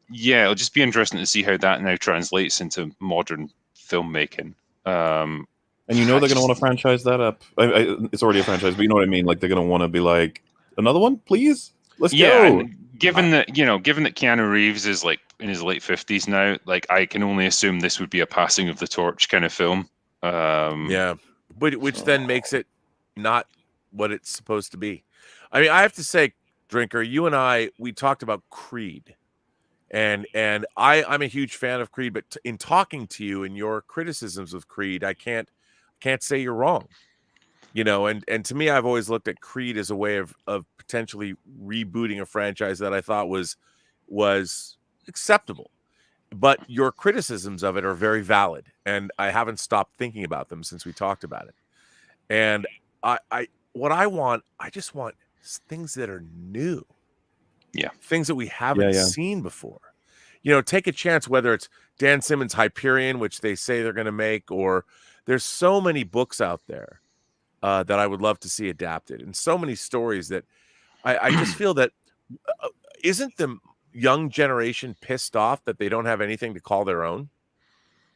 yeah, it'll just be interesting to see how that now translates into modern filmmaking. And they're going to want to franchise that up. It's already a franchise, but you know what I mean? Like they're going to want to be like, another one, please? Let's go. And given that Keanu Reeves is like in his late 50s now, like I can only assume this would be a passing of the torch kind of film. Which then makes it not what it's supposed to be. I mean, I have to say, Drinker, you and we talked about Creed, and I'm a huge fan of Creed, but in talking to you and your criticisms of Creed, I can't say you're wrong. And to me, I've always looked at Creed as a way of potentially rebooting a franchise that I thought was acceptable. But your criticisms of it are very valid, and I haven't stopped thinking about them since we talked about it. And I just want things that are new. Yeah. Things that we haven't seen before. Take a chance, whether it's Dan Simmons' Hyperion, which they say they're going to make, or there's so many books out there that I would love to see adapted, and so many stories that I just feel that isn't the young generation pissed off that they don't have anything to call their own?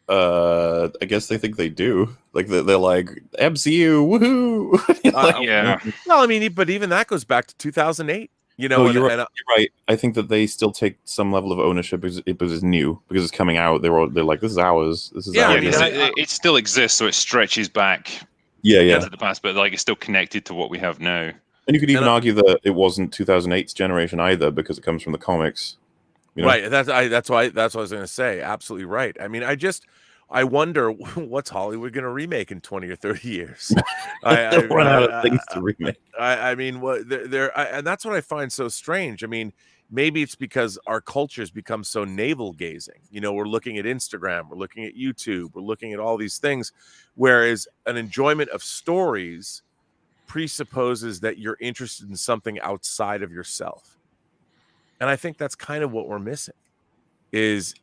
I guess they think they do. Like they're like MCU, woohoo! Yeah. Well, I mean, but even that goes back to 2008. You know, you're right. I think that they still take some level of ownership because it's new, because it's coming out. They're like, this is ours. This is Yeah, ours. I mean, it still exists, so it stretches back yeah. into the past, but like it's still connected to what we have now. And you could even argue that it wasn't 2008's generation either, because it comes from the comics. You know? Right. That's what I was going to say. Absolutely right. I mean, I wonder what's Hollywood going to remake in 20 or 30 years. They'll run out of things to remake. I mean, what and that's what I find so strange. I mean, maybe it's because our culture's become so navel gazing. You know, we're looking at Instagram, we're looking at YouTube, we're looking at all these things, whereas an enjoyment of stories presupposes that you're interested in something outside of yourself. And I think that's kind of what we're missing is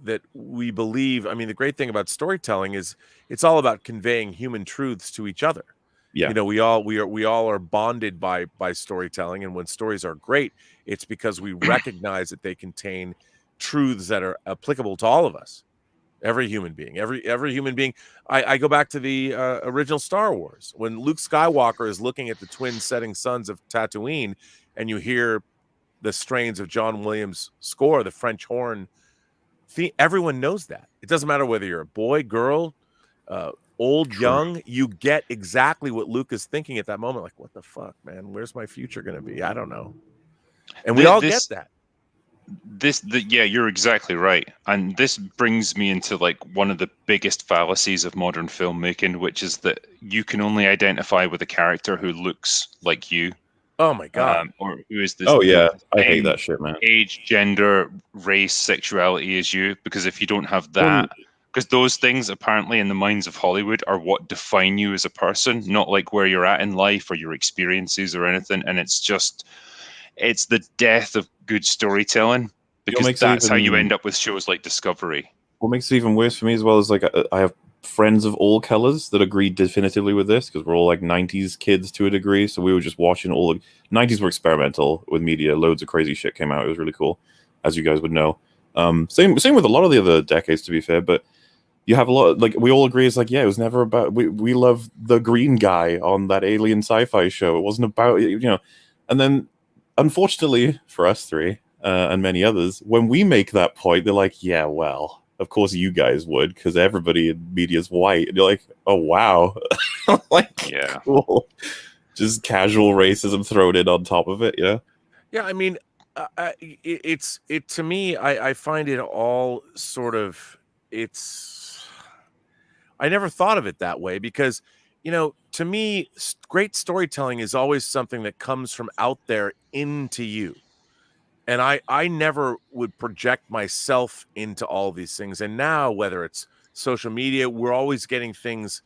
that we believe. I mean, the great thing about storytelling is it's all about conveying human truths to each other. Yeah. You know, we all are bonded by storytelling. And when stories are great, it's because we recognize that they contain truths that are applicable to all of us. Every human being, every human being. I go back to the original Star Wars, when Luke Skywalker is looking at the twin setting suns of Tatooine, and you hear the strains of John Williams' score, the French horn. Everyone knows that. It doesn't matter whether you're a boy, girl, old, young. You get exactly what Luke is thinking at that moment. Like, what the fuck, man? Where's my future going to be? I don't know. And we all get that. Yeah, you're exactly right. And this brings me into like one of the biggest fallacies of modern filmmaking, which is that you can only identify with a character who looks like you. Oh my god! Or who is this? Oh yeah, I hate that shit, man. Age, gender, race, sexuality is you, because if you don't have that, because those things apparently in the minds of Hollywood are what define you as a person, not like where you're at in life or your experiences or anything. And it's the death of good storytelling, because that's how you end up with shows like Discovery. What makes it even worse for me as well is like I have friends of all colors that agree definitively with this, because we're all like 90s kids to a degree, so we were just watching all the 90s were experimental with media. Loads of crazy shit came out. It was really cool, as you guys would know. Same with a lot of the other decades, to be fair, but you have a lot, like, we all agree it's like, yeah, it was never about, we love the green guy on that alien sci-fi show. It wasn't about, you know. And then unfortunately for us three and many others, when we make that point, they're like, yeah, well, of course you guys would, because everybody in media is white. And you're like, oh, wow. Like, yeah, cool. Just casual racism thrown in on top of it, you know? Yeah, I mean, to me, I find it all sort of, I never thought of it that way, because, you know, to me, great storytelling is always something that comes from out there into you. And I never would project myself into all these things. And now, whether it's social media, we're always getting things.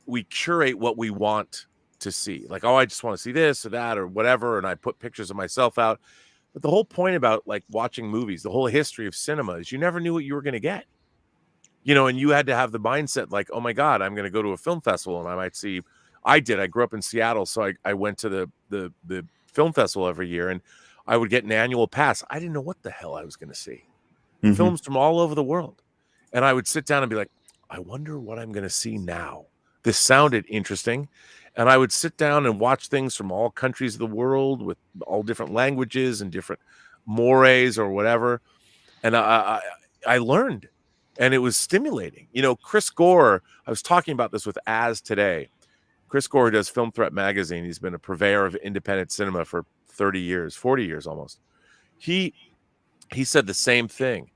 We curate what we want to see. Like, oh, I just want to see this or that or whatever. And I put pictures of myself out. But the whole point about like watching movies, the whole history of cinema, is you never knew what you were going to get. You know, and you had to have the mindset like, oh my God, I'm going to go to a film festival and I might see. I grew up in Seattle, so I went to the film festival every year, and I would get an annual pass. I didn't know what the hell I was going to see. Mm-hmm. Films from all over the world. And I would sit down and be like, I wonder what I'm going to see now. This sounded interesting. And I would sit down and watch things from all countries of the world with all different languages and different mores or whatever. And I learned, and it was stimulating. You know, Chris Gore, I was talking about this with Az today. Chris Gore does Film Threat magazine. He's been a purveyor of independent cinema for 30 years, 40 years almost. He said the same thing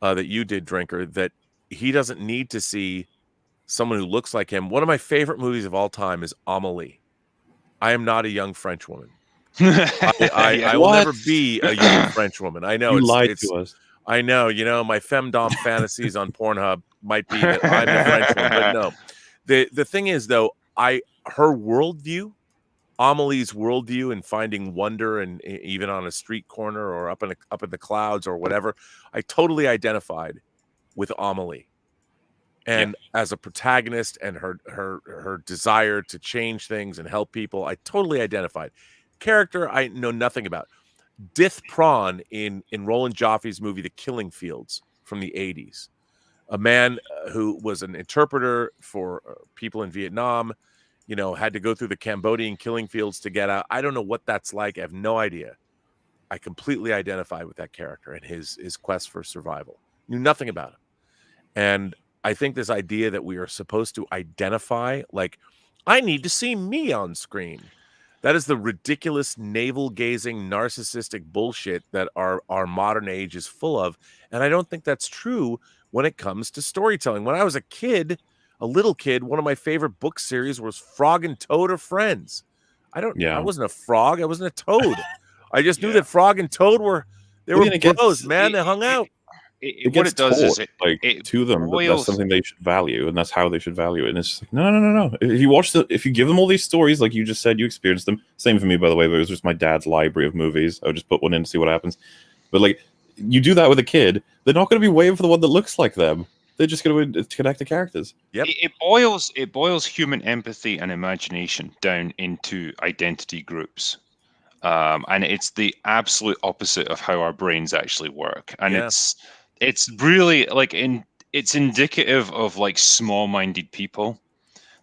that you did, Drinker, that he doesn't need to see someone who looks like him. One of my favorite movies of all time is Amélie. I am not a young French woman. I will never be a young French woman. I know. You lied to us. I know. You know, my femdom fantasies on Pornhub might be that I'm a French woman, but no. The thing is, though, her worldview, Amélie's worldview, and finding wonder, and even on a street corner or up in the clouds or whatever, I totally identified with Amélie, and as a protagonist, and her desire to change things and help people, I totally identified. Character I know nothing about. Dith Prawn in Roland Joffe's movie The Killing Fields from the 80s, a man who was an interpreter for people in Vietnam. had to go through the Cambodian killing fields to get out. I don't know what that's like. I have no idea. I completely identify with that character and his quest for survival. Knew nothing about him. And I think this idea that we are supposed to identify, like, I need to see me on screen. That is the ridiculous navel-gazing, narcissistic bullshit that our modern age is full of. And I don't think that's true when it comes to storytelling. When I was a little kid, one of my favorite book series was Frog and Toad Are Friends. I wasn't a frog. I wasn't a toad. I just knew that Frog and Toad were bros, man. They hung out. What it does is it to them that that's something they should value, and that's how they should value it. And it's just like, no. If you give them all these stories, like you just said, you experienced them. Same for me, by the way. But it was just my dad's library of movies. I would just put one in to see what happens. But like, you do that with a kid, they're not going to be waiting for the one that looks like them. They're just going to connect the characters. Yep. It boils human empathy and imagination down into identity groups. And it's the absolute opposite of how our brains actually work. And it's really like it's indicative of like small-minded people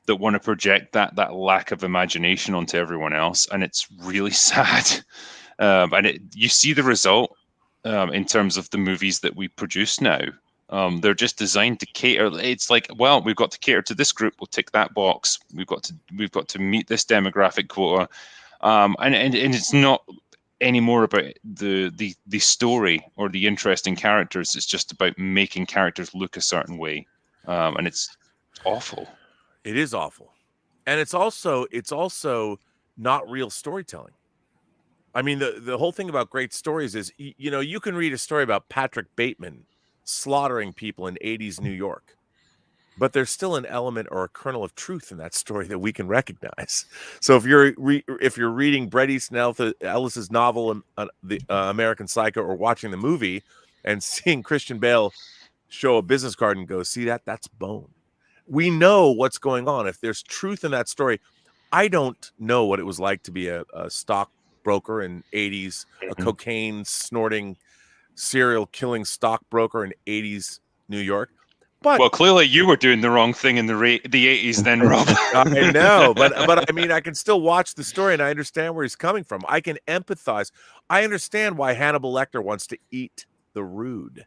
that want to project that lack of imagination onto everyone else, and it's really sad. And you see the result in terms of the movies that we produce now. They're just designed to cater. It's like, well, we've got to cater to this group. We'll tick that box. We've got to meet this demographic quota. And it's not anymore about the story or the interesting characters. It's just about making characters look a certain way, and it's awful. It is awful, and it's also not real storytelling. I mean, the whole thing about great stories is, you can read a story about Patrick Bateman slaughtering people in 80s New York, but there's still an element or a kernel of truth in that story that we can recognize. So if you're reading Bret Easton Ellis's novel, The American Psycho, or watching the movie and seeing Christian Bale show a business card and go, see that's bone. We know what's going on. If there's truth in that story, I don't know what it was like to be a stockbroker in 80s, a cocaine snorting, serial killing stockbroker in 80s New York. But, well, clearly you were doing the wrong thing in the 80s then, Rob. I know, but I mean, I can still watch the story and I understand where he's coming from. I can empathize. I understand why Hannibal Lecter wants to eat the rude.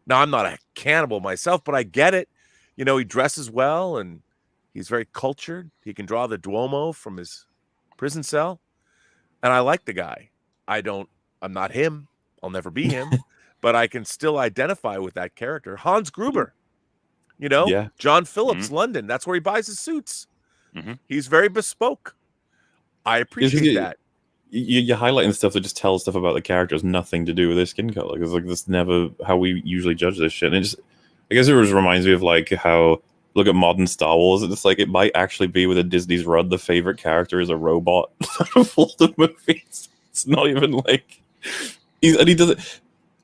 Now, I'm not a cannibal myself, but I get it. He dresses well and he's very cultured. He can draw the Duomo from his prison cell. And I like the guy. I'm not him. I'll never be him, but I can still identify with that character. Hans Gruber. John Phillips, London. That's where he buys his suits. He's very bespoke. I appreciate that. You're highlighting stuff that just tells stuff about the characters, nothing to do with their skin color. Because like that's never how we usually judge this shit. And I guess it just reminds me of like how look at modern Star Wars, and it's like it might actually be within Disney's run the favorite character is a robot of all the movies. It's not even like he does it.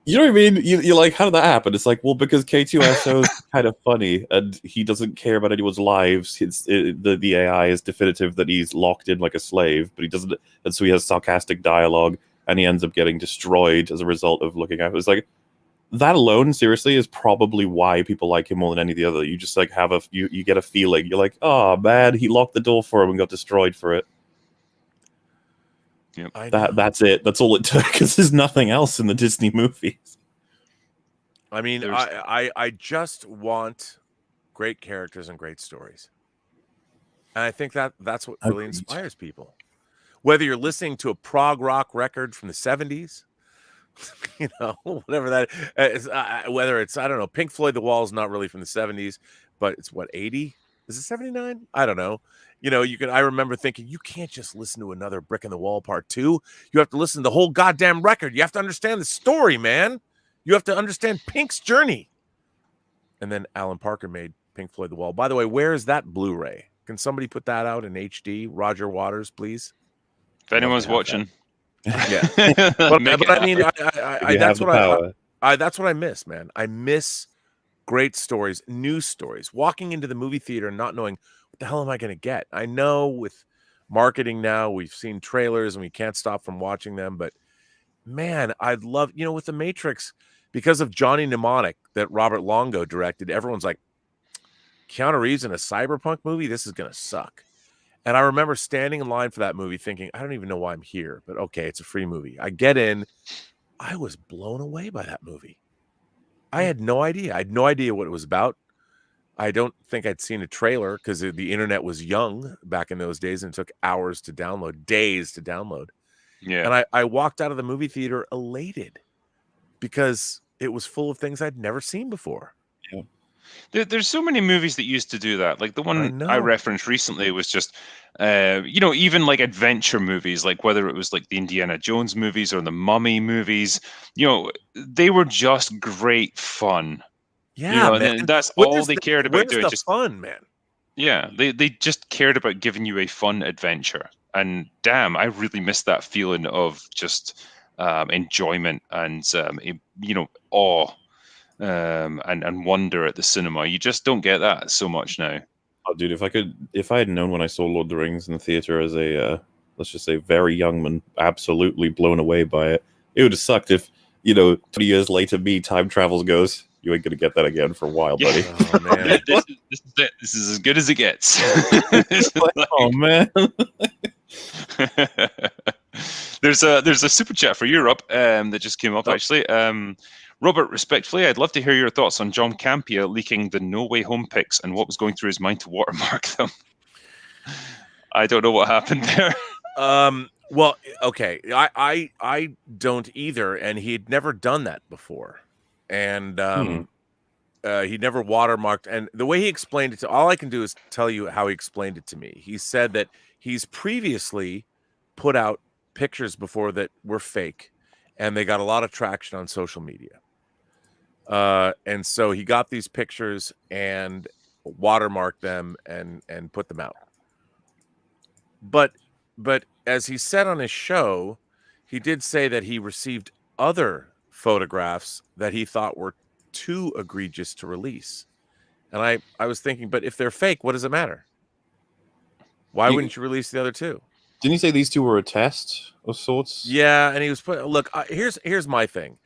You know what I mean? You're like, how did that happen? It's like, well, because K2SO is kind of funny, and he doesn't care about anyone's lives. The AI is definitive that he's locked in like a slave, but he doesn't, and so he has sarcastic dialogue, and he ends up getting destroyed as a result of looking at it. It's like, that alone, seriously, is probably why people like him more than any of the other. You just like have you get a feeling. You're like, oh man, he locked the door for him and got destroyed for it. Yep. That's it. That's all it took, because there's nothing else in the Disney movies. I mean, I just want great characters and great stories. And I think that's what really inspires people. Whether you're listening to a prog rock record from the 70s, whatever that is, whether it's, I don't know, Pink Floyd, The Wall is not really from the 70s, but it's what, 80? Is it 79? I don't know. I remember thinking, you can't just listen to another Brick in the Wall Part 2. You have to listen to the whole goddamn record. You have to understand the story, man. You have to understand Pink's journey. And then Alan Parker made Pink Floyd The Wall. By the way, where is that Blu-ray? Can somebody put that out in HD? Roger Waters, please. If anyone's watching. Yeah. but I mean, that's what I miss, man. I miss great stories, new stories. Walking into the movie theater and not knowing, what the hell am I going to get? I know with marketing now, we've seen trailers and we can't stop from watching them. But man, I'd love, with The Matrix, because of Johnny Mnemonic that Robert Longo directed, everyone's like, Keanu Reeves in a cyberpunk movie? This is going to suck. And I remember standing in line for that movie thinking, I don't even know why I'm here, but okay, it's a free movie. I get in. I was blown away by that movie. I had no idea. I had no idea what it was about. I don't think I'd seen a trailer because the internet was young back in those days and it took hours to download, days to download. Yeah. And I walked out of the movie theater elated because it was full of things I'd never seen before. Yeah. There's so many movies that used to do that. Like the one I know. referenced recently was just, even like adventure movies, like whether it was like the Indiana Jones movies or the Mummy movies, they were just great fun. Yeah, man. And that's all they cared about doing. Where's the fun, man? Yeah, they just cared about giving you a fun adventure. And damn, I really missed that feeling of just enjoyment and awe and wonder at the cinema. You just don't get that so much now. Oh, dude, if I had known when I saw Lord of the Rings in the theater as a let's just say very young man, absolutely blown away by it, it would have sucked if 20 years later time travels goes. You ain't gonna get that again for a while, buddy. Oh, man. This is it. This is as good as it gets. Oh man. There's a super chat for Europe that just came up actually. Robert, respectfully, I'd love to hear your thoughts on John Campea leaking the No Way Home pics and what was going through his mind to watermark them. I don't know what happened there. Well, okay, I don't either, and he'd never done that before, and he never watermarked. And the way he explained it all I can do is tell you how he explained it to me. He said that he's previously put out pictures before that were fake, and they got a lot of traction on social media. And so he got these pictures and watermarked them and put them out. But as he said on his show, he did say that he received other photographs that he thought were too egregious to release. And I was thinking, but if they're fake, what does it matter? Why wouldn't you release the other two? Didn't you say these two were a test of sorts? Yeah, and he was look, here's my thing.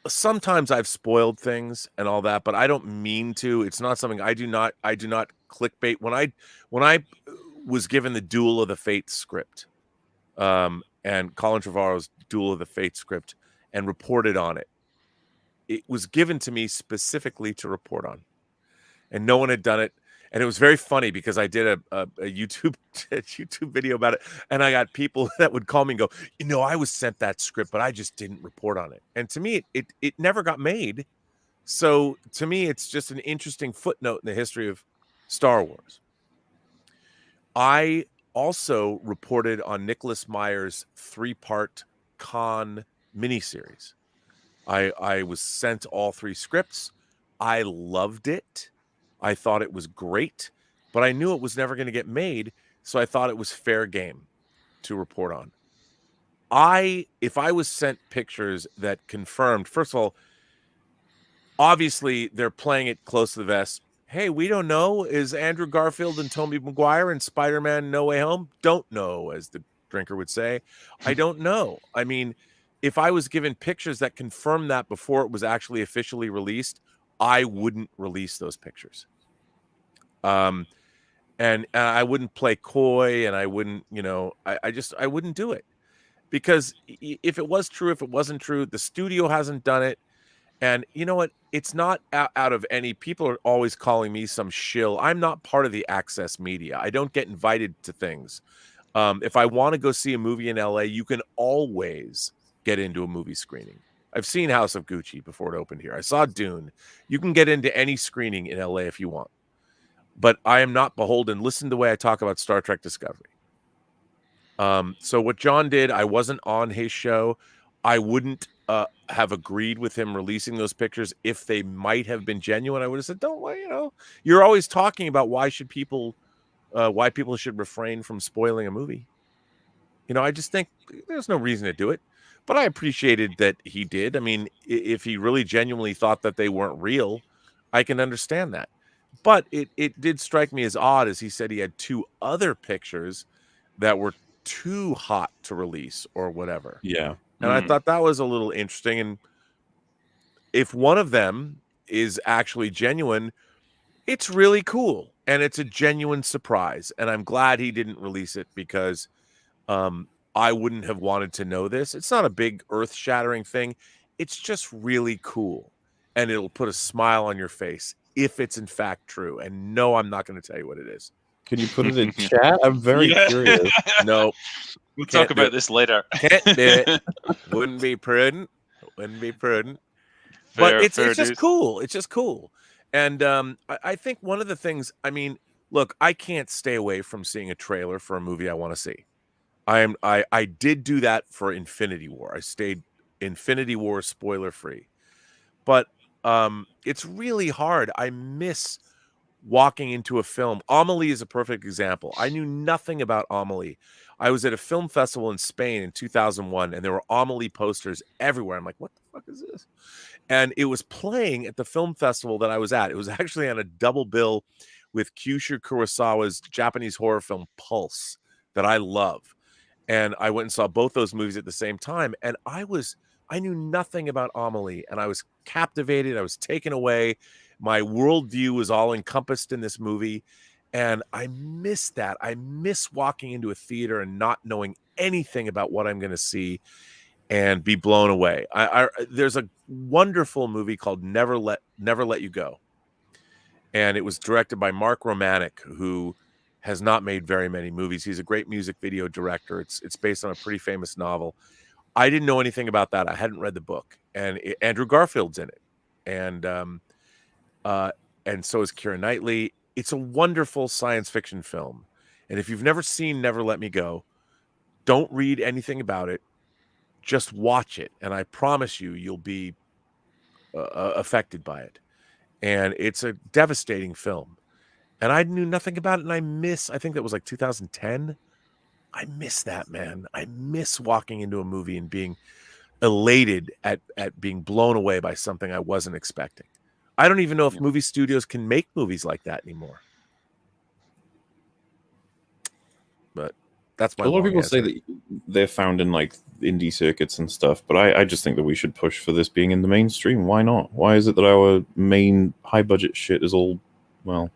Sometimes I've spoiled things and all that, but I don't mean to. It's not something I do not clickbait. When I was given the Duel of the Fates script, and Colin Trevorrow's Duel of the Fates script, and reported on it, it was given to me specifically to report on, and no one had done it. And it was very funny because I did a YouTube video about it, and I got people that would call me and go, I was sent that script, but I just didn't report on it. And to me, it never got made. So to me, it's just an interesting footnote in the history of Star Wars. I also reported on Nicholas Meyer's 3-part Con miniseries. I was sent all 3 scripts. I loved it. I thought it was great, but I knew it was never going to get made, so I thought it was fair game to report on. If I was sent pictures that confirmed, first of all, obviously they're playing it close to the vest. Hey, we don't know. Is Andrew Garfield and Tobey Maguire in Spider-Man No Way Home? Don't know, as the drinker would say. I don't know. I mean, if I was given pictures that confirmed that before it was actually officially released, I wouldn't release those pictures. And I wouldn't play coy, and I wouldn't, I wouldn't do it, because if it was true, if it wasn't true, the studio hasn't done it. And you know what? It's not out of any, people are always calling me some shill. I'm not part of the Access media. I don't get invited to things. If I want to go see a movie in LA, you can always get into a movie screening. I've seen House of Gucci before it opened here. I saw Dune. You can get into any screening in LA if you want. But I am not beholden. Listen to the way I talk about Star Trek Discovery. So what John did, I wasn't on his show. I wouldn't have agreed with him releasing those pictures if they might have been genuine. I would have said, don't worry, you're always talking about why people should refrain from spoiling a movie. I just think there's no reason to do it. But I appreciated that he did. I mean, if he really genuinely thought that they weren't real, I can understand that. But it did strike me as odd, as he said he had 2 other pictures that were too hot to release or whatever. Yeah. And I thought that was a little interesting. And if one of them is actually genuine, It's really cool, and it's a genuine surprise. And I'm glad he didn't release it because I wouldn't have wanted to know this. It's not a big earth-shattering thing. It's just really cool, and it'll put a smile on your face if it's in fact true. And no, I'm not going to tell you what it is. Can you put it in chat? I'm very curious. No. We'll talk about this later. Can't do it. Wouldn't be prudent. Wouldn't be prudent. But it's just cool. It's just cool. And I think one of the things, I mean, look, I can't stay away from seeing a trailer for a movie I want to see. I did do that for Infinity War. I stayed Infinity War spoiler free. But it's really hard. I miss walking into a film. Amelie is a perfect example. I knew nothing about Amelie. I was at a film festival in Spain in 2001, and there were Amelie posters everywhere. I'm like, what the fuck is this? And it was playing at the film festival that I was at. It was actually on a double bill with Kyushu Kurosawa's Japanese horror film Pulse that I love. And I went and saw both those movies at the same time. And I knew nothing about Amelie, and I was captivated. I was taken away. My worldview was all encompassed in this movie. And I miss that. I miss walking into a theater and not knowing anything about what I'm going to see and be blown away. There's a wonderful movie called Never Let You Go. And it was directed by Mark Romanek, who has not made very many movies. He's a great music video director. It's based on a pretty famous novel. I didn't know anything about that. I hadn't read the book. And Andrew Garfield's in it. And so is Keira Knightley. It's a wonderful science fiction film. And if you've never seen Never Let Me Go, don't read anything about it. Just watch it. And I promise you'll be affected by it. And it's a devastating film. And I knew nothing about it. And I think that was like 2010. I miss that, man. I miss walking into a movie and being elated at being blown away by something I wasn't expecting. I don't even know if movie studios can make movies like that anymore. But that's my A lot of people answer. say that they're found in like indie circuits and stuff, but I just think that we should push for this being in the mainstream. Why not? Why is it that our main high budget shit is all, well,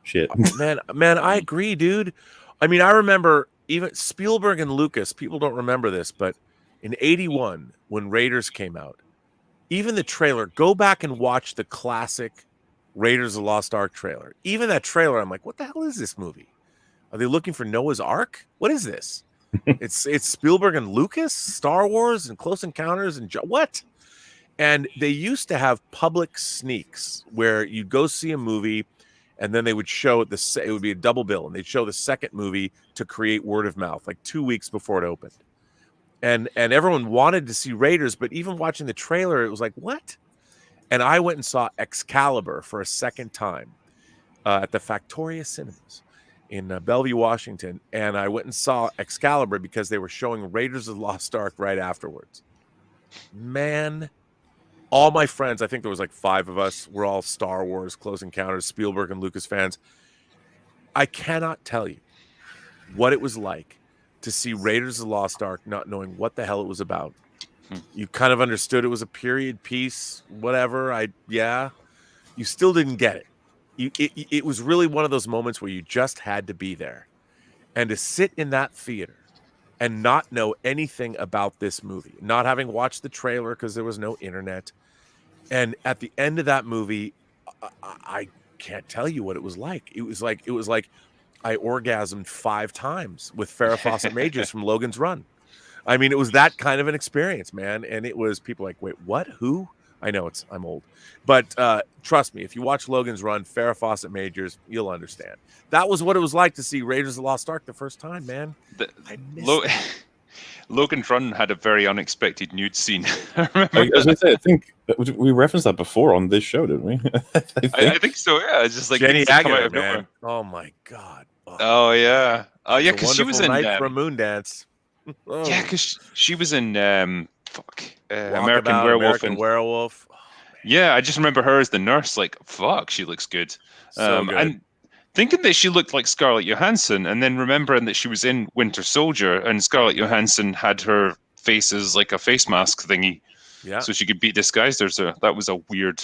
shit? Man, I agree, dude. I mean, I remember even Spielberg and Lucas, people don't remember this, but in 81, when Raiders came out, even the trailer, go back and watch the classic Raiders of the Lost Ark trailer. Even that trailer, I'm like, what the hell is this movie? Are they looking for Noah's Ark? What is this? It's Spielberg and Lucas, Star Wars and Close Encounters and what? And they used to have public sneaks where you'd go see a movie and then they would show it would be a double bill, and they'd show the second movie to create word of mouth, like 2 weeks before it opened. And everyone wanted to see Raiders, but even watching the trailer, it was like, what? And I went and saw Excalibur for a second time at the Factoria Cinemas in Bellevue, Washington. And I went and saw Excalibur because they were showing Raiders of the Lost Ark right afterwards. Man, all my friends, I think there was like 5 of us, were all Star Wars, Close Encounters, Spielberg and Lucas fans. I cannot tell you what it was like to see Raiders of the Lost Ark not knowing what the hell it was about. You kind of understood it was a period piece, whatever. You still didn't get it. It was really one of those moments where you just had to be there. And to sit in that theater and not know anything about this movie, not having watched the trailer because there was no internet. And at the end of that movie, I can't tell you what it was like. It was like I orgasmed 5 times with Farrah Fawcett Majors from Logan's Run. I mean, it was that kind of an experience, man. And it was people like, wait, what? Who? I know I'm old. But trust me, if you watch Logan's Run, Farrah Fawcett Majors, you'll understand. That was what it was like to see Raiders of the Lost Ark the first time, man. Logan's Run had a very unexpected nude scene. I was going to say, I think we referenced that before on this show, didn't we? I think so, yeah. It's just like Jenny Agutter, man. Oh, my God. Oh yeah. Oh yeah, because she was in for Moondance. Oh. Yeah, because she was in American Werewolf. Oh, yeah, I just remember her as the nurse. Like, fuck, she looks good. So good. And thinking that she looked like Scarlett Johansson, and then remembering that she was in Winter Soldier, and Scarlett Johansson had her face as like a face mask thingy, so she could be disguised. That was a weird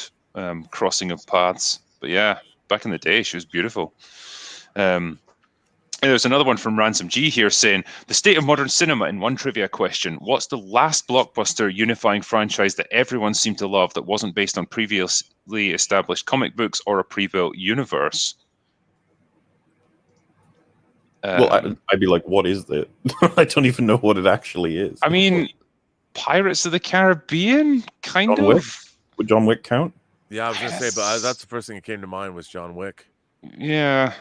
crossing of paths. But yeah, back in the day, she was beautiful. And there's another one from Ransom G here saying, the state of modern cinema in one trivia question. What's the last blockbuster unifying franchise that everyone seemed to love that wasn't based on previously established comic books or a pre-built universe? Well, I'd be like, what is that? I don't even know what it actually is. I mean, Pirates of the Caribbean, kind John of. Wick? Would John Wick count? Yeah, I was going to say, but that's the first thing that came to mind was John Wick. Yeah.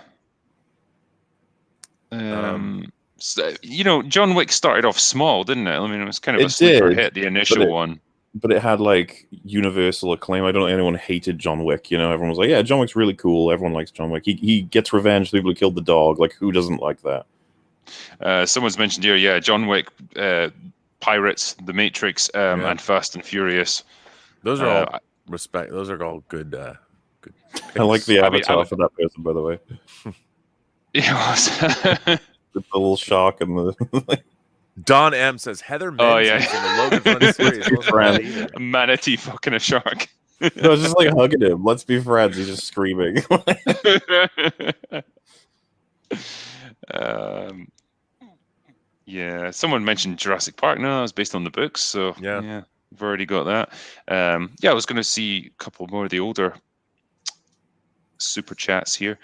So, you know, John Wick started off small, didn't it? I mean, it was kind of a sleeper hit, the initial one. But it had like universal acclaim. I don't think anyone hated John Wick. You know, everyone was like, "Yeah, John Wick's really cool. Everyone likes John Wick. He gets revenge for people who killed the dog. Like, who doesn't like that?" Someone's mentioned here, yeah, John Wick, Pirates, The Matrix, and Fast and Furious. Those are all respect. Those are all good. Good. I like the avatar for that person, by the way. Yeah. The little shark and the. Don M says Heather Menzies in the Logan Run series. A manatee fucking a shark. No, it's just like hugging him. Let's be friends. He's just screaming. Yeah, someone mentioned Jurassic Park. No, it was based on the books, so yeah, we've already got that. Yeah, I was going to see a couple more of the older super chats here.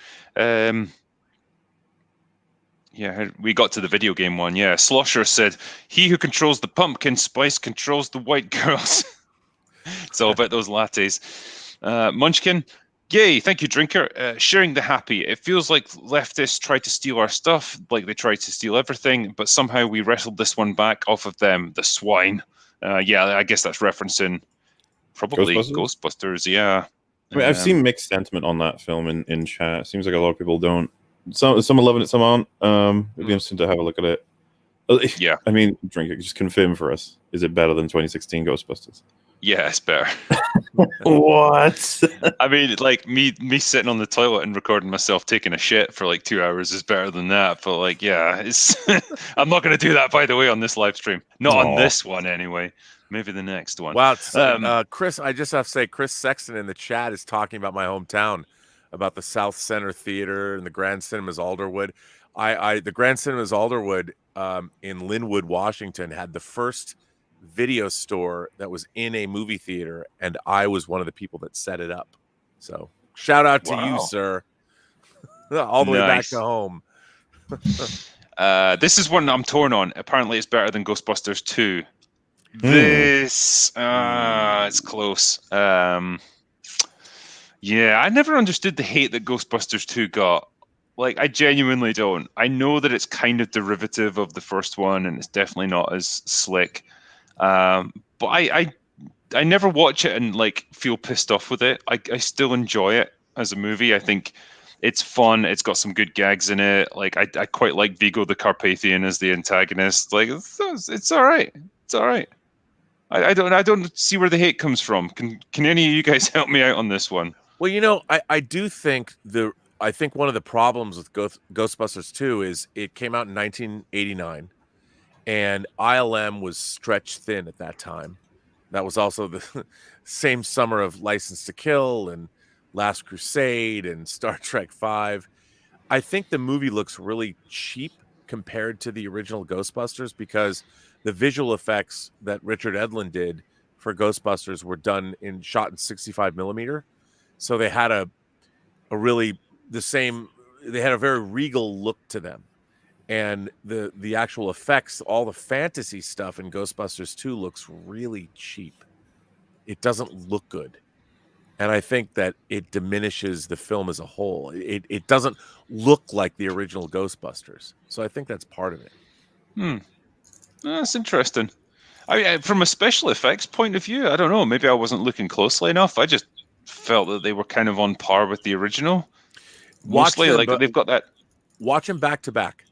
Yeah, we got to the video game one. Yeah, Slosher said, "He who controls the pumpkin spice controls the white girls." It's all about those lattes. Munchkin, yay, thank you, Drinker. Sharing the happy. It feels like leftists tried to steal our stuff, like they tried to steal everything, but somehow we wrestled this one back off of them, the swine. Yeah, I guess that's referencing probably Ghostbusters, yeah. I mean, I've seen mixed sentiment on that film in chat. It seems like a lot of people don't. Some are loving it, some aren't. It'd be interesting to have a look at it. Yeah. I mean, Drinker, just confirm for us. Is it better than 2016 Ghostbusters? Yeah, it's better. What? I mean, like me sitting on the toilet and recording myself taking a shit for like 2 hours is better than that. But like, yeah, it's. I'm not going to do that, by the way, on this live stream. Not on this one, anyway. Maybe the next one. Wow, Chris, I just have to say, Chris Sexton in the chat is talking about my hometown, about the South Center Theater and the Grand Cinemas Alderwood. The Grand Cinemas Alderwood in Linwood, Washington, had the first video store that was in a movie theater, and I was one of the people that set it up. So shout out to you, sir. All the way back to home. This is one I'm torn on. Apparently it's better than Ghostbusters 2. This it's close. Yeah, I never understood the hate that Ghostbusters 2 got. Like, I genuinely don't. I know that it's kind of derivative of the first one, and it's definitely not as slick. But I never watch it and like feel pissed off with it. I still enjoy it as a movie. I think it's fun. It's got some good gags in it. Like I quite like Vigo the Carpathian as the antagonist. Like it's all right. It's all right. I don't see where the hate comes from. Can any of you guys help me out on this one? Well, you know, I do think I think one of the problems with Ghostbusters 2 is it came out in 1989, and ILM was stretched thin at that time. That was also the same summer of License to Kill and Last Crusade and Star Trek V. I think the movie looks really cheap compared to the original Ghostbusters because the visual effects that Richard Edlund did for Ghostbusters were shot in 65 millimeter. So they had a very regal look to them. And the actual effects, all the fantasy stuff in Ghostbusters 2 looks really cheap. It doesn't look good. And I think that it diminishes the film as a whole. It doesn't look like the original Ghostbusters. So I think that's part of it. That's interesting. I mean, from a special effects point of view, I don't know. Maybe I wasn't looking closely enough. I just felt that they were kind of on par with the original. Mostly, like they've got that. Watch them back to back.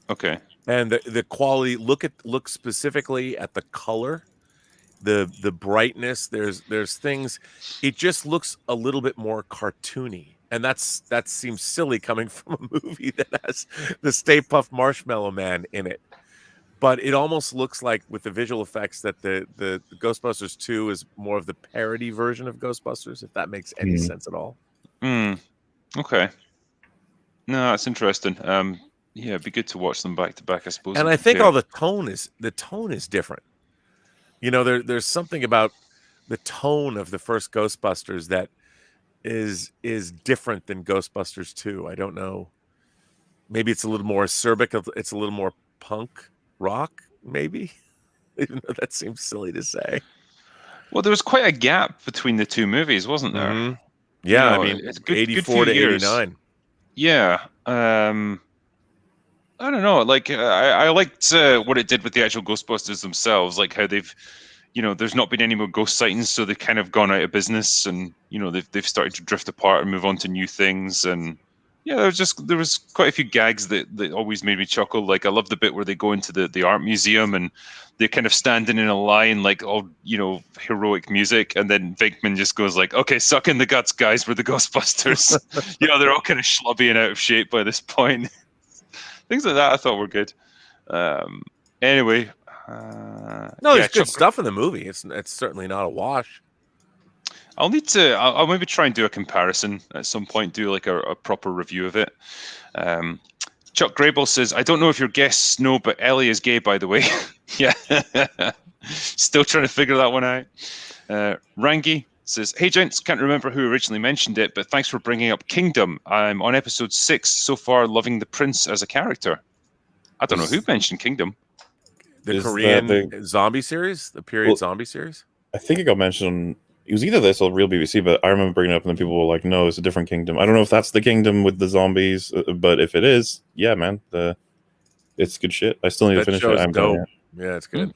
Okay. And the quality. Look specifically at the color, the brightness. There's things. It just looks a little bit more cartoony, and that seems silly coming from a movie that has the Stay Puft Marshmallow Man in it. But it almost looks like, with the visual effects, that the Ghostbusters 2 is more of the parody version of Ghostbusters, if that makes any sense at all. Okay. No, that's interesting. Yeah, it'd be good to watch them back to back, I suppose. And I think all the tone is different. You know, there's something about the tone of the first Ghostbusters that is different than Ghostbusters 2. I don't know. Maybe it's a little more acerbic. It's a little more punk rock, maybe. Even though that seems silly to say. Well, there was quite a gap between the two movies, wasn't there? Mm-hmm. Yeah, You know, I mean, it's good, 84 good to years. 89. Yeah. I don't know. Like, I liked what it did with the actual Ghostbusters themselves, like how they've, you know, there's not been any more ghost sightings, so they've kind of gone out of business, and you know, they've started to drift apart and move on to new things. And yeah, there was quite a few gags that always made me chuckle. Like, I love the bit where they go into the art museum and they're kind of standing in a line, like all, you know, heroic music, and then Venkman just goes like, "Okay, suck in the guts, guys. We're the Ghostbusters." You know, they're all kind of schlubby and out of shape by this point. Things like that I thought were good. Anyway. No, there's good stuff in the movie. It's certainly not a wash. I'll maybe try and do a comparison at some point, do like a proper review of it. Chuck Grable says, "I don't know if your guests know, but Ellie is gay, by the way." Yeah. Still trying to figure that one out. Rangi says, "Hey gents, can't remember who originally mentioned it, but thanks for bringing up Kingdom. I'm on episode 6 so far, loving the prince as a character." I don't know who mentioned Kingdom. The Korean zombie series, the period zombie series. I think it got mentioned. It was either this or Real BBC, but I remember bringing it up, and then people were like, "No, it's a different Kingdom." I don't know if that's the Kingdom with the zombies, but if it is, yeah, man, it's good shit. I still need to finish it. I'm dope. Yeah, it's good.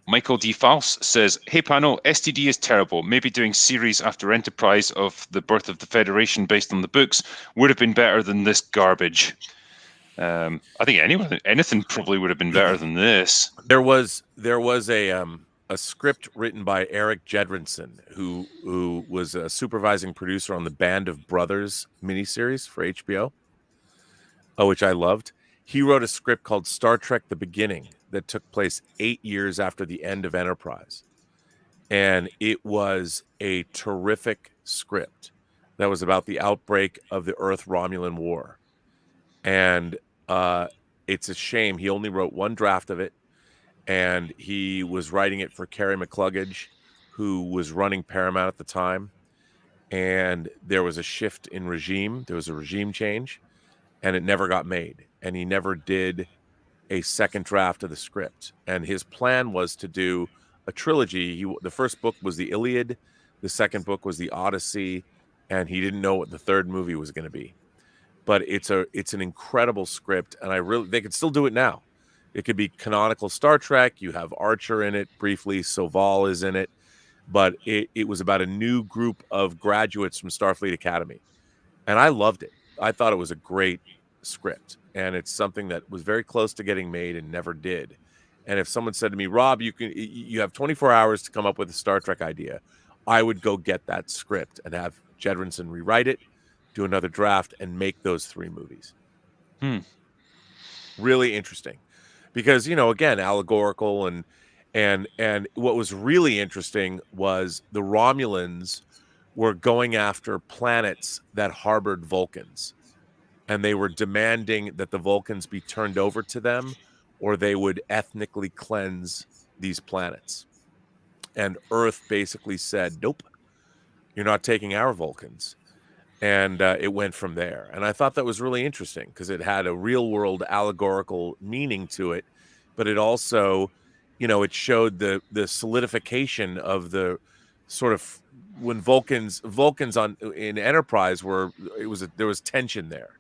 Michael D. Faust says, "Hey panel, STD is terrible. Maybe doing series after Enterprise of the birth of the Federation based on the books would have been better than this garbage." I think anything probably would have been better than this. There was a script written by Eric Jedrinson, who was a supervising producer on the Band of Brothers miniseries for HBO, which I loved. He wrote a script called Star Trek: The Beginning that took place 8 years after the end of Enterprise, and it was a terrific script that was about the outbreak of the Earth-Romulan War. And it's a shame he only wrote one draft of it, and he was writing it for Carey McCluggage, who was running Paramount at the time. And there was a shift in regime. There was a regime change, and it never got made. And he never did a second draft of the script. And his plan was to do a trilogy. The first book was the Iliad, the second book was the Odyssey, and he didn't know what the third movie was going to be. But it's an incredible script, and they could still do it now. It could be canonical Star Trek. You have Archer in it briefly. Soval is in it, but it was about a new group of graduates from Starfleet Academy, and I loved it. I thought it was a great script, and it's something that was very close to getting made and never did. And if someone said to me, "Rob, you have 24 hours to come up with a Star Trek idea," I would go get that script and have Jedrinson rewrite it, do another draft, and make those 3 movies. Really interesting, because again, allegorical, and what was really interesting was the Romulans were going after planets that harbored Vulcans, and they were demanding that the Vulcans be turned over to them, or they would ethnically cleanse these planets. And Earth basically said, "Nope, you're not taking our Vulcans." And it went from there. And I thought that was really interesting because it had a real world allegorical meaning to it, but it also, it showed the solidification of the sort of when Vulcans in Enterprise there was tension there,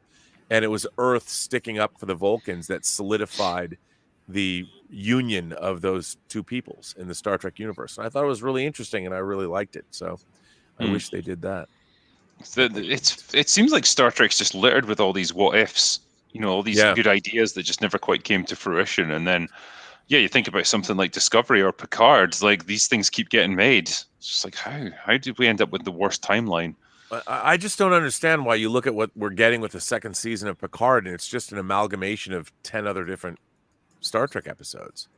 and it was Earth sticking up for the Vulcans that solidified the union of those two peoples in the Star Trek universe. And I thought it was really interesting, and I really liked it. So I wish they did that. It seems like Star Trek's just littered with all these what ifs, all these good ideas that just never quite came to fruition. And then, you think about something like Discovery or Picard, like these things keep getting made. It's just like, how did we end up with the worst timeline? I just don't understand why you look at what we're getting with the second season of Picard, and it's just an amalgamation of 10 other different Star Trek episodes.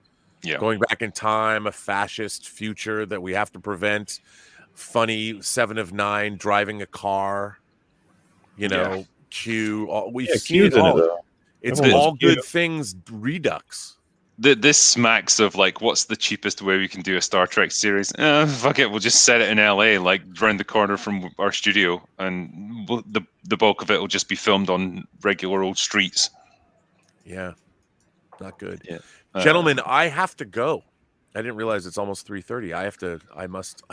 Yeah. Going back in time, a fascist future that we have to prevent, funny 7 of 9 driving a car. You know, Q. We've seen it all. It's all good things redux. This smacks of like, what's the cheapest way we can do a Star Trek series? Fuck it, we'll just set it in LA, like round the corner from our studio, and the bulk of it will just be filmed on regular old streets. Yeah, not good. Yeah. Gentlemen, I have to go. I didn't realize it's almost 3:30. I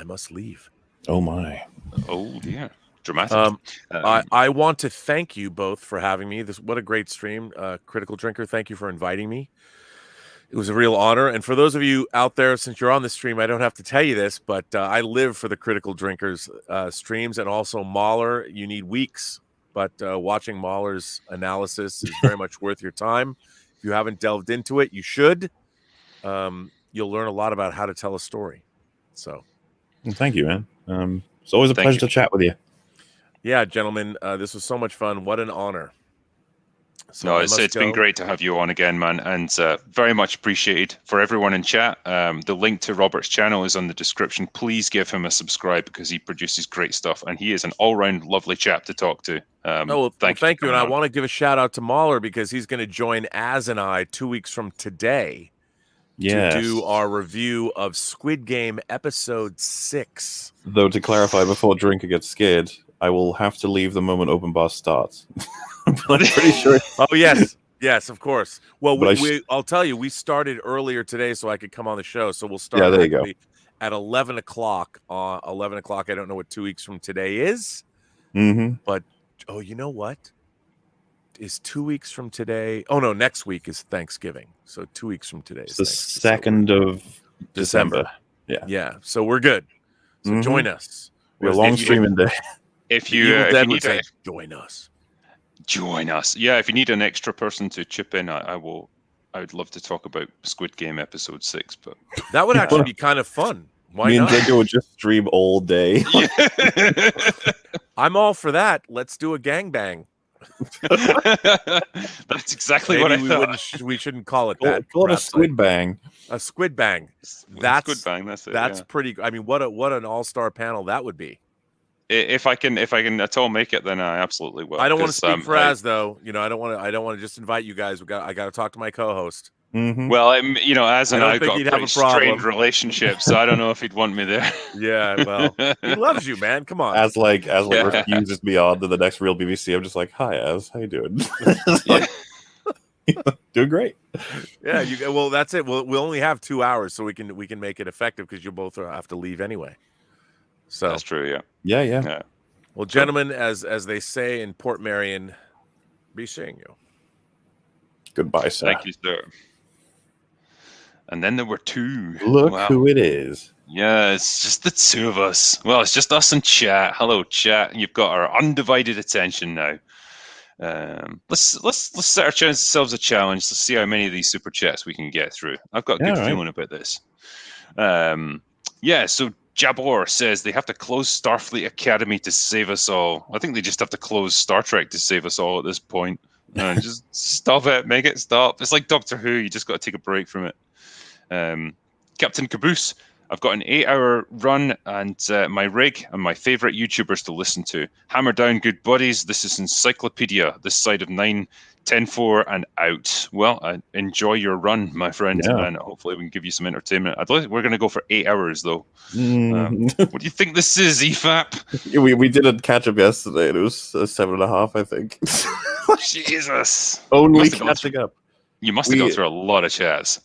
must leave. Oh my. Oh dear. Dramatic. I want to thank you both for having me. What a great stream. Critical Drinker, thank you for inviting me. It was a real honor. And for those of you out there, since you're on the stream, I don't have to tell you this, but I live for the Critical Drinkers streams, and also MauLer. You need weeks, but watching MauLer's analysis is very much worth your time. If you haven't delved into it, you should. You'll learn a lot about how to tell a story. So, well, thank you, man. It's always a pleasure to chat with you. Yeah, gentlemen, this was so much fun. What an honor. So no, it's been great to have you on again, man, and very much appreciated. For everyone in chat, the link to Robert's channel is on the description. Please give him a subscribe because he produces great stuff, and he is an all-round lovely chap to talk to. Thank you. And I want to give a shout out to MauLer because he's going to join Az and I 2 weeks from today to do our review of Squid Game episode 6. Though, to clarify, before Drinker gets scared, I will have to leave the moment open bar starts. But I'm pretty sure. Oh, yes, of course. Well, I'll tell you, we started earlier today so I could come on the show. So we'll start there you go. At 11 o'clock. 11 o'clock, I don't know what 2 weeks from today is. Mm-hmm. But, you know what? Is 2 weeks from today? Oh, no, next week is Thanksgiving. So 2 weeks from today is the 2nd of December. Yeah, so we're good. So join us. We're a long streaming day. If you need to join us. Join us. Yeah, if you need an extra person to chip in, I would love to talk about Squid Game episode 6. But that would actually be kind of fun. Why Me not? and Drinker would just stream all day. I'm all for that. Let's do a gangbang. That's exactly what I thought. We shouldn't call it that. Call it a squid bang. A squid bang. Squid bang. That's it. That's pretty. I mean, what an all-star panel that would be. If I can at all make it, then I absolutely will. I don't want to speak for Az though. You know, I don't want to just invite you guys. I got to talk to my co-host. Mm-hmm. Well, Az and I've got a pretty strained relationship, so I don't know if he'd want me there. Yeah, well, he loves you, man. Come on. Az refuses me on to the next Real BBC. I'm just like, hi, Az, how you doing? Doing great. Yeah, well, that's it. We'll only have 2 hours, so we can make it effective because you both have to leave anyway. So that's true. Yeah. Well, gentlemen, as they say in Port Marion, be seeing you. Goodbye, sir. Thank you, sir. And then there were 2. Look who it is. Yeah, it's just the 2 of us. Well, it's just us in chat. Hello, chat. You've got our undivided attention now. Let's set ourselves a challenge. Let's see how many of these super chats we can get through. I've got a good feeling about this. So Jabor says they have to close Starfleet Academy to save us all. I think they just have to close Star Trek to save us all at this point. Just stop it. Make it stop. It's like Doctor Who. You just got to take a break from it. Captain Caboose, I've got an 8-hour run and my rig and my favorite YouTubers to listen to. Hammer down, good buddies. This is Encyclopedia, this side of 9, 10-4 and out. Well, enjoy your run, my friend, and hopefully we can give you some entertainment. We're going to go for 8 hours, though. What do you think this is, EFAP? We did a catch-up yesterday, and it was 7.5, I think. Jesus. Only catching up. You must have gone through a lot of chats.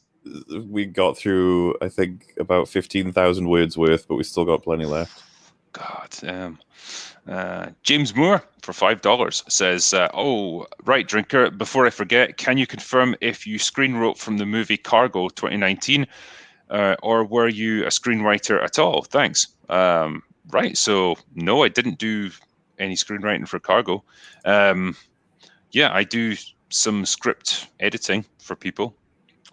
We got through, I think, about 15,000 words worth, but we still got plenty left. God damn. James Moore for $5 says, right, Drinker, before I forget, can you confirm if you screen wrote from the movie Cargo 2019 or were you a screenwriter at all? Thanks. Right, so no, I didn't do any screenwriting for Cargo. I do some script editing for people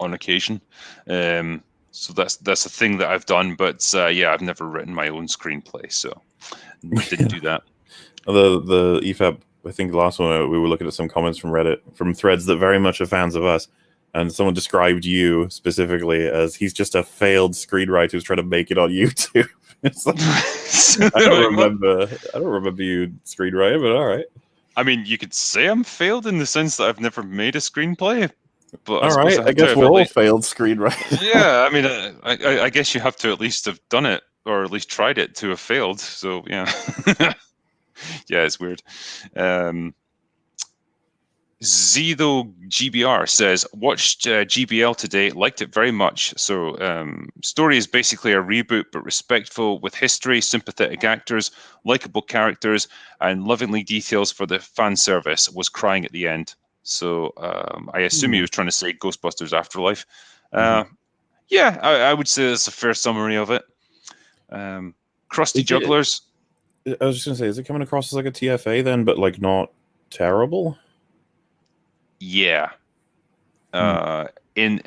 on occasion. So that's a thing that I've done, but I've never written my own screenplay, so didn't do that. The EFAP, I think the last one we were looking at some comments from Reddit, from threads that very much are fans of us, and someone described you specifically as he's just a failed screenwriter who's trying to make it on YouTube. It's like, I don't remember you screenwriter, but all right. I mean, you could say I'm failed in the sense that I've never made a screenplay. But All right, I guess we're all failed screenwriters. Yeah, I mean, I guess you have to at least have done it, or at least tried it to have failed. So yeah, yeah, it's weird. Zido GBR says, watched GBL today, liked it very much. So story is basically a reboot, but respectful with history, sympathetic actors, likable characters, and lovingly details for the fan service. Was crying at the end. So I assume he was trying to say Ghostbusters Afterlife. Yeah, I would say that's a fair summary of it. Crusty Jugglers. I was just going to say, is it coming across as like a TFA then, but like not terrible? Yeah. In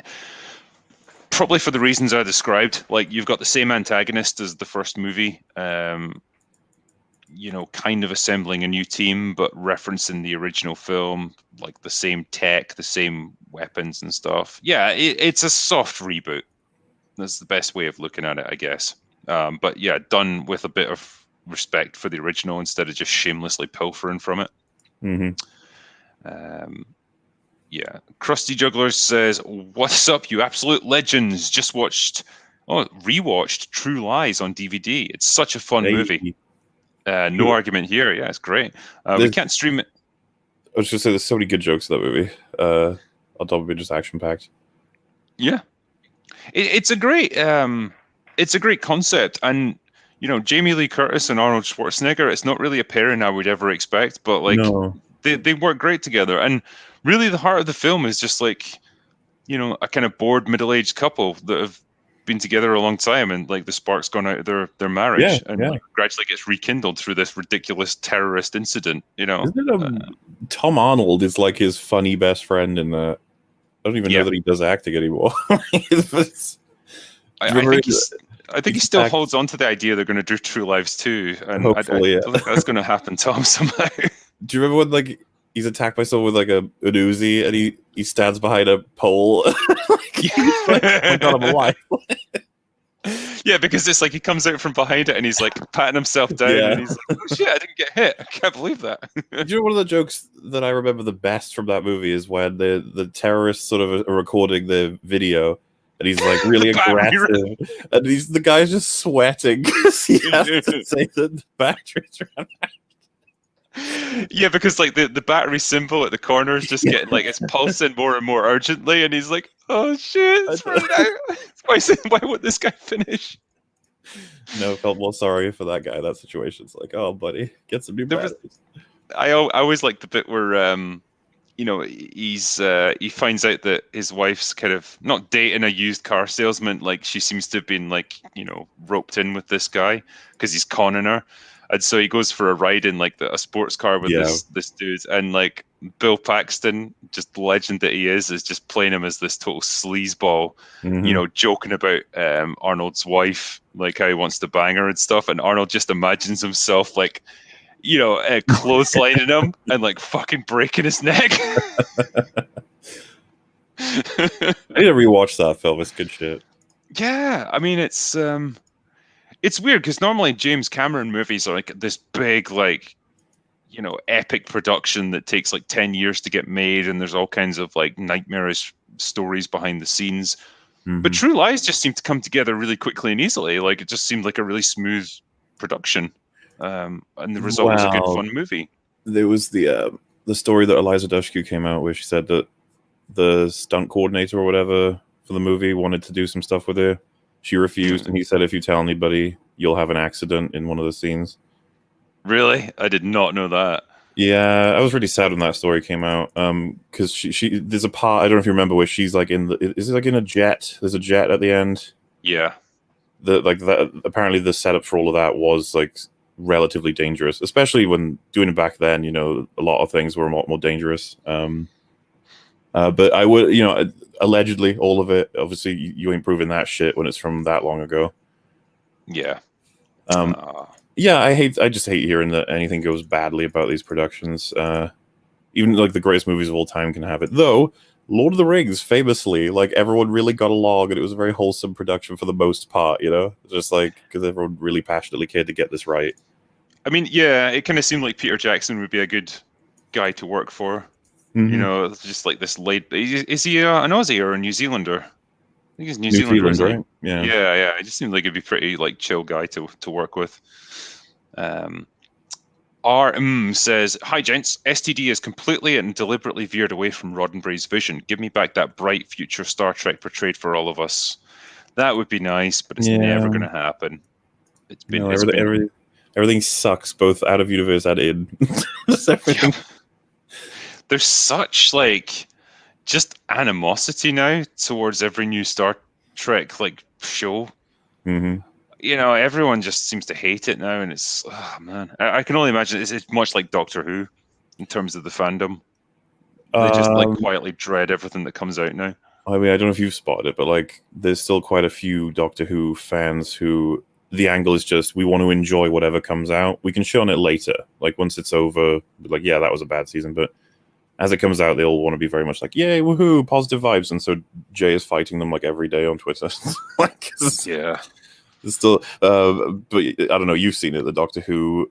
probably for the reasons I described, like you've got the same antagonist as the first movie, you know, kind of assembling a new team, but referencing the original film, like the same tech, the same weapons and stuff. Yeah, it's a soft reboot. That's the best way of looking at it, I guess. But yeah, done with a bit of respect for the original instead of just shamelessly pilfering from it. Yeah, Krusty Jugglers says, "What's up, you absolute legends? Just rewatched True Lies on DVD. It's such a fun movie. No argument here. Yeah, it's great. We can't stream it." I was just say there's so many good jokes in that movie. On top of it, just action packed. Yeah, it's a great concept, and you know, Jamie Lee Curtis and Arnold Schwarzenegger. It's not really a pairing I would ever expect, but like they work great together. And really, the heart of the film is just like, you know, a kind of bored middle-aged couple that have been together a long time, and like the spark's gone out of their marriage, like, gradually gets rekindled through this ridiculous terrorist incident. You know, Tom Arnold is like his funny best friend in that. I don't even know that he does acting anymore. I think he still holds on to the idea they're going to do True Lives too, and hopefully, I think that's going to happen to him somehow. Do you remember when like he's attacked by someone with like an Uzi, and he stands behind a pole? Oh my God, I'm alive. Yeah, because it's like he comes out from behind it and he's like patting himself down, and he's like, "Oh shit, I didn't get hit! I can't believe that." Do you know one of the jokes that I remember the best from that movie is when the terrorists sort of are recording the video, and he's like really aggressive, and the guy's just sweating because he has to say that the batteries ran out. Yeah, because like the battery symbol at the corner is just getting like it's pulsing more and more urgently, and he's like, "Oh shit, it's running out. Why won't this guy finish?" No, I felt more sorry for that guy. That situation's like, "Oh, buddy, get some new batteries." I always like the bit where you know, he finds out that his wife's kind of not dating a used car salesman. Like she seems to have been like, you know, roped in with this guy because he's conning her. And so he goes for a ride in like a sports car with this dude, and like Bill Paxton, just the legend that he is just playing him as this total sleazeball, you know, joking about Arnold's wife, like how he wants to bang her and stuff. And Arnold just imagines himself like, you know, clotheslining him and like fucking breaking his neck. I need to rewatch that film. It's good shit. Yeah, I mean, it's weird because normally James Cameron movies are like this big, like, you know, epic production that takes like 10 years to get made, and there's all kinds of like nightmarish stories behind the scenes. But True Lies just seemed to come together really quickly and easily. Like it just seemed like a really smooth production, and the result was a good, fun movie. There was the story that Eliza Dushku came out where she said that the stunt coordinator or whatever for the movie wanted to do some stuff with her. She refused, and he said, "If you tell anybody, you'll have an accident in one of the scenes." Really? I did not know that. Yeah, I was really sad when that story came out. Because she there's a part, I don't know if you remember, where she's like is it like in a jet? There's a jet at the end. Yeah. Apparently the setup for all of that was like relatively dangerous, especially when doing it back then. You know, a lot of things were a lot more dangerous. But I would, you know, allegedly all of it. Obviously, you ain't proving that shit when it's from that long ago. Yeah. Yeah, I just hate hearing that anything goes badly about these productions. Even like the greatest movies of all time can have it. Though Lord of the Rings, famously, like everyone really got along, and it was a very wholesome production for the most part. Just like because everyone really passionately cared to get this right. I mean, yeah, it kind of seemed like Peter Jackson would be a good guy to work for. Mm-hmm. Just like this late. Is he an Aussie or a New Zealander? I think he's New Zealand, Zealander, right? Yeah. Yeah. It just seemed like it'd be pretty like chill guy to work with. says, "Hi gents, STD is completely and deliberately veered away from Roddenberry's vision. Give me back that bright future Star Trek portrayed for all of us. That would be nice, but it's never going to happen. It's been, everything sucks, both out of universe and in. Just everything. Yeah. There's such like just animosity now towards every new Star Trek like show. Mm-hmm. Everyone just seems to hate it now, and it's man. I can only imagine it's much like Doctor Who in terms of the fandom. They just like quietly dread everything that comes out now. I mean, I don't know if you've spotted it, but like, there's still quite a few Doctor Who fans who the angle is just we want to enjoy whatever comes out. We can show on it later, like once it's over. Like, yeah, that was a bad season, but as it comes out, they'll want to be very much like, yay, woohoo, positive vibes. And so Jay is fighting them like every day on Twitter. Like, yeah. It's still, but I don't know. You've seen it. The Doctor Who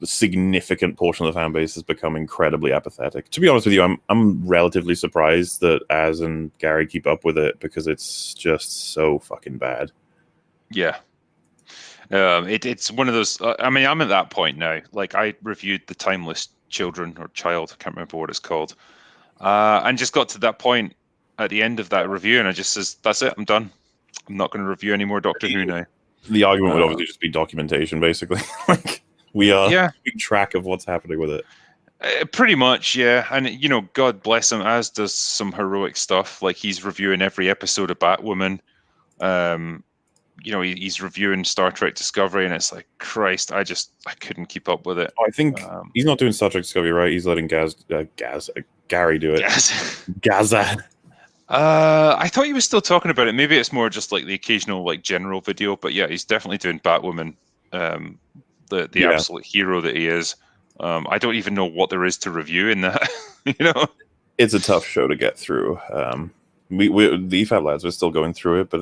significant portion of the fan base has become incredibly apathetic. To be honest with you, I'm relatively surprised that Az and Gary keep up with it because it's just so fucking bad. Yeah. It's one of those. I mean, I'm at that point now. Like, I reviewed The Timeless Children or Child. I can't remember what it's called, and just got to that point at the end of that review, and I just says, "That's it. I'm done. I'm not going to review any more Doctor Who now." The argument would obviously just be documentation, basically. Like, we are keeping track of what's happening with it. Pretty much, yeah. And God bless him, Az does some heroic stuff. Like, he's reviewing every episode of Batwoman. He's reviewing Star Trek Discovery, and it's like, Christ, I couldn't keep up with it. I think he's not doing Star Trek Discovery, right? He's letting Gary do it. Gaza. I thought he was still talking about it. Maybe it's more just like the occasional like general video, but yeah, he's definitely doing Batwoman, the absolute hero that he is. I don't even know what there is to review in that. It's a tough show to get through. We the EFAT lads, we're still going through it, but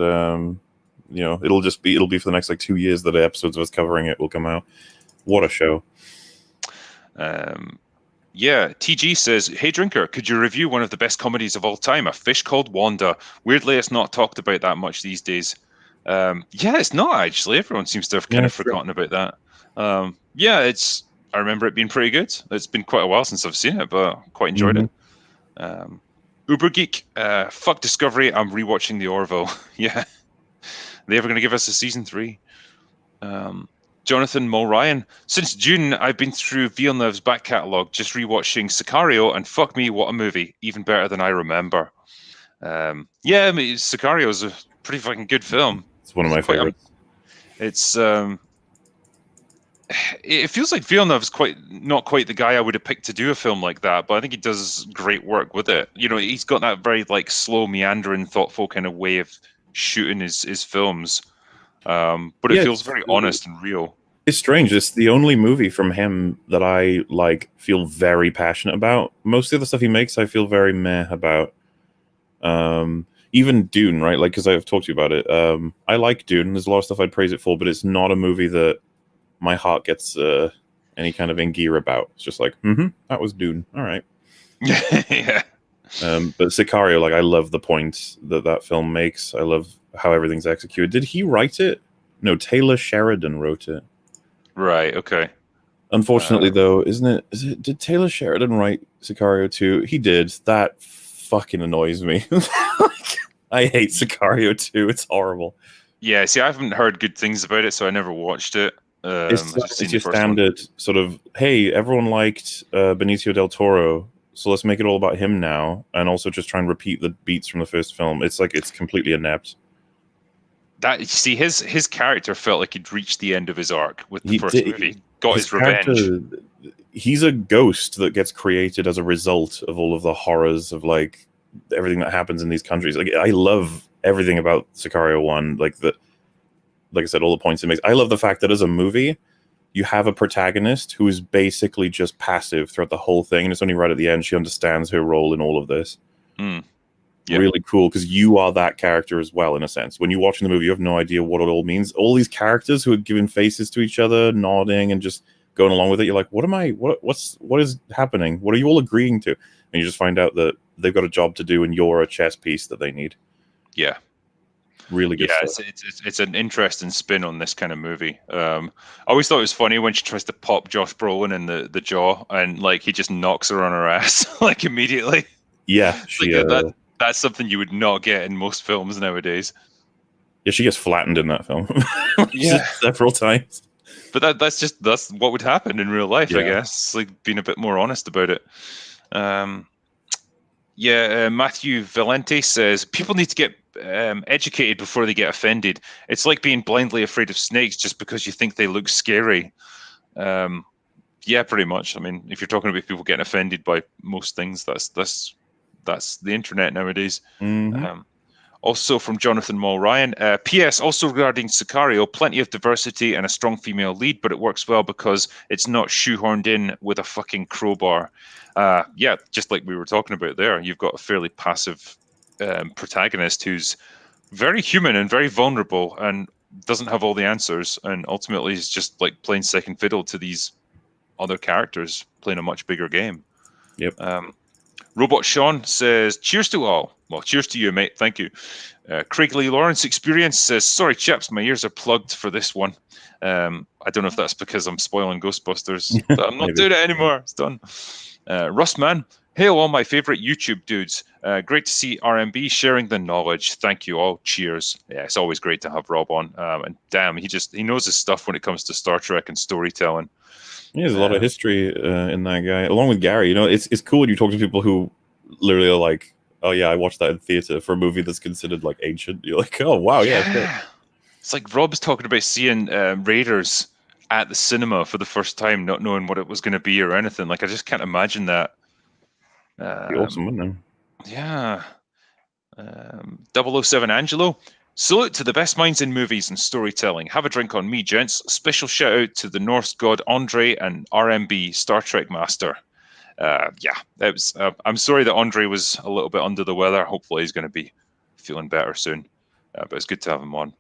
it'll be for the next like 2 years that episodes of us covering it will come out. What a show. Yeah, TG says, "Hey Drinker, could you review one of the best comedies of all time, A Fish Called Wanda? Weirdly, it's not talked about that much these days." Yeah, it's not actually. Everyone seems to have kind of forgotten about that. I remember it being pretty good. It's been quite a while since I've seen it, but quite enjoyed it. Uber Geek, fuck Discovery. I'm rewatching the Orville. Yeah. Are they ever going to give us a season 3? Jonathan Mulryan, since June, I've been through Villeneuve's back catalogue, just rewatching Sicario, and fuck me, what a movie. Even better than I remember. Sicario is a pretty fucking good film. It's one of my favorites. It feels like Villeneuve's not quite the guy I would have picked to do a film like that, but I think he does great work with it. He's got that very like slow, meandering, thoughtful kind of way of shooting his films. But it feels very honest and real. It's strange. It's the only movie from him that I feel very passionate about. Most of the other stuff he makes, I feel very meh about. Even Dune, right? Like, because I've talked to you about it. I like Dune. There's a lot of stuff I'd praise it for, but it's not a movie that my heart gets any kind of in gear about. It's just like, that was Dune. All right. Yeah. But Sicario, I love the point that film makes. I love how everything's executed. Did he write it? No, Taylor Sheridan wrote it. Right. Okay. Unfortunately, though, did Taylor Sheridan write Sicario 2? He did. That fucking annoys me. I hate Sicario 2. It's horrible. Yeah. See, I haven't heard good things about it, so I never watched it. It's your standard sort of, hey, everyone liked Benicio del Toro, so let's make it all about him now, and also just try and repeat the beats from the first film. It's completely inept. That, see, his character felt like he'd reached the end of his arc with the first movie. Got his revenge. He's a ghost that gets created as a result of all of the horrors of everything that happens in these countries. I love everything about Sicario 1. Like I said, all the points it makes. I love the fact that as a movie, you have a protagonist who is basically just passive throughout the whole thing, and it's only right at the end she understands her role in all of this. Mm. Yeah. Really cool, because you are that character as well, in a sense. When you're watching the movie, you have no idea what it all means. All these characters who are giving faces to each other, nodding, and just going along with it. You're like, what is happening? What are you all agreeing to? And you just find out that they've got a job to do, and you're a chess piece that they need. Yeah. Really good stuff. It's an interesting spin on this kind of movie. I always thought it was funny when she tries to pop Josh Brolin in the jaw, and like he just knocks her on her ass like immediately. Yeah, that's something you would not get in most films nowadays. Yeah, she gets flattened in that film. Yeah, several times. But that's what would happen in real life, I guess. Like being a bit more honest about it. Matthew Valente says people need to get educated before they get offended. It's like being blindly afraid of snakes just because you think they look scary. Yeah, pretty much. I mean, if you're talking about people getting offended by most things, that's the internet nowadays. Mm-hmm. Also from Jonathan Mulryan, P.S. Also regarding Sicario, plenty of diversity and a strong female lead, but it works well because it's not shoehorned in with a fucking crowbar. Yeah, just like we were talking about there, you've got a fairly passive protagonist who's very human and very vulnerable and doesn't have all the answers, and ultimately is just like playing second fiddle to these other characters playing a much bigger game. Yep. Robot Sean says, cheers to all. Well, cheers to you, mate. Thank you. Craig Lee Lawrence Experience says, sorry, chaps, my ears are plugged for this one. I don't know if that's because I'm spoiling Ghostbusters, but I'm not doing it anymore. It's done. Russman, hail all my favorite YouTube dudes. Great to see RMB sharing the knowledge. Thank you all. Cheers. Yeah, it's always great to have Rob on. And damn, he knows his stuff when it comes to Star Trek and storytelling. Yeah, there's a lot of history in that guy, along with Gary. You know, it's cool when you talk to people who literally are like, "Oh yeah, I watched that in theater for a movie that's considered like ancient." You're like, "Oh wow, yeah." It's like Rob's talking about seeing Raiders at the cinema for the first time, not knowing what it was going to be or anything. Like, I just can't imagine that. Be awesome, wouldn't it? Yeah. 007 Angelo. Salute to the best minds in movies and storytelling. Have a drink on me, gents. Special shout out to the Norse god Andre and RMB Star Trek Master. It was. I'm sorry that Andre was a little bit under the weather. Hopefully he's going to be feeling better soon. But it's good to have him on.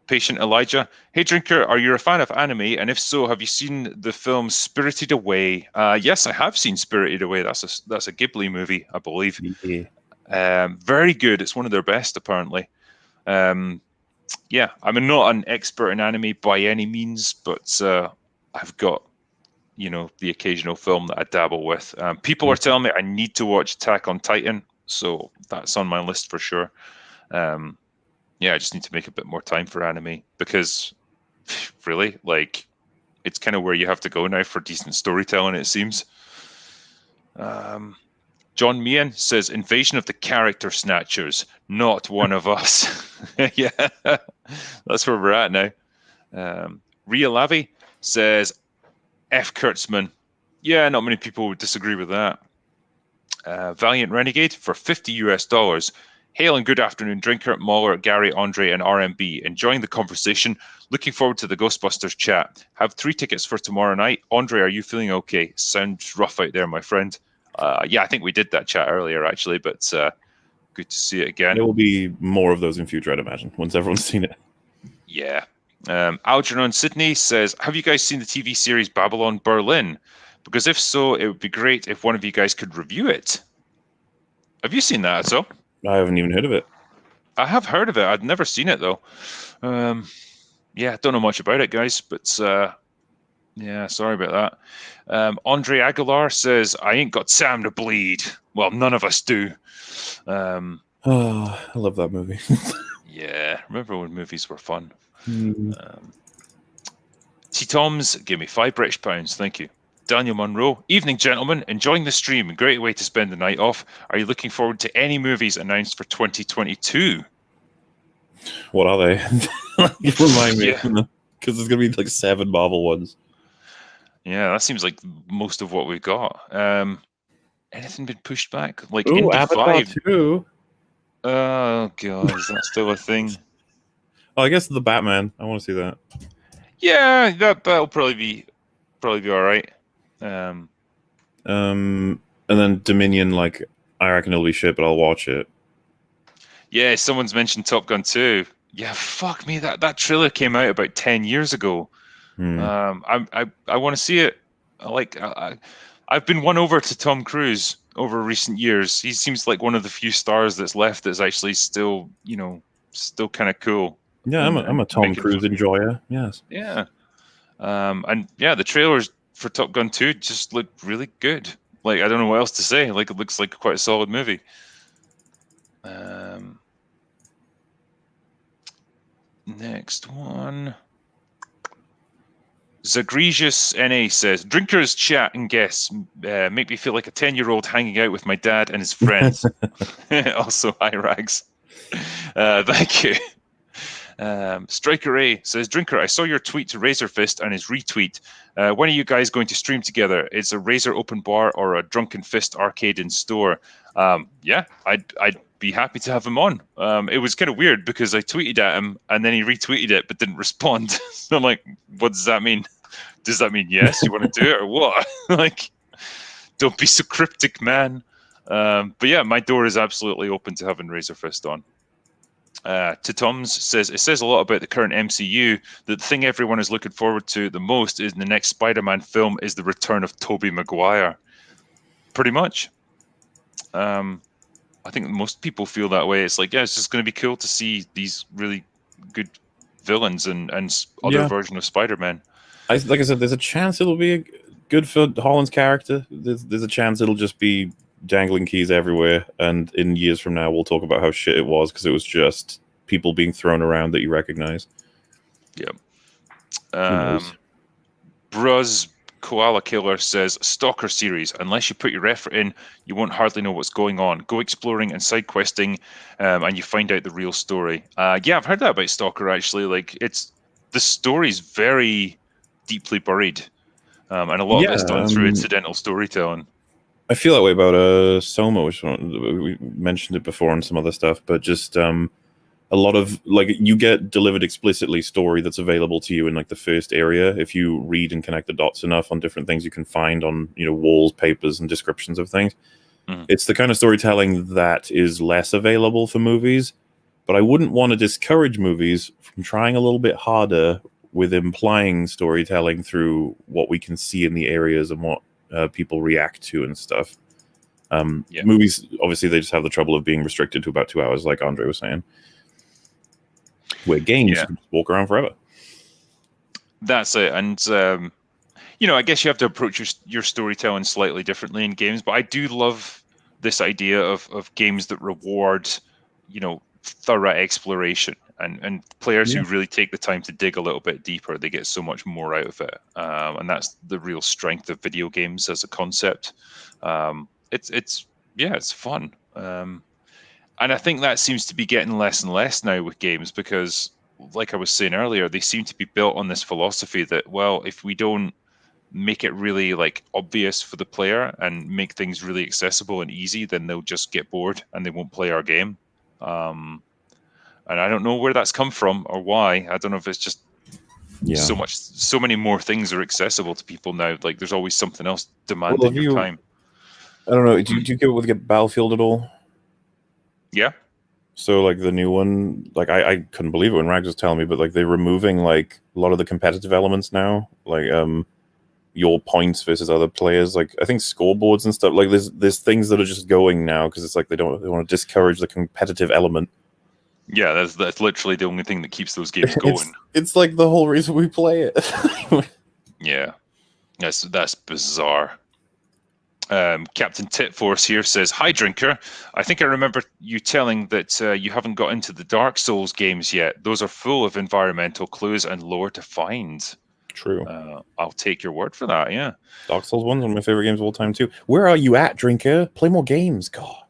Patient Elijah. Hey, Drinker, are you a fan of anime? And if so, have you seen the film Spirited Away? Yes, I have seen Spirited Away. That's a Ghibli movie, I believe. Yeah. Very good. It's one of their best, apparently. I'm not an expert in anime by any means, but I've got, the occasional film that I dabble with. People are telling me I need to watch Attack on Titan, so that's on my list for sure. I just need to make a bit more time for anime because, really, like, it's kind of where you have to go now for decent storytelling, it seems. John Meehan says, Invasion of the Character Snatchers, not One of Us. Yeah, that's where we're at now. Ria Lavi says, F. Kurtzman. Yeah, not many people would disagree with that. Valiant Renegade for $50. Hail and good afternoon, Drinker, MauLer, Gary, Andre, and RMB. Enjoying the conversation. Looking forward to the Ghostbusters chat. Have 3 tickets for tomorrow night. Andre, are you feeling okay? Sounds rough out there, my friend. I think we did that chat earlier, actually, but good to see it again. There will be more of those in future, I'd imagine, once everyone's seen it. Yeah. Algernon Sydney says, have you guys seen the TV series Babylon Berlin? Because if so, it would be great if one of you guys could review it. Have you seen that at all? I haven't even heard of it. I have heard of it. I'd never seen it, though. Don't know much about it, guys, but sorry about that. Andre Aguilar says, I ain't got Sam to bleed. Well, none of us do. I love that movie. Yeah, remember when movies were fun. Mm. T. Toms, give me £5 thank you. Daniel Monroe, evening, gentlemen. Enjoying the stream. Great way to spend the night off. Are you looking forward to any movies announced for 2022? What are they? Remind me. Because there's going to be like 7 Marvel ones. Yeah, that seems like most of what we've got. Anything been pushed back? Like Indy Avatar 5? 2. Oh, God, is that still a thing? Oh, I guess the Batman. I want to see that. Yeah, that'll probably be all right. And then Dominion, like I reckon it'll be shit, but I'll watch it. Yeah, someone's mentioned Top Gun 2. Yeah, fuck me, that trailer came out about 10 years ago. I want to see it. I've been won over to Tom Cruise over recent years. He seems like one of the few stars that's left that's actually still, still kind of cool. Yeah, I'm a Tom Cruise enjoyer. Yes. Yeah. And yeah, the trailers for Top Gun 2 just look really good. Like, I don't know what else to say. Like, it looks like quite a solid movie. Next one. Zagregious NA says, drinkers, chat, and guests make me feel like a 10-year-old hanging out with my dad and his friends. Also, hi, Rags. Thank you. Striker A says, Drinker, I saw your tweet to Razor Fist and his retweet. When are you guys going to stream together? It's a Razor open bar or a Drunken Fist arcade in store. Yeah, I'd be happy to have him on. It was kind of weird because I tweeted at him and then he retweeted it but didn't respond. So I'm like, what does that mean? Does that mean yes, you want to do it or what? Like, don't be so cryptic, man. But yeah, my door is absolutely open to having Razor Fist on. To Tom's says, it says a lot about the current MCU that the thing everyone is looking forward to the most is the next Spider-Man film is the return of Tobey Maguire. Pretty much. I think most people feel that way. It's like, yeah, it's just going to be cool to see these really good villains and other version of Spider-Man. Like I said, there's a chance it'll be good for Holland's character. There's a chance it'll just be dangling keys everywhere, and in years from now we'll talk about how shit it was because it was just people being thrown around that you recognize. Yeah. Bruz Koala Killer says, Stalker series. Unless you put your effort in, you won't hardly know what's going on. Go exploring and side questing, and you find out the real story. Yeah, I've heard that about Stalker actually. Like, the story's very deeply buried, and a lot of it's done through incidental storytelling. I feel that way about Soma, which we mentioned it before on some other stuff, but just a lot of, like, you get delivered explicitly story that's available to you in like the first area. If you read and connect the dots enough on different things you can find on, walls, papers, and descriptions of things. It's the kind of storytelling that is less available for movies, but I wouldn't want to discourage movies from trying a little bit harder with implying storytelling through what we can see in the areas and what people react to and stuff. Movies, obviously, they just have the trouble of being restricted to about 2 hours, like Andre was saying. Where games, you can just walk around forever. That's it. And, I guess you have to approach your storytelling slightly differently in games, but I do love this idea of games that reward, thorough exploration. And players who really take the time to dig a little bit deeper, they get so much more out of it. And that's the real strength of video games as a concept. It's fun. And I think that seems to be getting less and less now with games because, like I was saying earlier, they seem to be built on this philosophy that, well, if we don't make it really like obvious for the player and make things really accessible and easy, then they'll just get bored and they won't play our game. And I don't know where that's come from or why. I don't know if it's just so many more things are accessible to people now. Like, there's always something else demanding your time. I don't know. Do you get Battlefield at all? Yeah. So, like, the new one, like, I couldn't believe it when Rags was telling me, but, like, they're removing, like, a lot of the competitive elements now. Like, your points versus other players. Like, I think scoreboards and stuff. Like, there's things that are just going now because it's like they want to discourage the competitive element. Yeah, that's literally the only thing that keeps those games going. It's like the whole reason we play it. Yeah, that's bizarre. Captain Titforce here says, "Hi, Drinker. I think I remember you telling that you haven't got into the Dark Souls games yet. Those are full of environmental clues and lore to find." True. I'll take your word for that. Yeah. Dark Souls 1's one of my favorite games of all time too. Where are you at, Drinker? Play more games. God.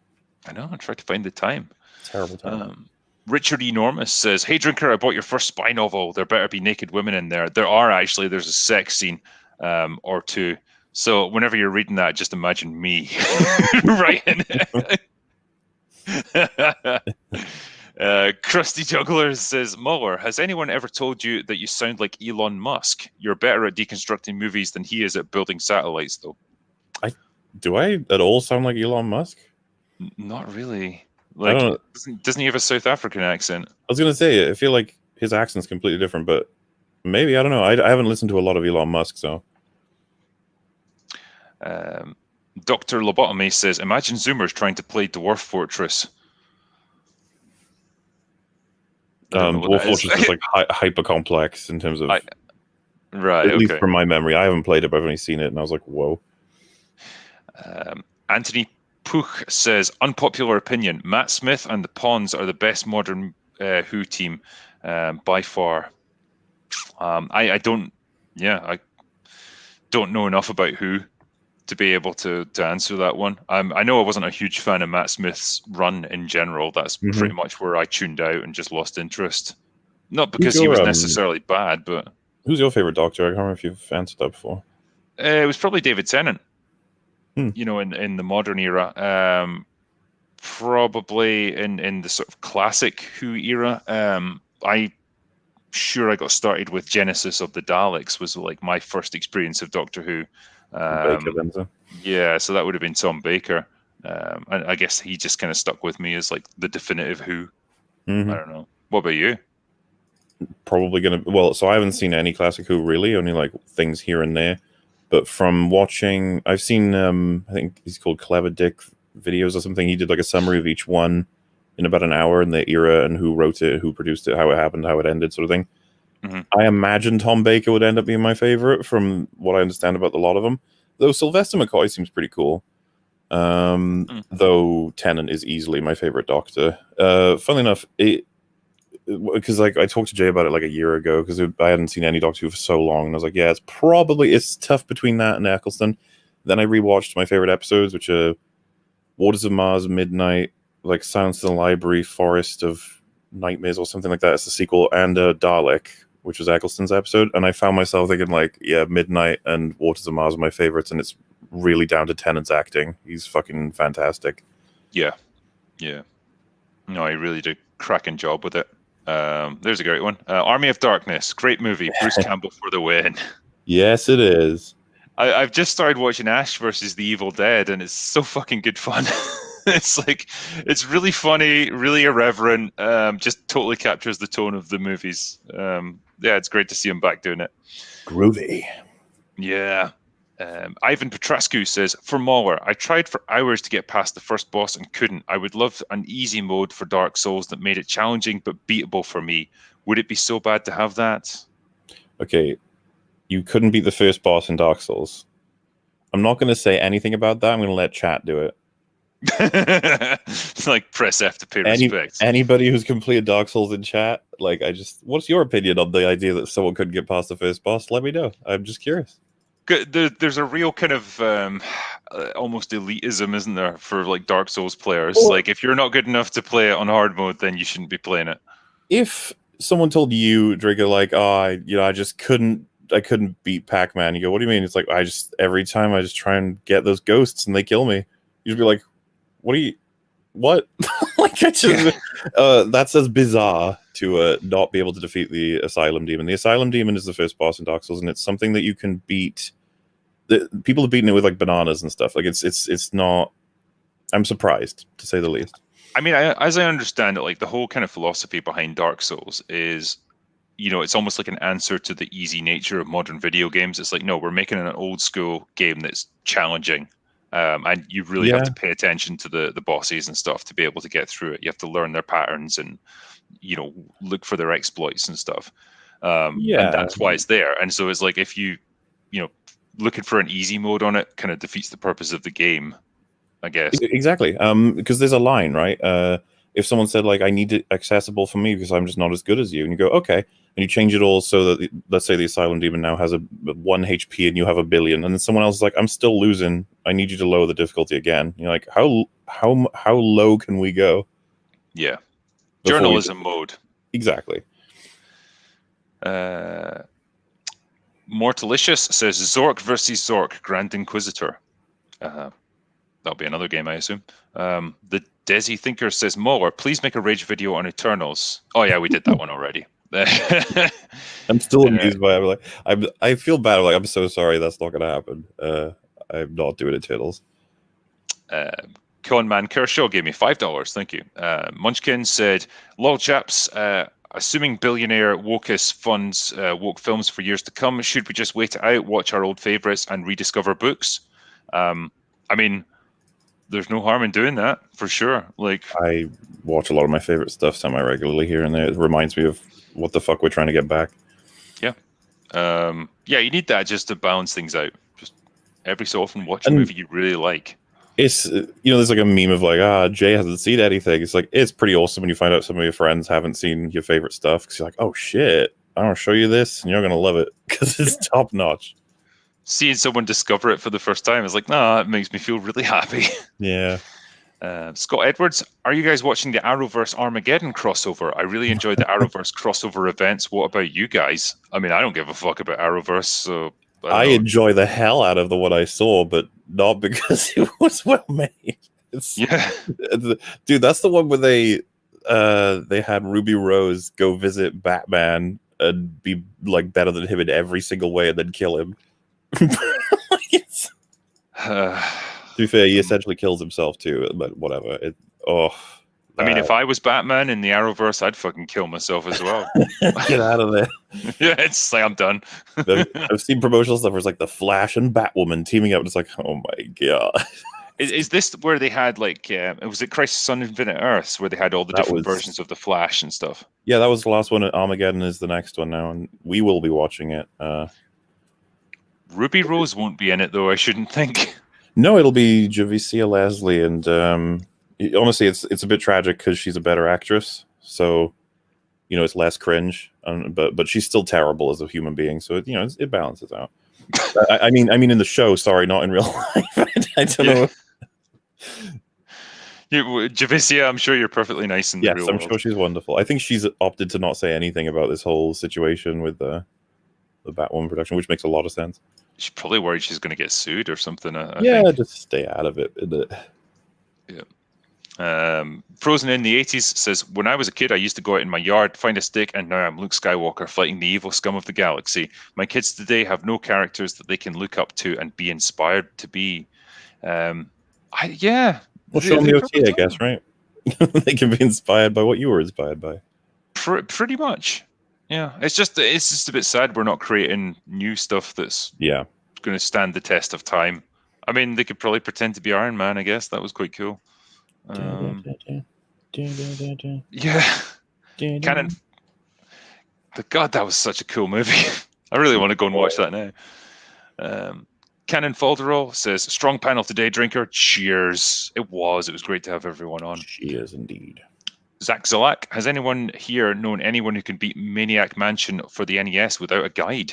I know. I tried to find the time. Terrible time. Richard Enormous says, "Hey, Drinker, I bought your first spy novel. There better be naked women in there." There are actually. There's a sex scene or two. So whenever you're reading that, just imagine me writing it. Krusty Juggler says, "MauLer, has anyone ever told you that you sound like Elon Musk? You're better at deconstructing movies than he is at building satellites, though." Do I at all sound like Elon Musk? Not really. I don't know. Doesn't he have a South African accent? I was gonna say, I feel like his accent's completely different, but maybe, I don't know. I haven't listened to a lot of Elon Musk, so. Dr. Lobotomy says, imagine Zoomers trying to play Dwarf Fortress. Dwarf Fortress is like hyper complex in terms of right. At least from my memory, I haven't played it, but I've only seen it, and I was like, "Whoa." Anthony Puch says, unpopular opinion: Matt Smith and the Pawns are the best modern Who team by far. I don't know enough about Who to be able to answer that one. I know I wasn't a huge fan of Matt Smith's run in general. That's pretty much where I tuned out and just lost interest. Not because he was necessarily bad, but... Who's your favorite Doctor? I can't remember if you've answered that before. It was probably David Tennant, you know, in the modern era. Probably in the sort of classic Who era. I got started with Genesis of the Daleks was like my first experience of Doctor Who. Yeah, so that would have been Tom Baker. And I guess he just kind of stuck with me as like the definitive Who. I don't know. What about you? Probably gonna so I haven't seen any classic Who really, only like things here and there. But from watching, I've seen I think he's called Clever Dick videos or something. He did like a summary of each one in about an hour in the era and who wrote it, who produced it, how it happened, how it ended, sort of thing. I imagine Tom Baker would end up being my favorite from what I understand about a lot of them. Though Sylvester McCoy seems pretty cool. Though Tennant is easily my favorite Doctor. Funnily enough, because like I talked to Jay about it like a year ago because I hadn't seen any Doctor Who for so long, and I was like, yeah, it's tough between that and Eccleston. Then I rewatched my favorite episodes, which are Waters of Mars, Midnight, like Silence in the Library, Forest of Nightmares, or something like that. It's the sequel, and Dalek, which was Eccleston's episode, and I found myself thinking like, yeah, Midnight and Waters of Mars are my favorites, and it's really down to Tennant's acting. He's fucking fantastic. Yeah. No, he really did a cracking job with it. There's a great one. Army of Darkness, great movie. Bruce Campbell for the win. Yes, it is. I've just started watching Ash versus the Evil Dead, and it's so fucking good fun. It's really funny, really irreverent. Just totally captures the tone of the movies. Yeah, it's great to see him back doing it. Groovy. Yeah. Ivan Petrascu says, for MauLer, I tried for hours to get past the first boss and couldn't. I would love an easy mode for Dark Souls that made it challenging but beatable for me. Would it be so bad to have that? Okay, you couldn't beat the first boss in Dark Souls. I'm not going to say anything about that. I'm going to let chat do it. It's like press F to pay respect. Anybody who's completed Dark Souls in chat, like, what's your opinion on the idea that someone couldn't get past the first boss? Let me know. I'm just curious. There's a real kind of almost elitism, isn't there, for like Dark Souls players? Well, like, if you're not good enough to play it on hard mode, then you shouldn't be playing it. If someone told you, Drigger, like, I just couldn't beat Pac-Man, you go, what do you mean? It's like, every time I just try and get those ghosts and they kill me. You'd be like, what? Like, that's as bizarre to not be able to defeat the Asylum Demon. The Asylum Demon is the first boss in Dark Souls, and it's something that you can beat. People have beaten it with like bananas and stuff. Like it's not. I'm surprised, to say the least. I mean, as I understand it, like the whole kind of philosophy behind Dark Souls is, it's almost like an answer to the easy nature of modern video games. It's like, no, we're making an old school game that's challenging. And you really have to pay attention to the bosses and stuff to be able to get through it. You have to learn their patterns and, look for their exploits and stuff. And that's why it's there. And so it's like, if you looking for an easy mode on it kind of defeats the purpose of the game, I guess. Exactly. Because there's a line, right? If someone said, like, I need it accessible for me because I'm just not as good as you, and you go, okay, and you change it all so that, let's say the Asylum Demon now has a 1 HP and you have 1 billion, and then someone else is like, I'm still losing, I need you to lower the difficulty again. You're like, how low can we go? Yeah. Journalism mode. Exactly. Mortalicious says, Zork versus Zork, Grand Inquisitor. That'll be another game, I assume. The Desi Thinker says, MauLer, please make a rage video on Eternals. Oh yeah, we did that one already. I'm still amused by it. I feel bad. Like, I'm so sorry that's not going to happen. I'm not doing Eternals. Conman Kershaw gave me $5. Thank you. Munchkin said, "Lol chaps, assuming billionaire Wokus funds woke films for years to come, should we just wait it out, watch our old favorites, and rediscover books?" I mean, there's no harm in doing that for sure. Like, I watch a lot of my favorite stuff semi-regularly here and there. It reminds me of what the fuck we're trying to get back. Yeah. Yeah, you need that just to balance things out. Just every so often watch a movie you really like. It's, there's like a meme of like, Jay hasn't seen anything. It's like, it's pretty awesome when you find out some of your friends haven't seen your favorite stuff, because you're like, oh shit, I'm going to show you this and you're going to love it because it's top notch. Seeing someone discover it for the first time is like, nah, it makes me feel really happy. Yeah. Scott Edwards, are you guys watching the Arrowverse Armageddon crossover? I really enjoyed the Arrowverse crossover events. What about you guys? I mean, I don't give a fuck about Arrowverse, so I enjoy the hell out of what I saw, but not because it was well made. Dude, that's the one where they had Ruby Rose go visit Batman and be like better than him in every single way, and then kill him. To be fair, he essentially kills himself too, but whatever. I mean, if I was Batman in the Arrowverse, I'd fucking kill myself as well. Get out of there. Yeah, it's like, I'm done. I've seen promotional stuff where it's like the Flash and Batwoman teaming up. And it's like, oh my god. Is this where they had like, was it Crisis on Infinite Earths where they had all the different versions of the Flash and stuff? Yeah, that was the last one. Armageddon is the next one now, and we will be watching it. Ruby Rose won't be in it though, I shouldn't think. No, it'll be Javicia Leslie, and honestly, it's a bit tragic because she's a better actress, so it's less cringe. But she's still terrible as a human being, so it balances out. I mean in the show, sorry, not in real life. I don't know. Javicia, I'm sure you're perfectly nice in the real world. Yes, I'm sure she's wonderful. I think she's opted to not say anything about this whole situation with the Batwoman production, which makes a lot of sense. She's probably worried she's going to get sued or something. I think. Just stay out of it. Yeah. Frozen in the 80s says, when I was a kid, I used to go out in my yard, find a stick, and now I'm Luke Skywalker fighting the evil scum of the galaxy. My kids today have no characters that they can look up to and be inspired to be. Well, show them the OT, I guess, right? They can be inspired by what you were inspired by. Pretty much. Yeah, it's just a bit sad we're not creating new stuff that's going to stand the test of time. I mean, they could probably pretend to be Iron Man, I guess. That was quite cool. Yeah. Canon. God, that was such a cool movie. I really want to go and watch that now. Canon Falderall says, strong panel today, drinker. Cheers. It was great to have everyone on. Cheers, indeed. Zach Zalak, has anyone here known anyone who can beat Maniac Mansion for the NES without a guide?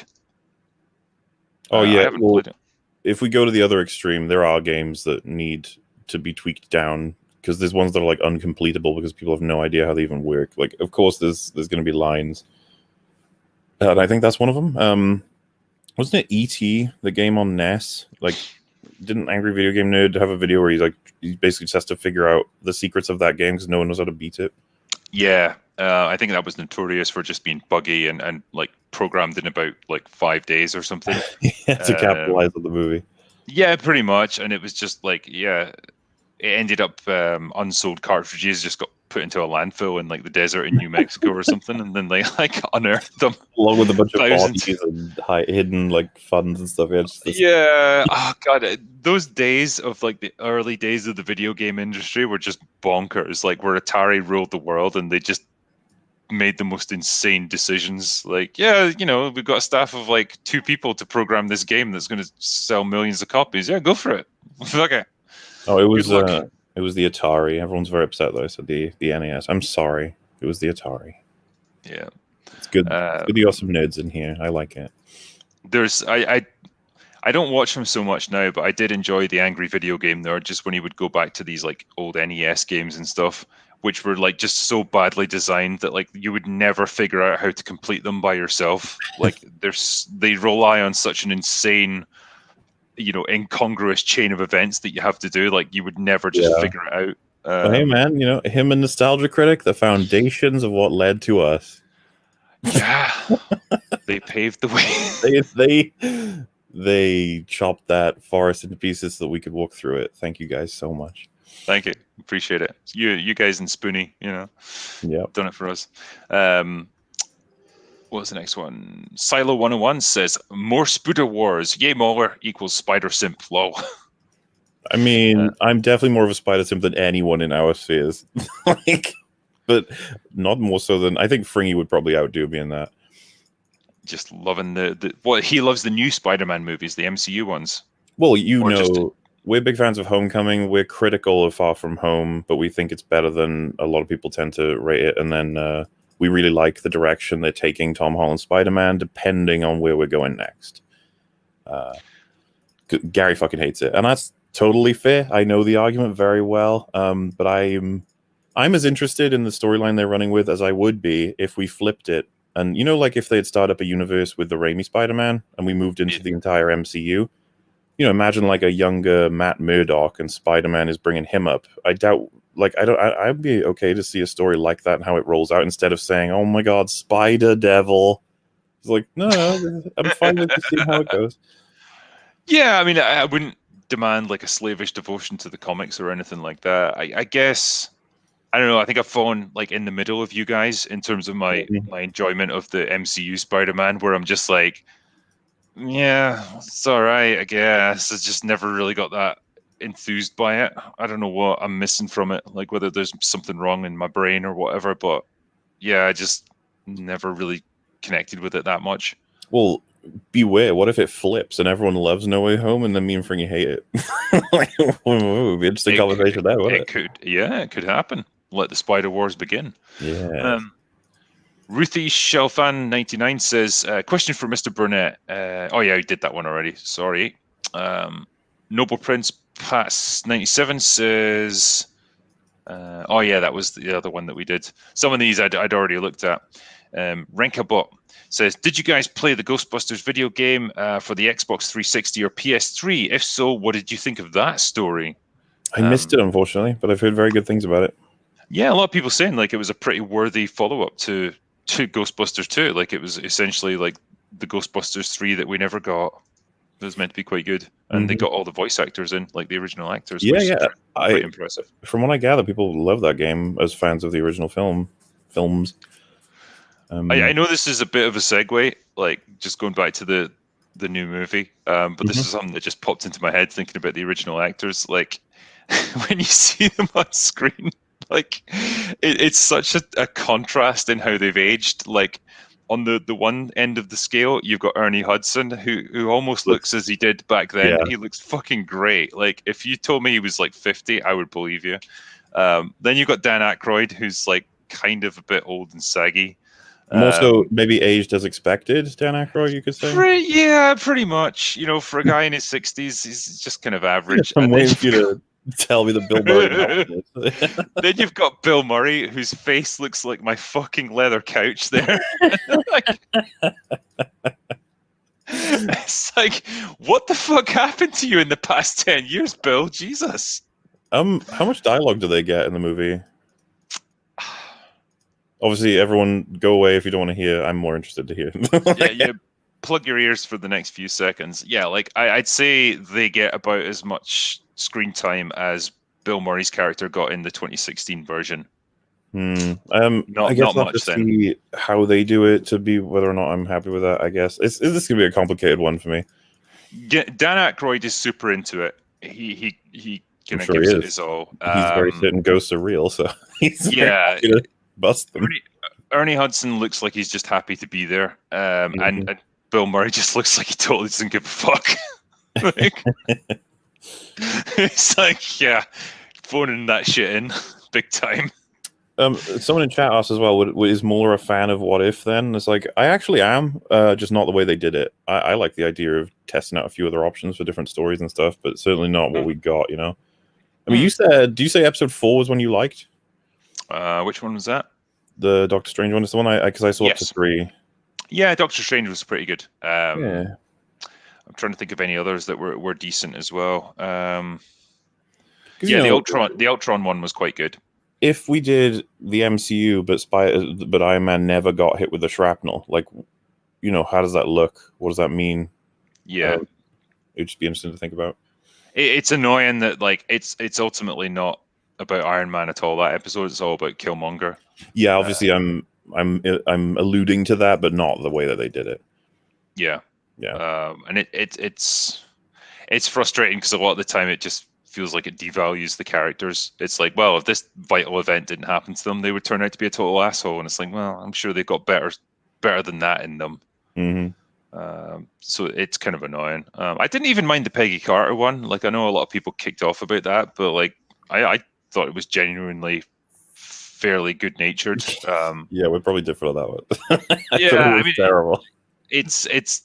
Oh, yeah. Well, if we go to the other extreme, there are games that need to be tweaked down, because there's ones that are like uncompletable because people have no idea how they even work. Like, of course, there's going to be lines. And I think that's one of them. Wasn't it E.T., the game on NES? Like, didn't Angry Video Game Nerd have a video where he basically just has to figure out the secrets of that game because no one knows how to beat it? Yeah, I think that was notorious for just being buggy and like programmed in about like 5 days or something. To capitalize on the movie. Yeah, pretty much. And it was just like, it ended up unsold cartridges just got put into a landfill in like the desert in New Mexico or something, and then they like unearthed them along with a bunch of bodies and hidden like funds and stuff. Oh god, those days of like the early days of the video game industry were just bonkers. Like where Atari ruled the world and they just made the most insane decisions. Like, we've got a staff of like 2 people to program this game that's going to sell millions of copies. Yeah, go for it. Fuck it. Oh, it was the Atari. Everyone's very upset that I said the NES. I'm sorry. It was the Atari. Yeah. It's good. You got some nerds in here. I like it. I don't watch him so much now, but I did enjoy the Angry Video Game Nerd just when he would go back to these like old NES games and stuff, which were like just so badly designed that like you would never figure out how to complete them by yourself. Like they rely on such an insane, incongruous chain of events that you have to do. Like you would never just figure it out. Hey man, him and Nostalgia Critic, the foundations of what led to us. Yeah, they paved the way. They chopped that forest into pieces so that we could walk through it. Thank you guys so much. Thank you. Appreciate it. You guys and Spoonie, done it for us. What was the next one? Silo 101 says, more Spooder Wars. Yay, MauLer equals Spider Simp. Lol. I mean, I'm definitely more of a Spider Simp than anyone in our spheres. But not more so than... I think Fringy would probably outdo me in that. Just loving he loves the new Spider-Man movies, the MCU ones. Well, we're big fans of Homecoming. We're critical of Far From Home, but we think it's better than a lot of people tend to rate it. And then we really like the direction they're taking Tom Holland's Spider-Man, depending on where we're going next. Gary fucking hates it, and that's totally fair. I know the argument very well, but I'm as interested in the storyline they're running with as I would be if we flipped it. And like if they had started up a universe with the Raimi Spider-Man and we moved into the entire MCU, imagine like a younger Matt Murdock and Spider-Man is bringing him up. I doubt, I'd be okay to see a story like that and how it rolls out instead of saying, oh my God, Spider Devil. It's like, no, I'm fine with seeing how it goes. Yeah, I mean, I wouldn't demand like a slavish devotion to the comics or anything like that. I guess... I don't know. I think I've fallen like in the middle of you guys in terms of my enjoyment of the MCU Spider-Man, where I'm just like, yeah, it's all right, I guess. I just never really got that enthused by it. I don't know what I'm missing from it, like whether there's something wrong in my brain or whatever. But yeah, I just never really connected with it that much. Well, beware. What if it flips and everyone loves No Way Home and then me and Fringy hate it? It would be interesting conversation there, wouldn't it? It could happen. Let the Spider Wars begin. Yeah. Ruthie Shelfan99 says, question for Mr. Burnett. Oh yeah, we did that one already. Sorry. Noble Prince Pass 97 says, oh yeah, that was the other one that we did. Some of these I'd already looked at. Renkabot says, did you guys play the Ghostbusters video game for the Xbox 360 or PS3? If so, what did you think of that story? I missed it, unfortunately, but I've heard very good things about it. Yeah, a lot of people saying like it was a pretty worthy follow-up to Ghostbusters 2. Like it was essentially like the Ghostbusters 3 that we never got. It was meant to be quite good, and they got all the voice actors in, like the original actors. Yeah, which yeah, is pretty impressive. From what I gather, people love that game as fans of the original films. I know this is a bit of a segue, like just going back to the new movie, but this is something that just popped into my head thinking about the original actors. Like when you see them on screen. Like it's such a contrast in how they've aged. Like on the one end of the scale, you've got Ernie Hudson, who almost looks as he did back then. Yeah. He looks fucking great. Like if you told me he was like 50, I would believe you. Then you've got Dan Aykroyd, who's like kind of a bit old and saggy. Also, maybe aged as expected, Dan Aykroyd, you could say? Pretty much. For a guy in his 60s, he's just kind of average. I'm waiting for you to tell me the Bill Murray. Then you've got Bill Murray, whose face looks like my fucking leather couch there. It's like, what the fuck happened to you in the past 10 years, Bill? Jesus. How much dialogue do they get in the movie? Obviously, everyone go away if you don't want to hear. I'm more interested to hear. Yeah, plug your ears for the next few seconds. Yeah, like I'd say they get about as much screen time as Bill Murray's character got in the 2016 version. I guess I'll just see how they do it to be whether or not I'm happy with that. I guess this is gonna be a complicated one for me. Dan Aykroyd is super into it. He kind of gives it his all. He's very certain ghosts are real, so he's happy to bust them. Ernie Hudson looks like he's just happy to be there, and Bill Murray just looks like he totally doesn't give a fuck. It's like, yeah, phoning that shit in big time. Someone in chat asked as well, is MauLer a fan of What If then? It's like, I actually am, just not the way they did it. I like the idea of testing out a few other options for different stories and stuff, but certainly not what we got, I mean, do you say episode 4 was one you liked? Which one was that? The Doctor Strange one is the one because I saw up to 3. Yeah, Doctor Strange was pretty good. Yeah. I'm trying to think of any others that were decent as well. The Ultron one was quite good. If we did the MCU, but Iron Man never got hit with the shrapnel, like, how does that look? What does that mean? Yeah, it'd just be interesting to think about. it's annoying that like it's ultimately not about Iron Man at all. That episode, it's all about Killmonger. Yeah, obviously, I'm alluding to that, but not the way that they did it. Yeah. And it's frustrating because a lot of the time it just feels like it devalues the characters. It's like, well, if this vital event didn't happen to them, they would turn out to be a total asshole. And it's like, well, I'm sure they've got better than that in them. So it's kind of annoying. I didn't even mind the Peggy Carter one. Like, I know a lot of people kicked off about that, but like, I thought it was genuinely fairly good natured. Yeah, we're probably different on that one. I mean, terrible. It's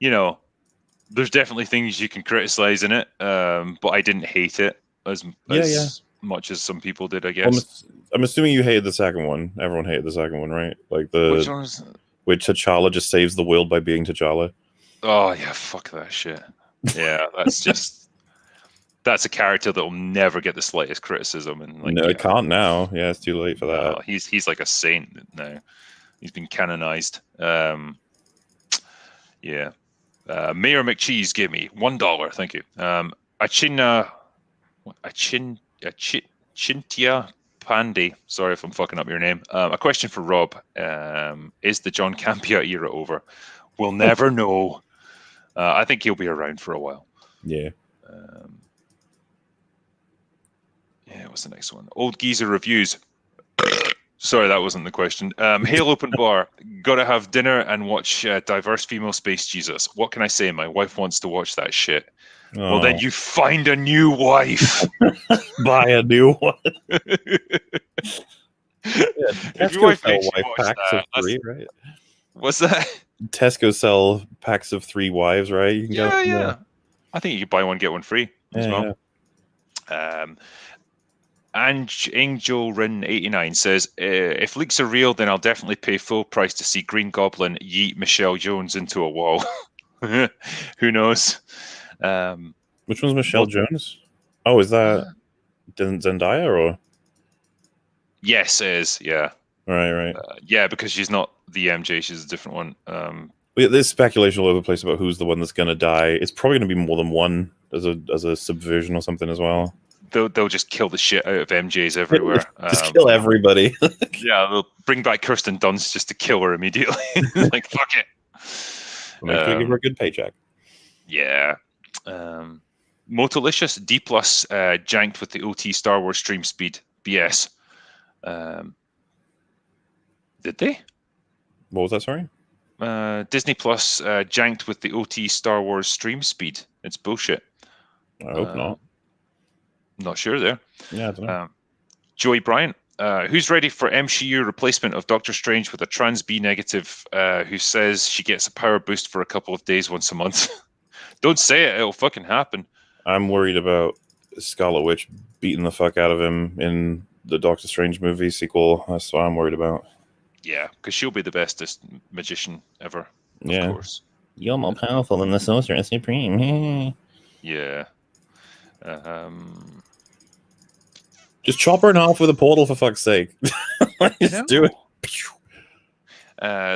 you know, there's definitely things you can criticize in it, but I didn't hate it as much as some people did, I guess. I'm assuming you hated the second one. Everyone hated the second one, right? Like Which one was that? Where T'Challa just saves the world by being T'Challa. Oh yeah, fuck that shit. Yeah, that's a character that will never get the slightest criticism. And like, no, it can't now. Yeah, it's too late for that. No, he's like a saint now. He's been canonized. Yeah. Mayor McCheese gave me $1. Thank you. Chintia Pandy. Sorry if I'm fucking up your name. A question for Rob. Is the John Campea era over? We'll never know. I think he'll be around for a while. Yeah. What's the next one? Old Geezer Reviews. Sorry, that wasn't the question. Hail Open Bar. Gotta have dinner and watch Diverse Female Space Jesus. What can I say? My wife wants to watch that shit. Oh. Well, then you find a new wife. Buy a new one. If your wife makes you watch packs that, of 3, right? What's that? Tesco sell packs of 3 wives, right? You can yeah. I think you could buy one, get one free as well. Yeah. Angel Rin 89 says, if leaks are real, then I'll definitely pay full price to see Green Goblin yeet Michelle Jones into a wall. Who knows? Which one's Michelle Jones? Oh, is that Zendaya or? Yes, it is. Yeah. Right. Yeah, because she's not the MJ; she's a different one. There's speculation all over the place about who's the one that's going to die. It's probably going to be more than one as a subversion or something as well. They'll just kill the shit out of MJs everywhere. Just kill everybody. Yeah, they'll bring back Kirsten Dunst just to kill her immediately. Like, fuck it. Make sure you give her a good paycheck. Yeah. Motolicious D+ janked with the OT Star Wars stream speed. BS. Did they? What was that, sorry? Disney Plus janked with the OT Star Wars stream speed. It's bullshit. I hope not. Not sure there. Yeah, I don't know. Joey Bryant, who's ready for MCU replacement of Doctor Strange with a trans B negative who says she gets a power boost for a couple of days once a month? Don't say it, it'll fucking happen. I'm worried about Scarlet Witch beating the fuck out of him in the Doctor Strange movie sequel. That's what I'm worried about. Yeah, because she'll be the bestest magician ever. Of course. You're more powerful than the Sorcerer Supreme. Yeah. Just chop her in half with a portal, for fuck's sake. Just do it.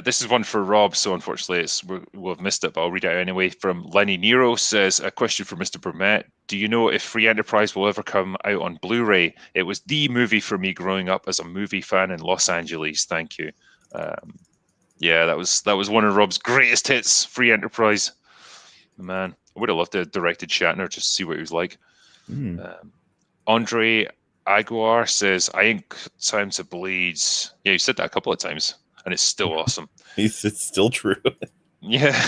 This is one for Rob, so unfortunately we'll have missed it, but I'll read it out anyway. From Lenny Nero says, a question for Mr. Burnett. Do you know if Free Enterprise will ever come out on Blu-ray? It was the movie for me growing up as a movie fan in Los Angeles. Thank you. Yeah, that was one of Rob's greatest hits, Free Enterprise. Man, I would have loved to have directed Shatner just to see what he was like. Andre Aguiar says, I ain't time to bleed. Yeah, you said that a couple of times, and it's still awesome. It's still true. Yeah.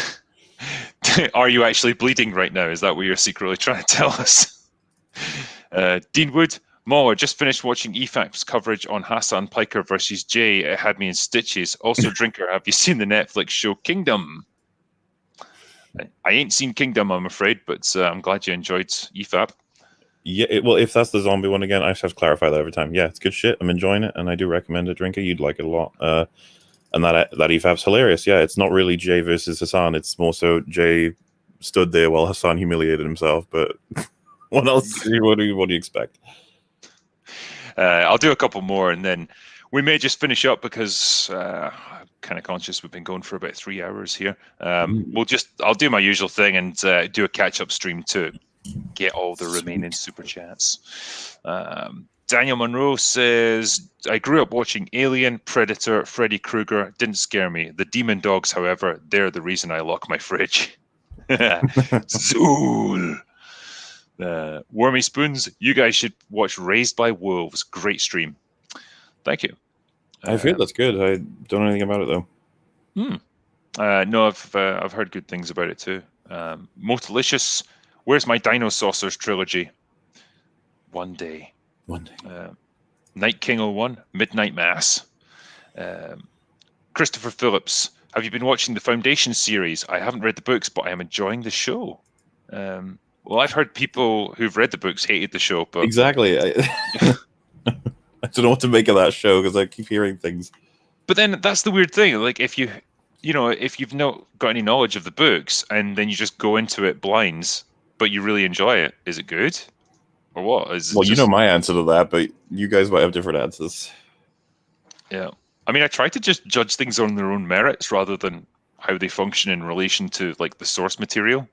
Are you actually bleeding right now? Is that what you're secretly trying to tell us? Dean Wood, MauLer, just finished watching EFAC's coverage on Hassan Piker versus Jay. It had me in stitches. Also, Drinker, have you seen the Netflix show Kingdom? I ain't seen Kingdom, I'm afraid, but I'm glad you enjoyed EFAP. Yeah, well, if that's the zombie one again, I just have to clarify that every time. Yeah, it's good shit. I'm enjoying it, and I do recommend it, Drinker. You'd like it a lot. And that EFAP's hilarious. Yeah, it's not really Jay versus Hassan. It's more so Jay stood there while Hassan humiliated himself. But what else? What do you expect? I'll do a couple more, and then we may just finish up because I'm kind of conscious we've been going for about 3 hours here. I'll do my usual thing and do a catch-up stream too. get all the remaining super chats. Daniel Monroe says, I grew up watching Alien, Predator, Freddy Krueger. Didn't scare me. The demon dogs, however, they're the reason I lock my fridge. Zool. Wormy Spoons, you guys should watch Raised by Wolves. Great stream. Thank you. I've heard that's good. I don't know anything about it though. No, I've heard good things about it too. Most delicious. Where's my Dino Saucers trilogy? One day. Night King 01, Midnight Mass. Christopher Phillips, have you been watching the Foundation series? I haven't read the books, but I am enjoying the show. Well, I've heard people who've read the books hated the show, but Exactly. I don't know what to make of that show because I keep hearing things. But then that's the weird thing. Like if you've not got any knowledge of the books and then you just go into it blinds, but you really enjoy it, is it good? Or what? Well, you know my answer to that, but you guys might have different answers. Yeah. I mean, I try to just judge things on their own merits rather than how they function in relation to like the source material.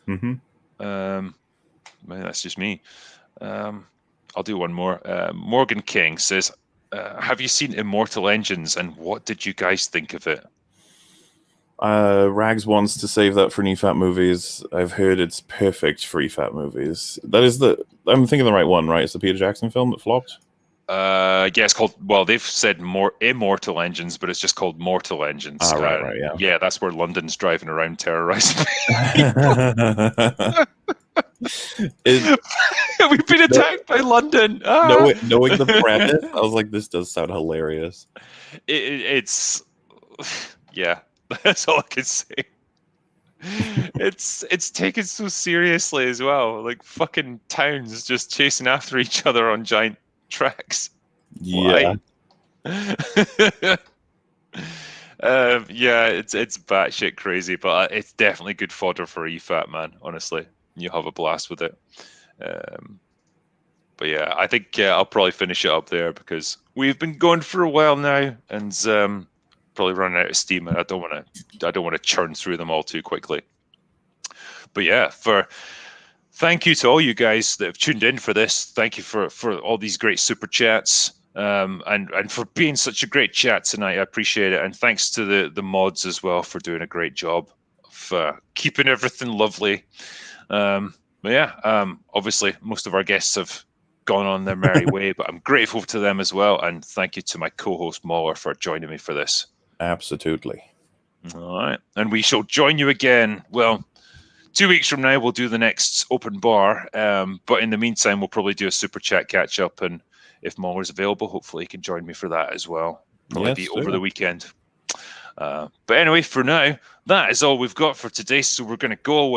Mm-hmm. Maybe that's just me. I'll do one more. Morgan King says, have you seen Immortal Engines and what did you guys think of it? Rags wants to save that for EFAT movies. I've heard it's perfect for EFAT movies. That is I'm thinking the right one, right? It's the Peter Jackson film that flopped. Yeah, it's called. Well, they've said more Immortal Engines, but it's just called Mortal Engines. Right, yeah. Yeah, that's where London's driving around terrorizing. We've been attacked by London. Knowing the premise, I was like, this does sound hilarious. It's yeah. That's all I can say. It's taken so seriously as well. Like fucking towns just chasing after each other on giant tracks. Yeah. Yeah, it's batshit crazy, but it's definitely good fodder for EFAT, man. Honestly, you have a blast with it. But yeah, I think I'll probably finish it up there because we've been going for a while now, and probably running out of steam, and I don't want to churn through them all too quickly. But yeah, thank you to all you guys that have tuned in for this. Thank you for all these great super chats, and for being such a great chat tonight. I appreciate it, and thanks to the mods as well for doing a great job of keeping everything lovely. But yeah, obviously most of our guests have gone on their merry way, but I'm grateful to them as well, and thank you to my co-host MauLer for joining me for this. Absolutely. All right. And we shall join you again. Well, 2 weeks from now, we'll do the next open bar. But in the meantime, we'll probably do a super chat catch up. And if MauLer's available, hopefully he can join me for that as well. Probably be over the weekend. But anyway, for now, that is all we've got for today. So we're going to go away.